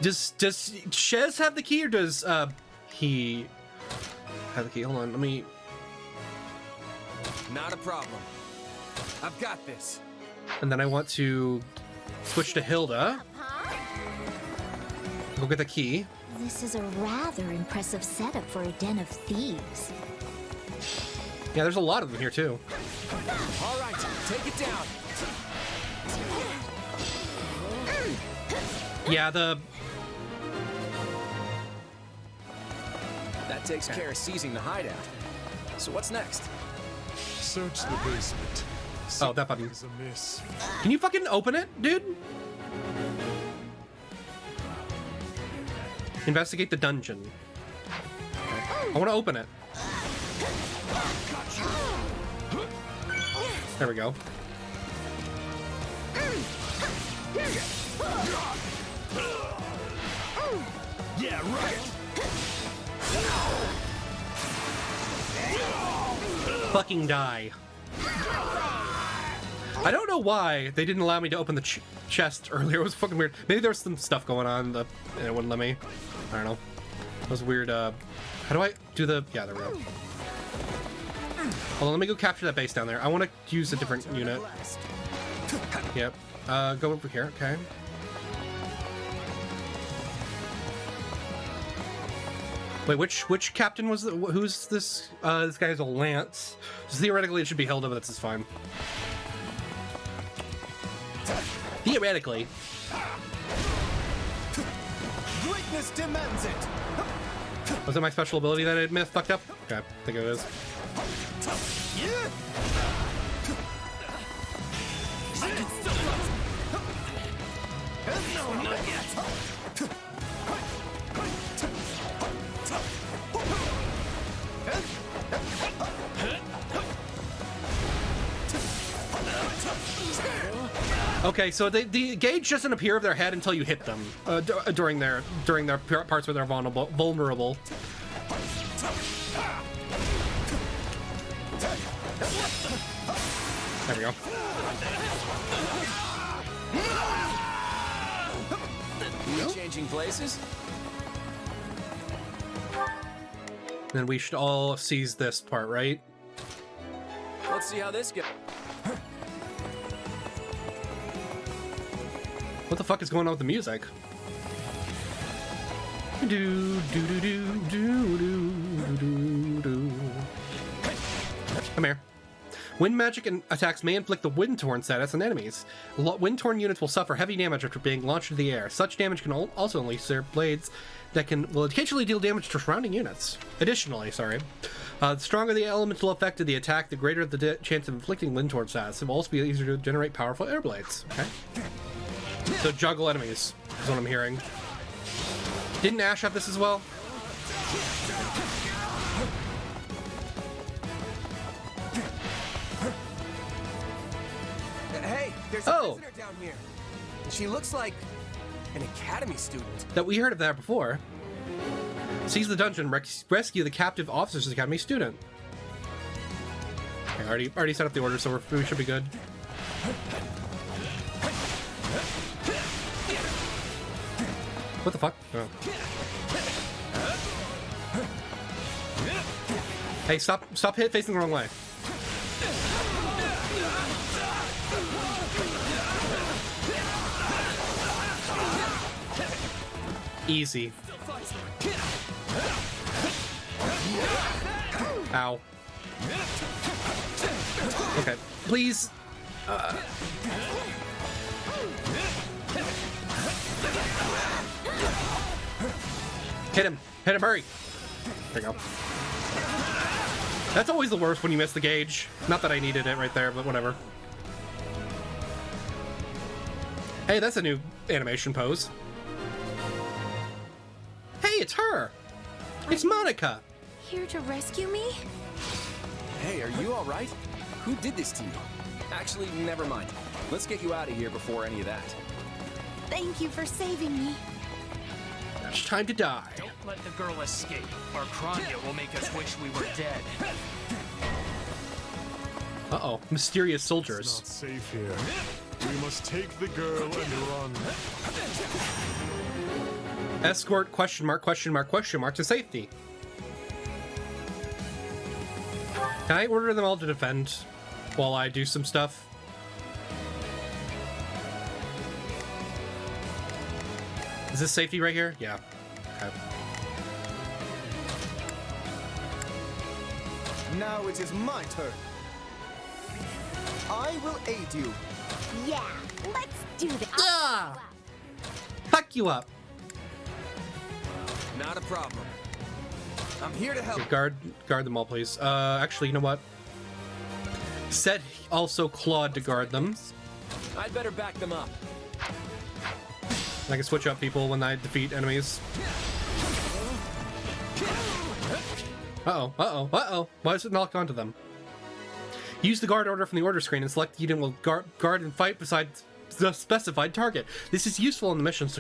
Does Shez have the key, or does he have the key? Hold on, let me... Not a problem. I've got this. And then I want to switch to Hilda. Go get the key. This is a rather impressive setup for a den of thieves. Yeah, there's a lot of them here too. All right, take it down. Yeah, the... That takes care of seizing the hideout. So what's next? Search the basement. Oh, that button. Is amiss. Can you fucking open it, dude? Investigate the dungeon. I want to open it. There we go. Yeah, right. Fucking die. I don't know why they didn't allow me to open the chest earlier. It was fucking weird. Maybe there was some stuff going on and it wouldn't let me. I don't know. It was weird. How do I do the... Yeah, there we go. Hold on, let me go capture that base down there. I want to use a different unit. Yep. Go over here. Okay. Wait, which captain was the... Who's this? This guy has a lance. So theoretically, it should be Hilda, but that's just fine. Theoretically. Greatness demands it. Was it my special ability that I fucked up? Okay, I think it is. No, not yet. Okay, so the gauge doesn't appear of their head until you hit them during their parts where they're vulnerable. There we go. We changing places? Then we should all seize this part, right? Let's see how this goes. What the fuck is going on with the music? Do do do do do do do do. Come here. Wind magic and attacks may inflict the Wind-Torn status on enemies. Wind-Torn units will suffer heavy damage after being launched into the air. Such damage can also unleash their blades that will occasionally deal damage to surrounding units. Additionally, the stronger the elemental effect of the attack, the greater the chance of inflicting Wind-Torn status. It will also be easier to generate powerful air blades. Okay. So juggle enemies is what I'm hearing. Didn't Ash have this as well? Hey, there's a prisoner down here. She looks like an academy student. That we heard of that before. Seize the dungeon, rescue the captive officer's academy student. Okay, already set up the order, so we should be good. What the fuck? Oh. Hey, stop facing the wrong way. Easy. Ow. Okay, please. Hit him, hurry. There you go. That's always the worst when you miss the gauge. Not that I needed it right there, but whatever. Hey, that's a new animation pose. Hey, it's her! It's Monica! Here to rescue me? Hey, are you alright? Who did this to you? Actually, never mind. Let's get you out of here before any of that. Thank you for saving me. It's time to die. Don't let the girl escape. Our Kranya will make us wish we were dead. Uh-oh. Mysterious soldiers. It's not safe here. We must take the girl and run. Escort question mark to safety. Can I order them all to defend while I do some stuff? Is this safety right here? Yeah. Okay. Now it is my turn. I will aid you. Yeah, let's do this. Ah! Fuck you up. Not a problem. I'm here to help. Okay, guard them all, please. Actually, you know what? Set also Claude to guard them. I'd better back them up. I can switch up people when I defeat enemies. Uh-oh. Why is it not gone to them? Use the guard order from the order screen and select the unit will guard and fight beside the specified target. This is useful in the missions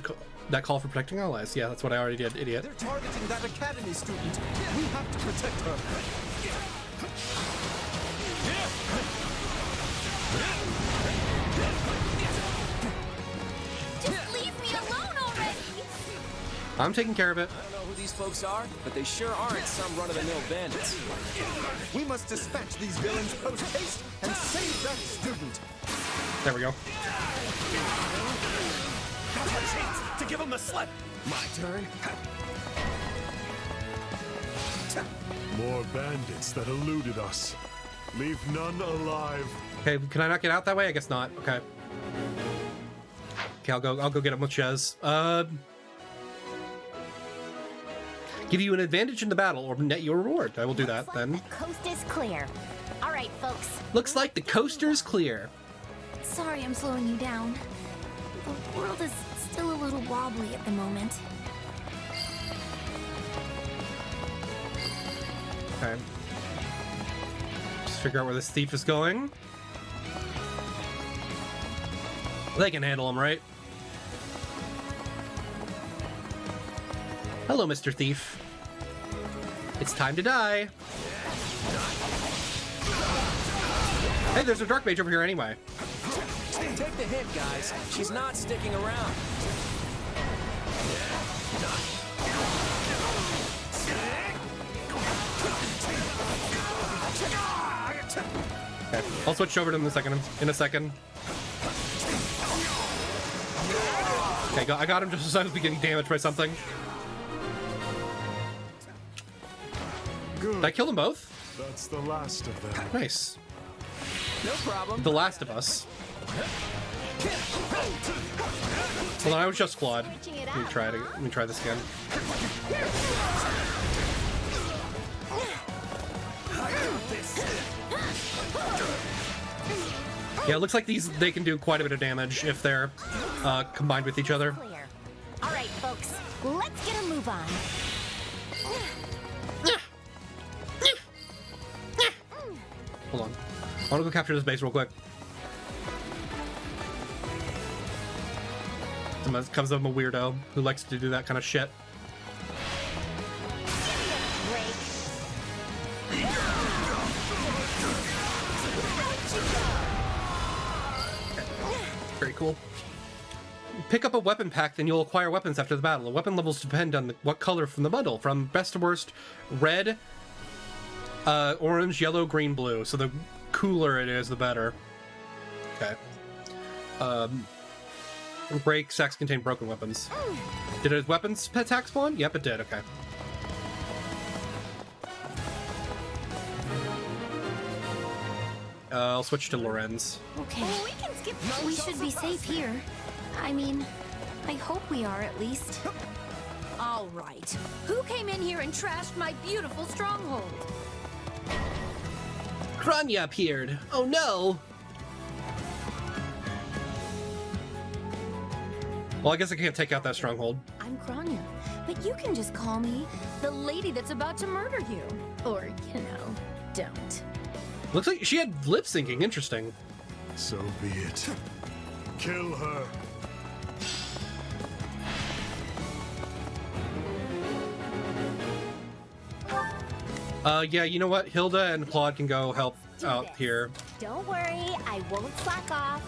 that call for protecting allies. Yeah, that's what I already did, idiot. They're targeting that academy student. We have to protect her. Just leave me alone already. I'm taking care of it. I don't know who these folks are, but they sure aren't some run-of-the-mill bandits. We must dispatch these villains post-haste and save that student. There we go. To give him the slip. My turn. More bandits that eluded us. Leave none alive. Okay, can I not get out that way? I guess not. Okay. Okay, I'll go get him with Chez. Give you an advantage in the battle or net your reward. I will do that then. The coast is clear. All right, folks. Looks like the coaster's clear. Sorry I'm slowing you down. The world is still a little wobbly at the moment. Okay. Just figure out where this thief is going. They can handle him, right? Hello, Mr. Thief. It's time to die. Hey, there's a dark mage over here anyway. Take the hit, guys. She's not sticking around. Okay, I'll switch over to them in a second. Okay, I got him just as I was getting damaged by something. Good. Did I kill them both? That's the last of them. Nice. No problem. The Last of Us. Hold on, I was just flawed. Let me try this again. Yeah, it looks like they can do quite a bit of damage if they're combined with each other. All right, folks, let's get a move on. Hold on. I want to go capture this base real quick. Comes up a weirdo who likes to do that kind of shit. Very cool. Pick up a weapon pack, then you'll acquire weapons after the battle. The weapon levels depend on what color from the bundle. From best to worst, red, orange, yellow, green, blue. So the cooler it is, the better. Okay. Break sacks contain broken weapons. Did his weapons attack spawn? Yep, it did. Okay. I'll switch to Lorenz. Okay. We can skip. We should be safe here. I mean, I hope we are at least. All right. Who came in here and trashed my beautiful stronghold? Kranya appeared. Oh no! Well, I guess I can't take out that stronghold. I'm Kranya, but you can just call me the lady that's about to murder you. Or, you know, don't. Looks like she had lip syncing. Interesting. So be it. Kill her. Yeah, you know what? Hilda and Claude can go help out here. Don't worry, I won't slack off.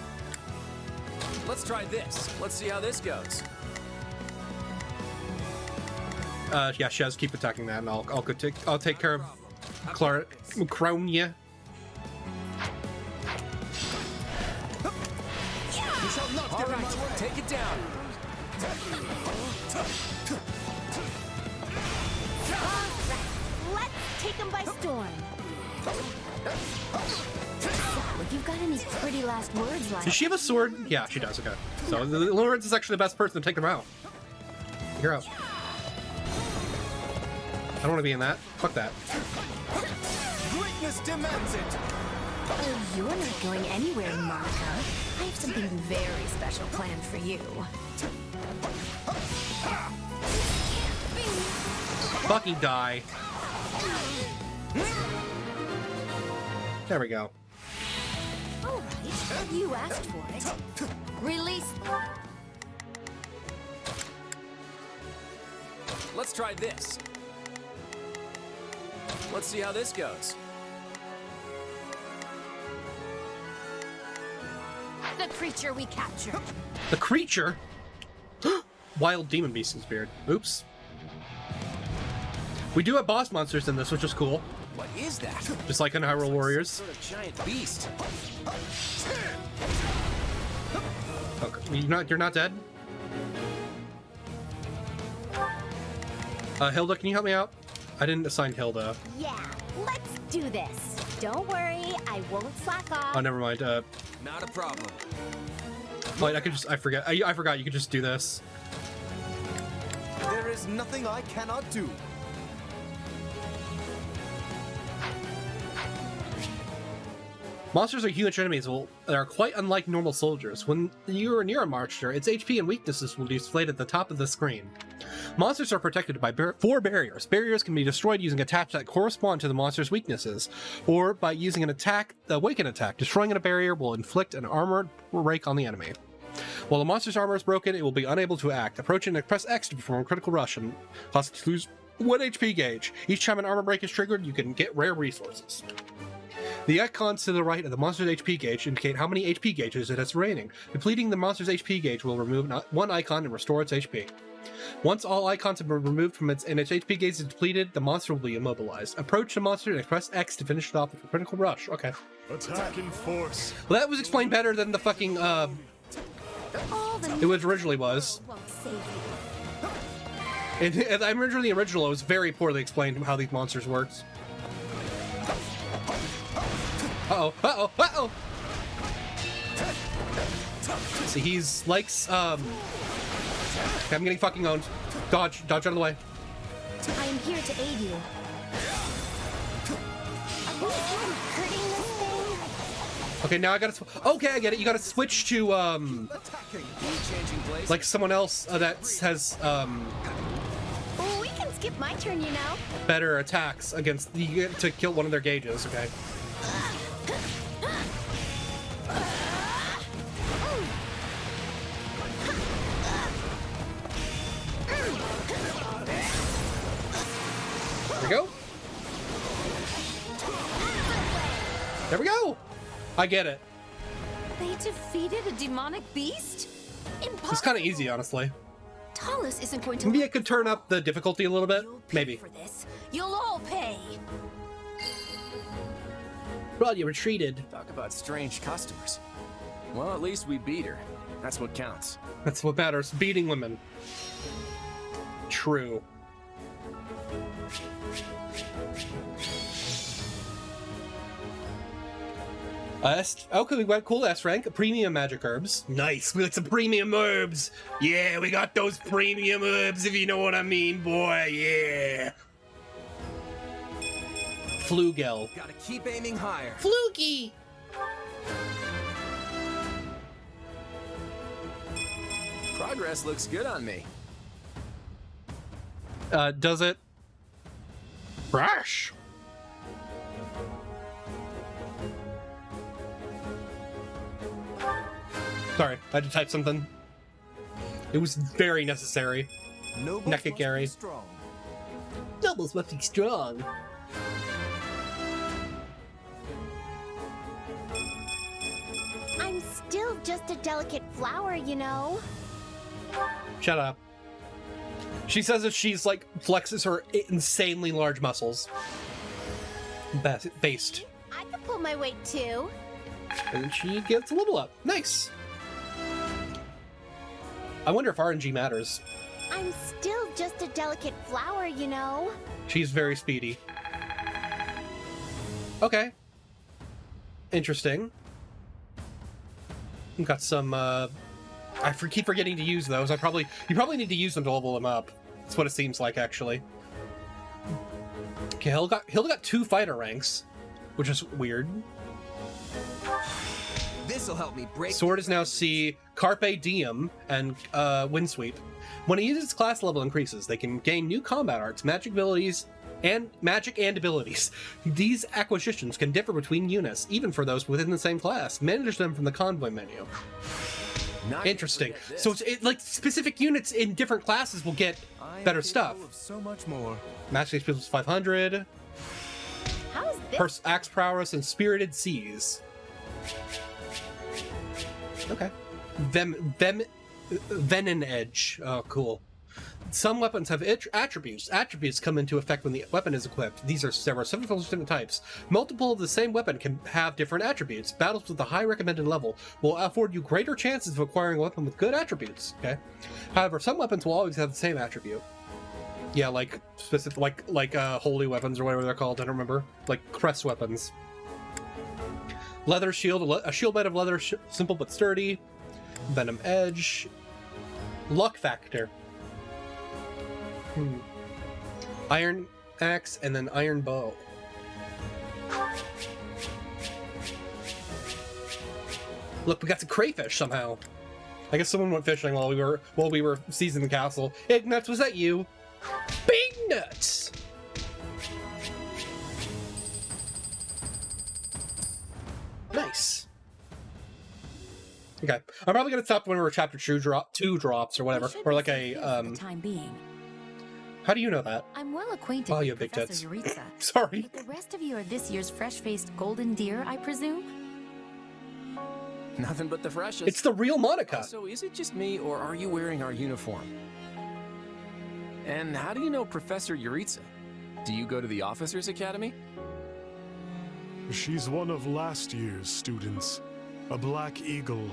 Let's try this. Let's see how this goes. Yeah, Chez, keep attacking that, and I'll take care of Kronia. All right, take it down. Let's take him by storm. If you've got any pretty last words, like. Does she have a sword? Yeah, she does. Okay. So Lorenz is actually the best person to take them out. You're out. I don't want to be in that. Fuck that. Greatness demands it. Oh, you're not going anywhere, Monica. I have something very special planned for you. Fucking die. There we go. All right, you asked for it. Release. Let's try this. Let's see how this goes. The creature we captured. The creature? Wild demon beast in spirit. Oops. We do have boss monsters in this, which is cool. What is that? Just like in Hyrule Warriors. Sort of giant beast. Okay. You're not dead? Hilda, can you help me out? I didn't assign Hilda. Yeah, let's do this. Don't worry, I won't slack off. Oh, never mind. Not a problem. Wait, I forgot you could just do this. There is nothing I cannot do. Monsters are huge enemies that are quite unlike normal soldiers. When you are near a monster, its HP and weaknesses will be displayed at the top of the screen. Monsters are protected by 4 barriers. Barriers can be destroyed using attacks that correspond to the monster's weaknesses, or by using an awaken attack. Destroying a barrier will inflict an armored break on the enemy. While the monster's armor is broken, it will be unable to act. Approach and press X to perform a critical rush and cause it to lose 1 HP gauge. Each time an armor break is triggered, you can get rare resources. The icons to the right of the monster's HP gauge indicate how many HP gauges it has remaining. Depleting the monster's HP gauge will remove 1 icon and restore its HP. Once all icons have been removed from its HP gauge is depleted, the monster will be immobilized. Approach the monster and press X to finish it off with a critical rush. Okay. Attack in force. Well, that was explained better than the fucking, it was originally was. And I remember in the original, it was very poorly explained how these monsters worked. Uh-oh, uh-oh, uh-oh! See, he's likes, okay, I'm getting fucking owned. Dodge out of the way. I am here to aid you. Are we even hurting this thing? Okay, now I gotta, okay, I get it. You gotta switch to, like someone else that has, Oh, we can skip my turn, you know. better attacks against, you get to kill one of their gauges, okay? There we go. There we go. I get it. They defeated a demonic beast? Impossible. It's kind of easy, honestly. Talus isn't going to. Maybe I could turn up the difficulty a little bit. Maybe. For this, you'll all pay. Well, you retreated. Talk about strange customers. Well, at least we beat her. That's what counts. That's what matters. Beating women. True. Okay, we went cool S rank. Premium magic herbs. Nice. We got some premium herbs. Yeah, we got those premium herbs, if you know what I mean, boy. Yeah. Flugel. Gotta keep aiming higher. Fluky. Progress looks good on me. Does it? Brush. Sorry, I had to type something. It was very necessary. Necessary. Nobles must be strong. I'm still just a delicate flower, you know. Shut up. She says that she's like flexes her insanely large muscles. Based. I can pull my weight too. And she gets a level up. Nice. I wonder if RNG matters. I'm still just a delicate flower, you know. She's very speedy. Okay. Interesting. We've got some, I keep forgetting to use those. You probably need to use them to level them up. That's what it seems like, actually. Okay, Hilda got 2 fighter ranks, which is weird. This'll help me break. Sword is now C, Carpe Diem, and Windsweep. When a user's class level increases, they can gain new combat arts, magic and abilities. These acquisitions can differ between units, even for those within the same class. Manage them from the convoy menu. Interesting. So it's like specific units in different classes will get better stuff. So much more. Magic HP plus 500. How's this? Axe prowess and spirited seas. Okay. Venom edge. Oh, cool. Some weapons have attributes. Attributes come into effect when the weapon is equipped. There are several different types. Multiple of the same weapon can have different attributes. Battles with a high recommended level will afford you greater chances of acquiring a weapon with good attributes. Okay. However, some weapons will always have the same attribute. Yeah, like specific, like holy weapons or whatever they're called. I don't remember. Like crest weapons. Leather shield, a shield made of leather, simple but sturdy. Venom Edge. Luck Factor. Iron Axe and then Iron Bow. Look, we got some crayfish somehow. I guess someone went fishing while we were seizing the castle. Ignatz, was that you? Big nuts! Nice. Okay, I'm probably gonna stop when we're chapter 2 drops or whatever, or like a for the time being. How do you know that? I'm well acquainted Oh, you with have big tits. Professor Yuritsa. Sorry. But the rest of you are this year's fresh-faced golden deer, I presume? Nothing but the freshest. It's the real Monica. So is it just me, or are you wearing our uniform? And how do you know Professor Yuritsa? Do you go to the Officers Academy? She's one of last year's students. A Black Eagle.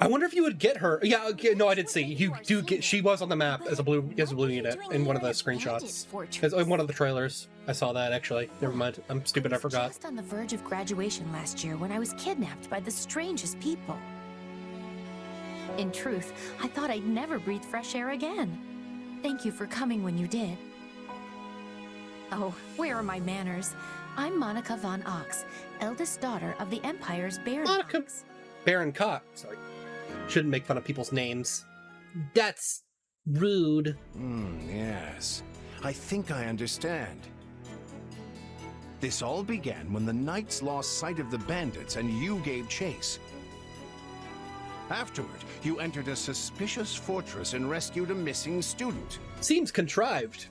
I wonder if you would get her. Yeah, okay, no, I did see. You do get. She was on the map as a blue unit in one of the screenshots. In one of the trailers. I saw that actually. Never mind. I'm stupid. I forgot. Just on the verge of graduation last year when I was kidnapped by the strangest people. In truth, I thought I'd never breathe fresh air again. Thank you for coming when you did. Oh, where are my manners? I'm Monica von Ox, eldest daughter of the Empire's Baron Cox. Baron Cox. Sorry. Shouldn't make fun of people's names. That's rude. Yes. I think I understand. This all began when the knights lost sight of the bandits and you gave chase. Afterward, you entered a suspicious fortress and rescued a missing student. Seems contrived.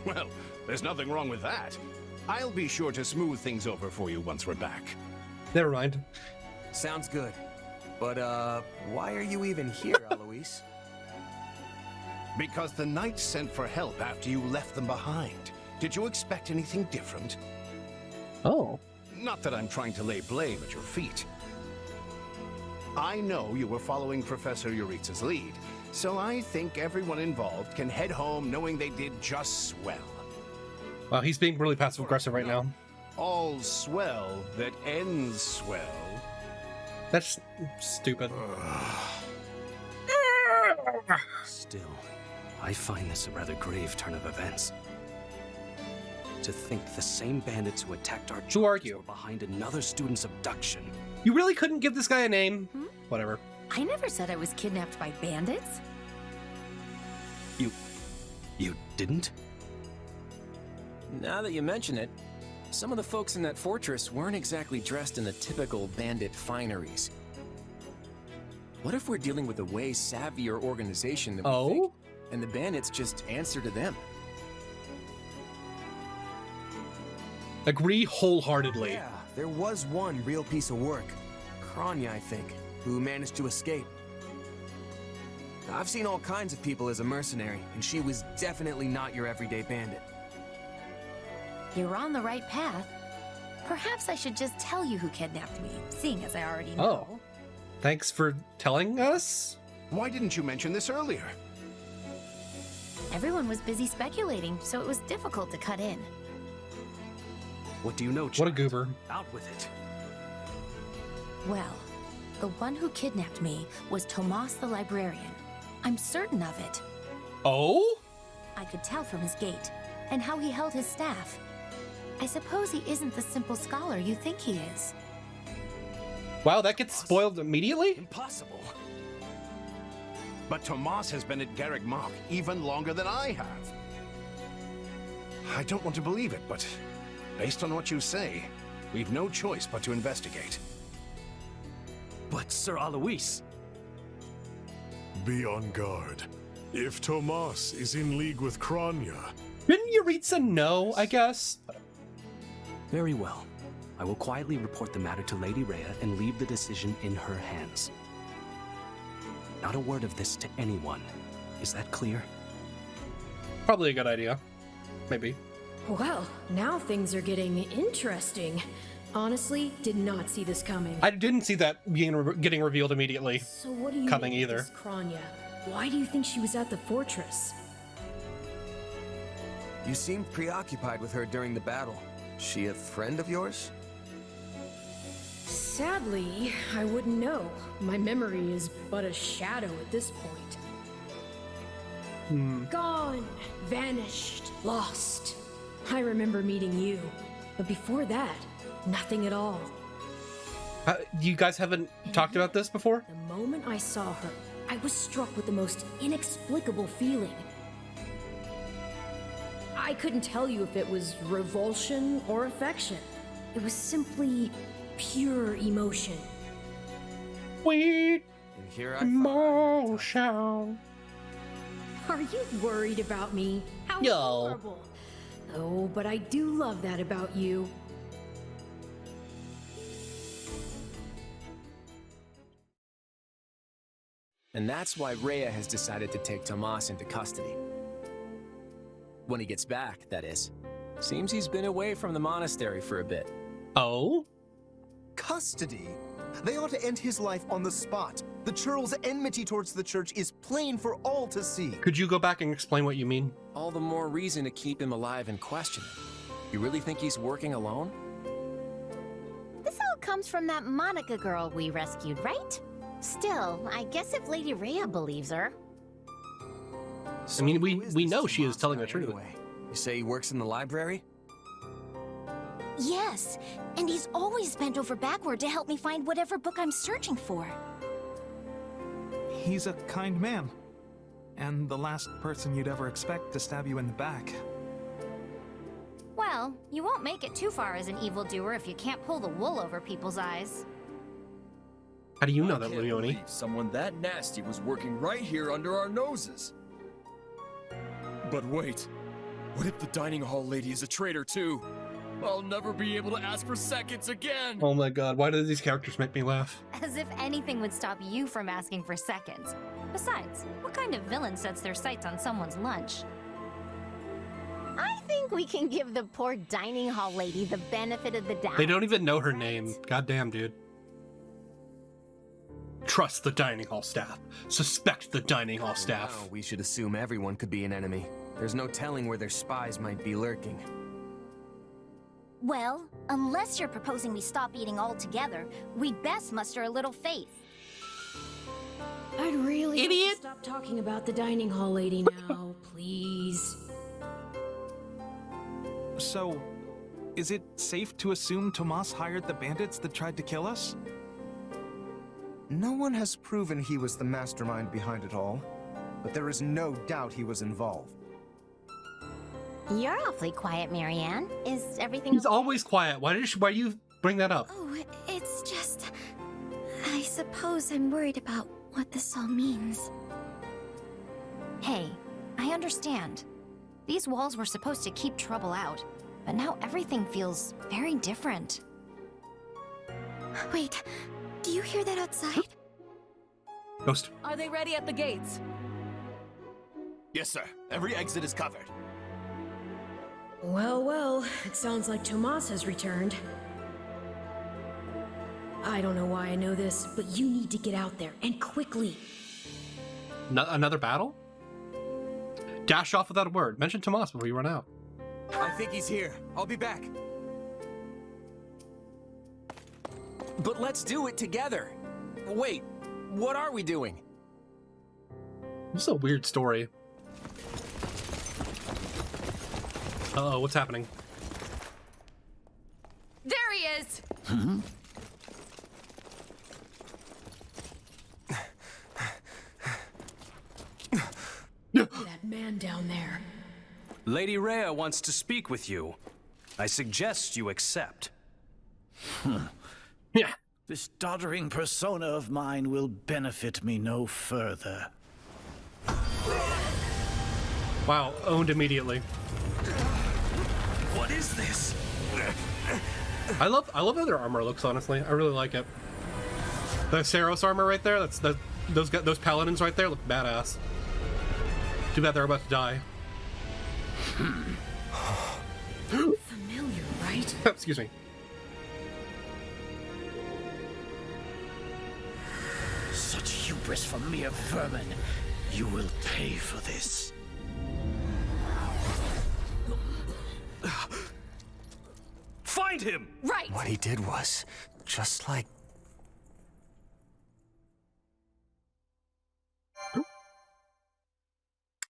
Well, there's nothing wrong with that. I'll be sure to smooth things over for you once we're back. Never mind. Sounds good. But, why are you even here, Alois? Because the knights sent for help after you left them behind. Did you expect anything different? Oh. Not that I'm trying to lay blame at your feet. I know you were following Professor Yuritsa's lead, so I think everyone involved can head home knowing they did just swell. Wow, he's being really passive-aggressive right now. All swell that ends swell. That's stupid. Still, I find this a rather grave turn of events. To think the same bandits who attacked our church were behind another student's abduction. You really couldn't give this guy a name? Whatever. I never said I was kidnapped by bandits. You didn't? Now that you mention it, some of the folks in that fortress weren't exactly dressed in the typical bandit fineries. What if we're dealing with a way savvier organization than we think, and the bandits just answer to them? Agree wholeheartedly. Yeah, there was one real piece of work. Kronya, I think, who managed to escape. I've seen all kinds of people as a mercenary, and she was definitely not your everyday bandit. You're on the right path. Perhaps I should just tell you who kidnapped me, seeing as I already know. Oh. Thanks for telling us? Why didn't you mention this earlier? Everyone was busy speculating, so it was difficult to cut in. What do you know, child? What a goober. Out with it. Well, the one who kidnapped me was Tomas the librarian. I'm certain of it. Oh? I could tell from his gait, and how he held his staff. I suppose he isn't the simple scholar you think he is. Wow, that gets spoiled immediately? Impossible. But Tomas has been at Garrick Mach even longer than I have. I don't want to believe it, but based on what you say, we've no choice but to investigate. But Sir Alois... Be on guard. If Tomas is in league with Kronya... Didn't Yuritsa know, I guess? Very well. I will quietly report the matter to Lady Rhea and leave the decision in her hands. Not a word of this to anyone. Is that clear? Probably a good idea. Maybe. Well, now things are getting interesting. Honestly, did not see this coming. I didn't see that getting revealed immediately. So what do you coming make of either. this Kronya? Why do you think she was at the fortress? You seemed preoccupied with her during the battle. She a friend of yours? Sadly, I wouldn't know. My memory is but a shadow at this point. Gone, vanished, lost. I remember meeting you, but before that, nothing at all. You guys haven't talked about this before? The moment I saw her, I was struck with the most inexplicable feeling. I couldn't tell you if it was revulsion or affection. It was simply pure emotion. Sweet And here emotion. Are you worried about me? How No. horrible. Oh, but I do love that about you. And that's why Rhea has decided to take Tomas into custody. When he gets back, that is. Seems he's been away from the monastery for a bit. Oh? Custody? They ought to end his life on the spot. The churl's enmity towards the church is plain for all to see. Could you go back and explain what you mean? All the more reason to keep him alive and question him. You really think he's working alone? This all comes from that Monica girl we rescued, right? Still, I guess if Lady Rhea believes her. I mean, we know she is telling the truth. Anyway, you say he works in the library? Yes, and he's always bent over backward to help me find whatever book I'm searching for. He's a kind man. And the last person you'd ever expect to stab you in the back. Well, you won't make it too far as an evildoer if you can't pull the wool over people's eyes. How do you know I that, can't Leone? believe someone that nasty was working right here under our noses. But wait, what if the dining hall lady is a traitor too? I'll never be able to ask for seconds again! Oh my god, why do these characters make me laugh? As if anything would stop you from asking for seconds. Besides, what kind of villain sets their sights on someone's lunch? I think we can give the poor dining hall lady the benefit of the doubt. They don't even know her name. Goddamn, dude. Trust the dining hall staff. Suspect the dining hall staff. Now we should assume everyone could be an enemy. There's no telling where their spies might be lurking. Well, unless you're proposing we stop eating altogether, we'd best muster a little faith. I'd really like Idiot. to stop talking about the dining hall lady now, please. So, is it safe to assume Tomas hired the bandits that tried to kill us? No one has proven he was the mastermind behind it all, but there is no doubt he was involved. You're awfully quiet, Marianne. Is everything He's okay? always quiet. Why do you bring that up? Oh, it's just... I suppose I'm worried about what this all means. Hey, I understand. These walls were supposed to keep trouble out, but now everything feels very different. Wait, do you hear that outside? Ghost. Are they ready at the gates? Yes, sir. Every exit is covered. Well, well, it sounds like Tomas has returned. I don't know why I know this, but you need to get out there, and quickly. Another battle? Dash off without a word. Mention Tomas before you run out. I think he's here. I'll be back. But let's do it together. Wait, what are we doing? This is a weird story. Uh-oh, what's happening? There he is! That man down there. Lady Rhea wants to speak with you. I suggest you accept. Yeah. This doddering persona of mine will benefit me no further. Wow, owned immediately. What is this? I love how their armor looks, honestly. I really like it. The Saras armor right there, those paladins right there look badass. Too bad they're about to die. Familiar, right? Excuse me. Such hubris from mere vermin. You will pay for this. Find him! Right! What he did was just like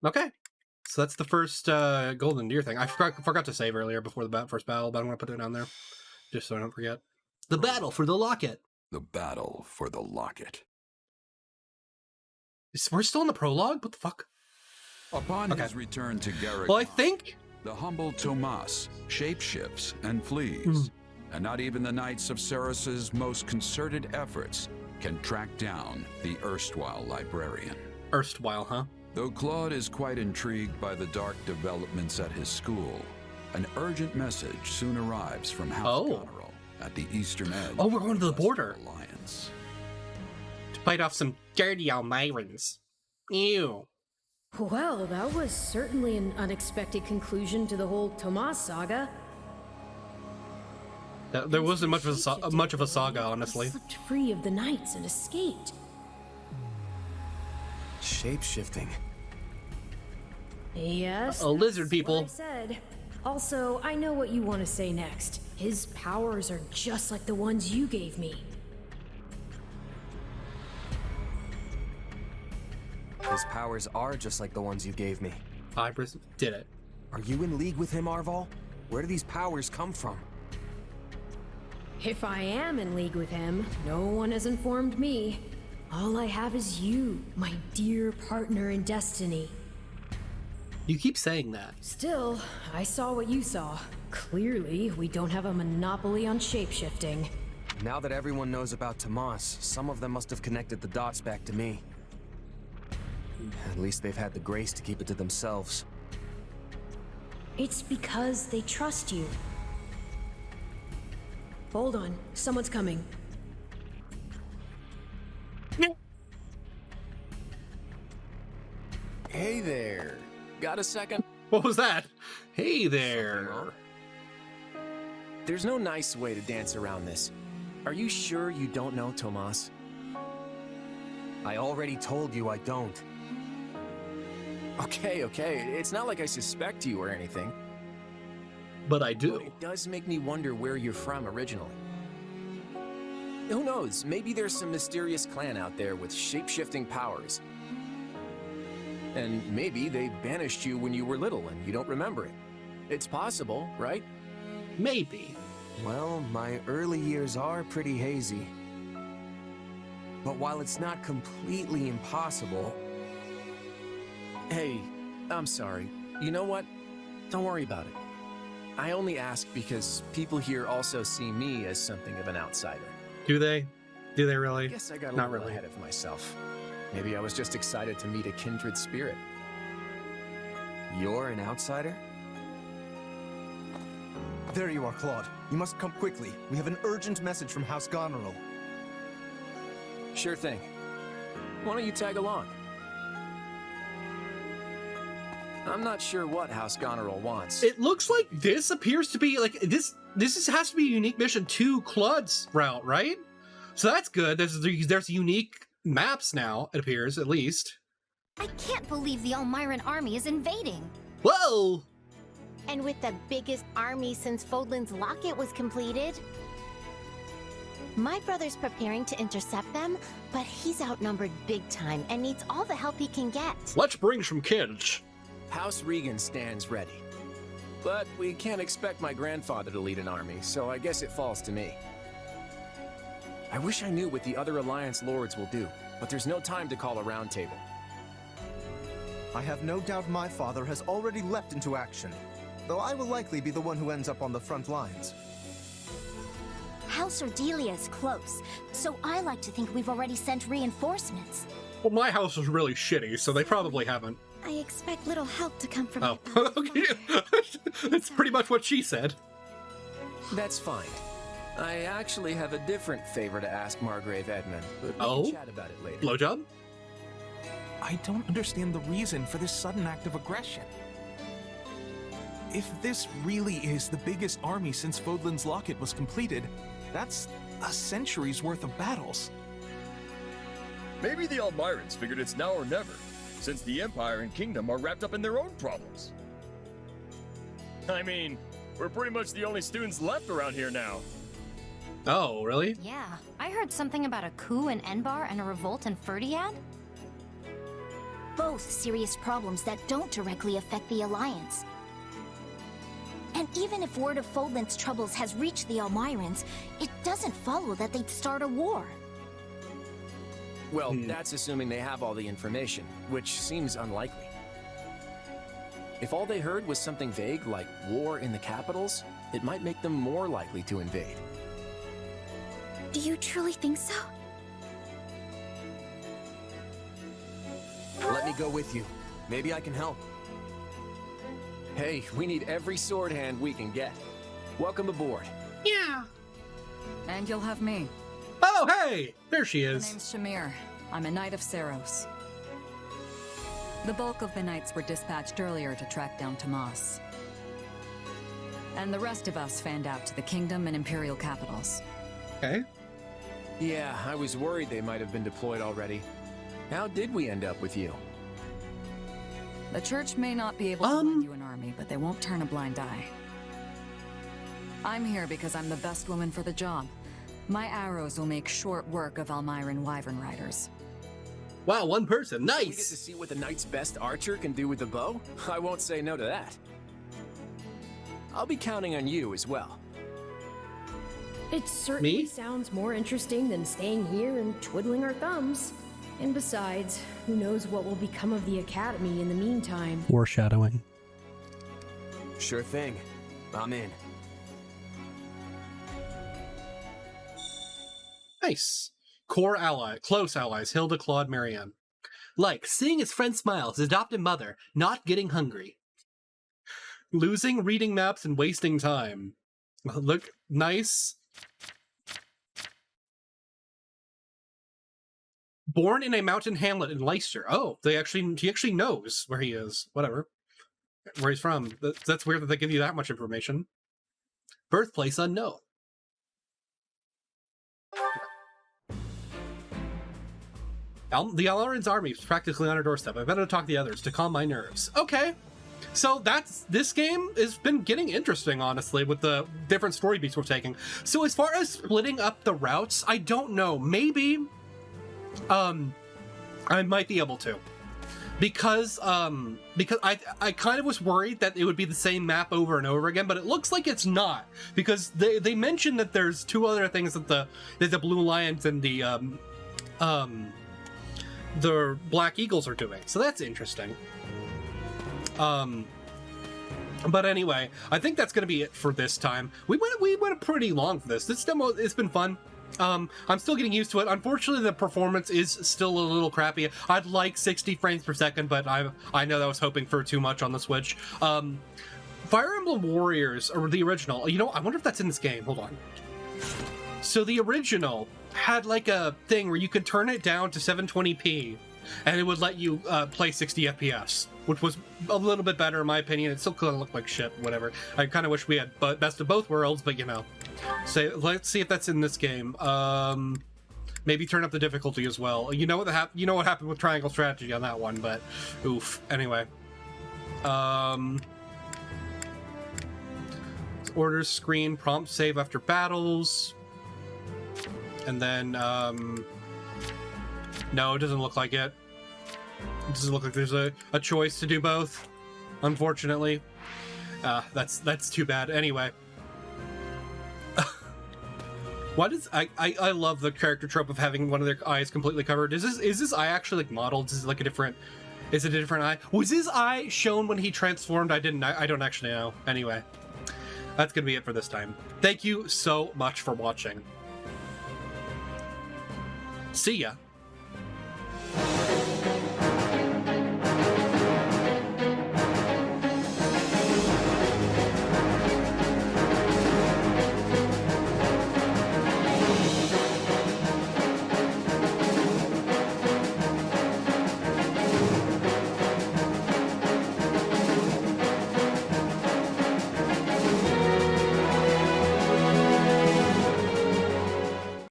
Okay. So that's the first golden deer thing. I forgot to save earlier before the first battle, but I'm going to put it down there just so I don't forget. The battle for the locket. The battle for the locket. We're still in the prologue? What the fuck? Upon his return to Garrick, well, I think the humble Tomas shapeshifts and flees, and not even the Knights of Saras' most concerted efforts can track down the erstwhile librarian. Erstwhile, huh? Though Claude is quite intrigued by the dark developments at his school, an urgent message soon arrives from House Goneril at the eastern edge. Oh, we're going to the border. Alliance. To fight off some dirty Almirans. Ew. Well, that was certainly an unexpected conclusion to the whole Tomas saga. There wasn't much of a saga, honestly. He slipped free of the knights and escaped. Shape-shifting. Yes. Lizard people. What I said. Also, I know what you want to say next. His powers are just like the ones you gave me. His powers are just like the ones you gave me. Ibris did it. Are you in league with him, Arval? Where do these powers come from? If I am in league with him, no one has informed me. All I have is you, my dear partner in destiny. You keep saying that. Still, I saw what you saw. Clearly, we don't have a monopoly on shapeshifting. Now that everyone knows about Tomas, some of them must have connected the dots back to me. At least they've had the grace to keep it to themselves. It's because they trust you. Hold on, someone's coming. Hey there. Got a second? What was that? Hey there. There's no nice way to dance around this. Are you sure you don't know Tomas? I already told you I don't. Okay. It's not like I suspect you or anything. But I do. But it does make me wonder where you're from originally. Who knows? Maybe there's some mysterious clan out there with shape-shifting powers. And maybe they banished you when you were little and you don't remember it. It's possible, right? Maybe. Well, my early years are pretty hazy. But while it's not completely impossible... Hey, I'm sorry. You know what? Don't worry about it. I only ask because people here also see me as something of an outsider. Do they? Do they really? I guess I got a little ahead of myself. Maybe I was just excited to meet a kindred spirit. You're an outsider? There you are, Claude. You must come quickly. We have an urgent message from House Goneril. Sure thing. Why don't you tag along? I'm not sure what House Goneril wants. It looks like this appears to be like this has to be a unique mission to Claude's route, right? So that's good. There's unique maps now, it appears, at least. I can't believe the Almiran army is invading. Whoa! And with the biggest army since Fodlan's locket was completed. My brother's preparing to intercept them, but he's outnumbered big time and needs all the help he can get. Let's bring some kids. House Regan stands ready. But we can't expect my grandfather to lead an army, so I guess it falls to me. I wish I knew what the other Alliance lords will do, but there's no time to call a round table. I have no doubt my father has already leapt into action, though I will likely be the one who ends up on the front lines. House Ordelia is close, so I like to think we've already sent reinforcements. Well, my house is really shitty, so they probably haven't. I expect little help to come from Oh, okay. That's pretty much what she said. That's fine. I actually have a different favor to ask Margrave Edmund, but we can chat about it later. Blowjob? I don't understand the reason for this sudden act of aggression. If this really is the biggest army since Fodlan's locket was completed, that's a century's worth of battles. Maybe the Almirans figured it's now or never, since the Empire and Kingdom are wrapped up in their own problems. I mean, we're pretty much the only students left around here now. Oh, really? Yeah, I heard something about a coup in Enbar and a revolt in Ferdiad. Both both serious problems that don't directly affect the Alliance. And even if word of Fodlan's troubles has reached the Almirans, it doesn't follow that they'd start a war. Well, that's assuming they have all the information, which seems unlikely. If all they heard was something vague like war in the capitals, it might make them more likely to invade. Do you truly think so? Let me go with you. Maybe I can help. Hey, we need every sword hand we can get. Welcome aboard. Yeah. And you'll have me. Oh, hey! There she is. My name's Shamir. I'm a Knight of Saros. The bulk of the Knights were dispatched earlier to track down Tomas. And the rest of us fanned out to the Kingdom and Imperial capitals. Okay. Yeah, I was worried they might have been deployed already. How did we end up with you? The Church may not be able to lend you an army, but they won't turn a blind eye. I'm here because I'm the best woman for the job. My arrows will make short work of Almiran Wyvern Riders. Wow, one person. Nice! We get to see what the Knight's best archer can do with the bow? I won't say no to that. I'll be counting on you as well. It certainly sounds more interesting than staying here and twiddling our thumbs. And besides, who knows what will become of the Academy in the meantime. Foreshadowing. Sure thing. I'm in. Nice. Core ally, close allies, Hilda, Claude, Marianne. Like, seeing his friend smile, his adopted mother, not getting hungry. Losing reading maps and wasting time. Look, nice. Born in a mountain hamlet in Leicester. Oh, he actually knows where he is. Whatever. Where he's from. That's weird that they give you that much information. Birthplace unknown. The Almirans' army is practically on our doorstep. I better talk to the others to calm my nerves. Okay. So this game has been getting interesting, honestly, with the different story beats we're taking. So as far as splitting up the routes, I don't know. Maybe I might be able to. Because I kind of was worried that it would be the same map over and over again, but it looks like it's not. Because they mentioned that there's two other things that the Blue Lions and the Black Eagles are doing. So that's interesting. But anyway, I think that's going to be it for this time. We went pretty long for this. This demo, it's been fun. I'm still getting used to it. Unfortunately, the performance is still a little crappy. I'd like 60 frames per second, but I know that I was hoping for too much on the Switch. Fire Emblem Warriors, or the original, you know, I wonder if that's in this game. Hold on. So the original had like a thing where you could turn it down to 720p and it would let you play 60 FPS, which was a little bit better in my opinion. It still kind of looked like shit, whatever. I kind of wish we had best of both worlds, but you know. So let's see if that's in this game. Maybe turn up the difficulty as well. You know what happened with Triangle Strategy on that one, but oof. Anyway. Orders screen, prompt save after battles. And then, no, it doesn't look like it. It doesn't look like there's a choice to do both, unfortunately. That's too bad. Anyway. Why does I love the character trope of having one of their eyes completely covered. Is this eye actually like modeled? Is it like a different eye? Was his eye shown when he transformed? I don't actually know. Anyway. That's gonna be it for this time. Thank you so much for watching. See ya.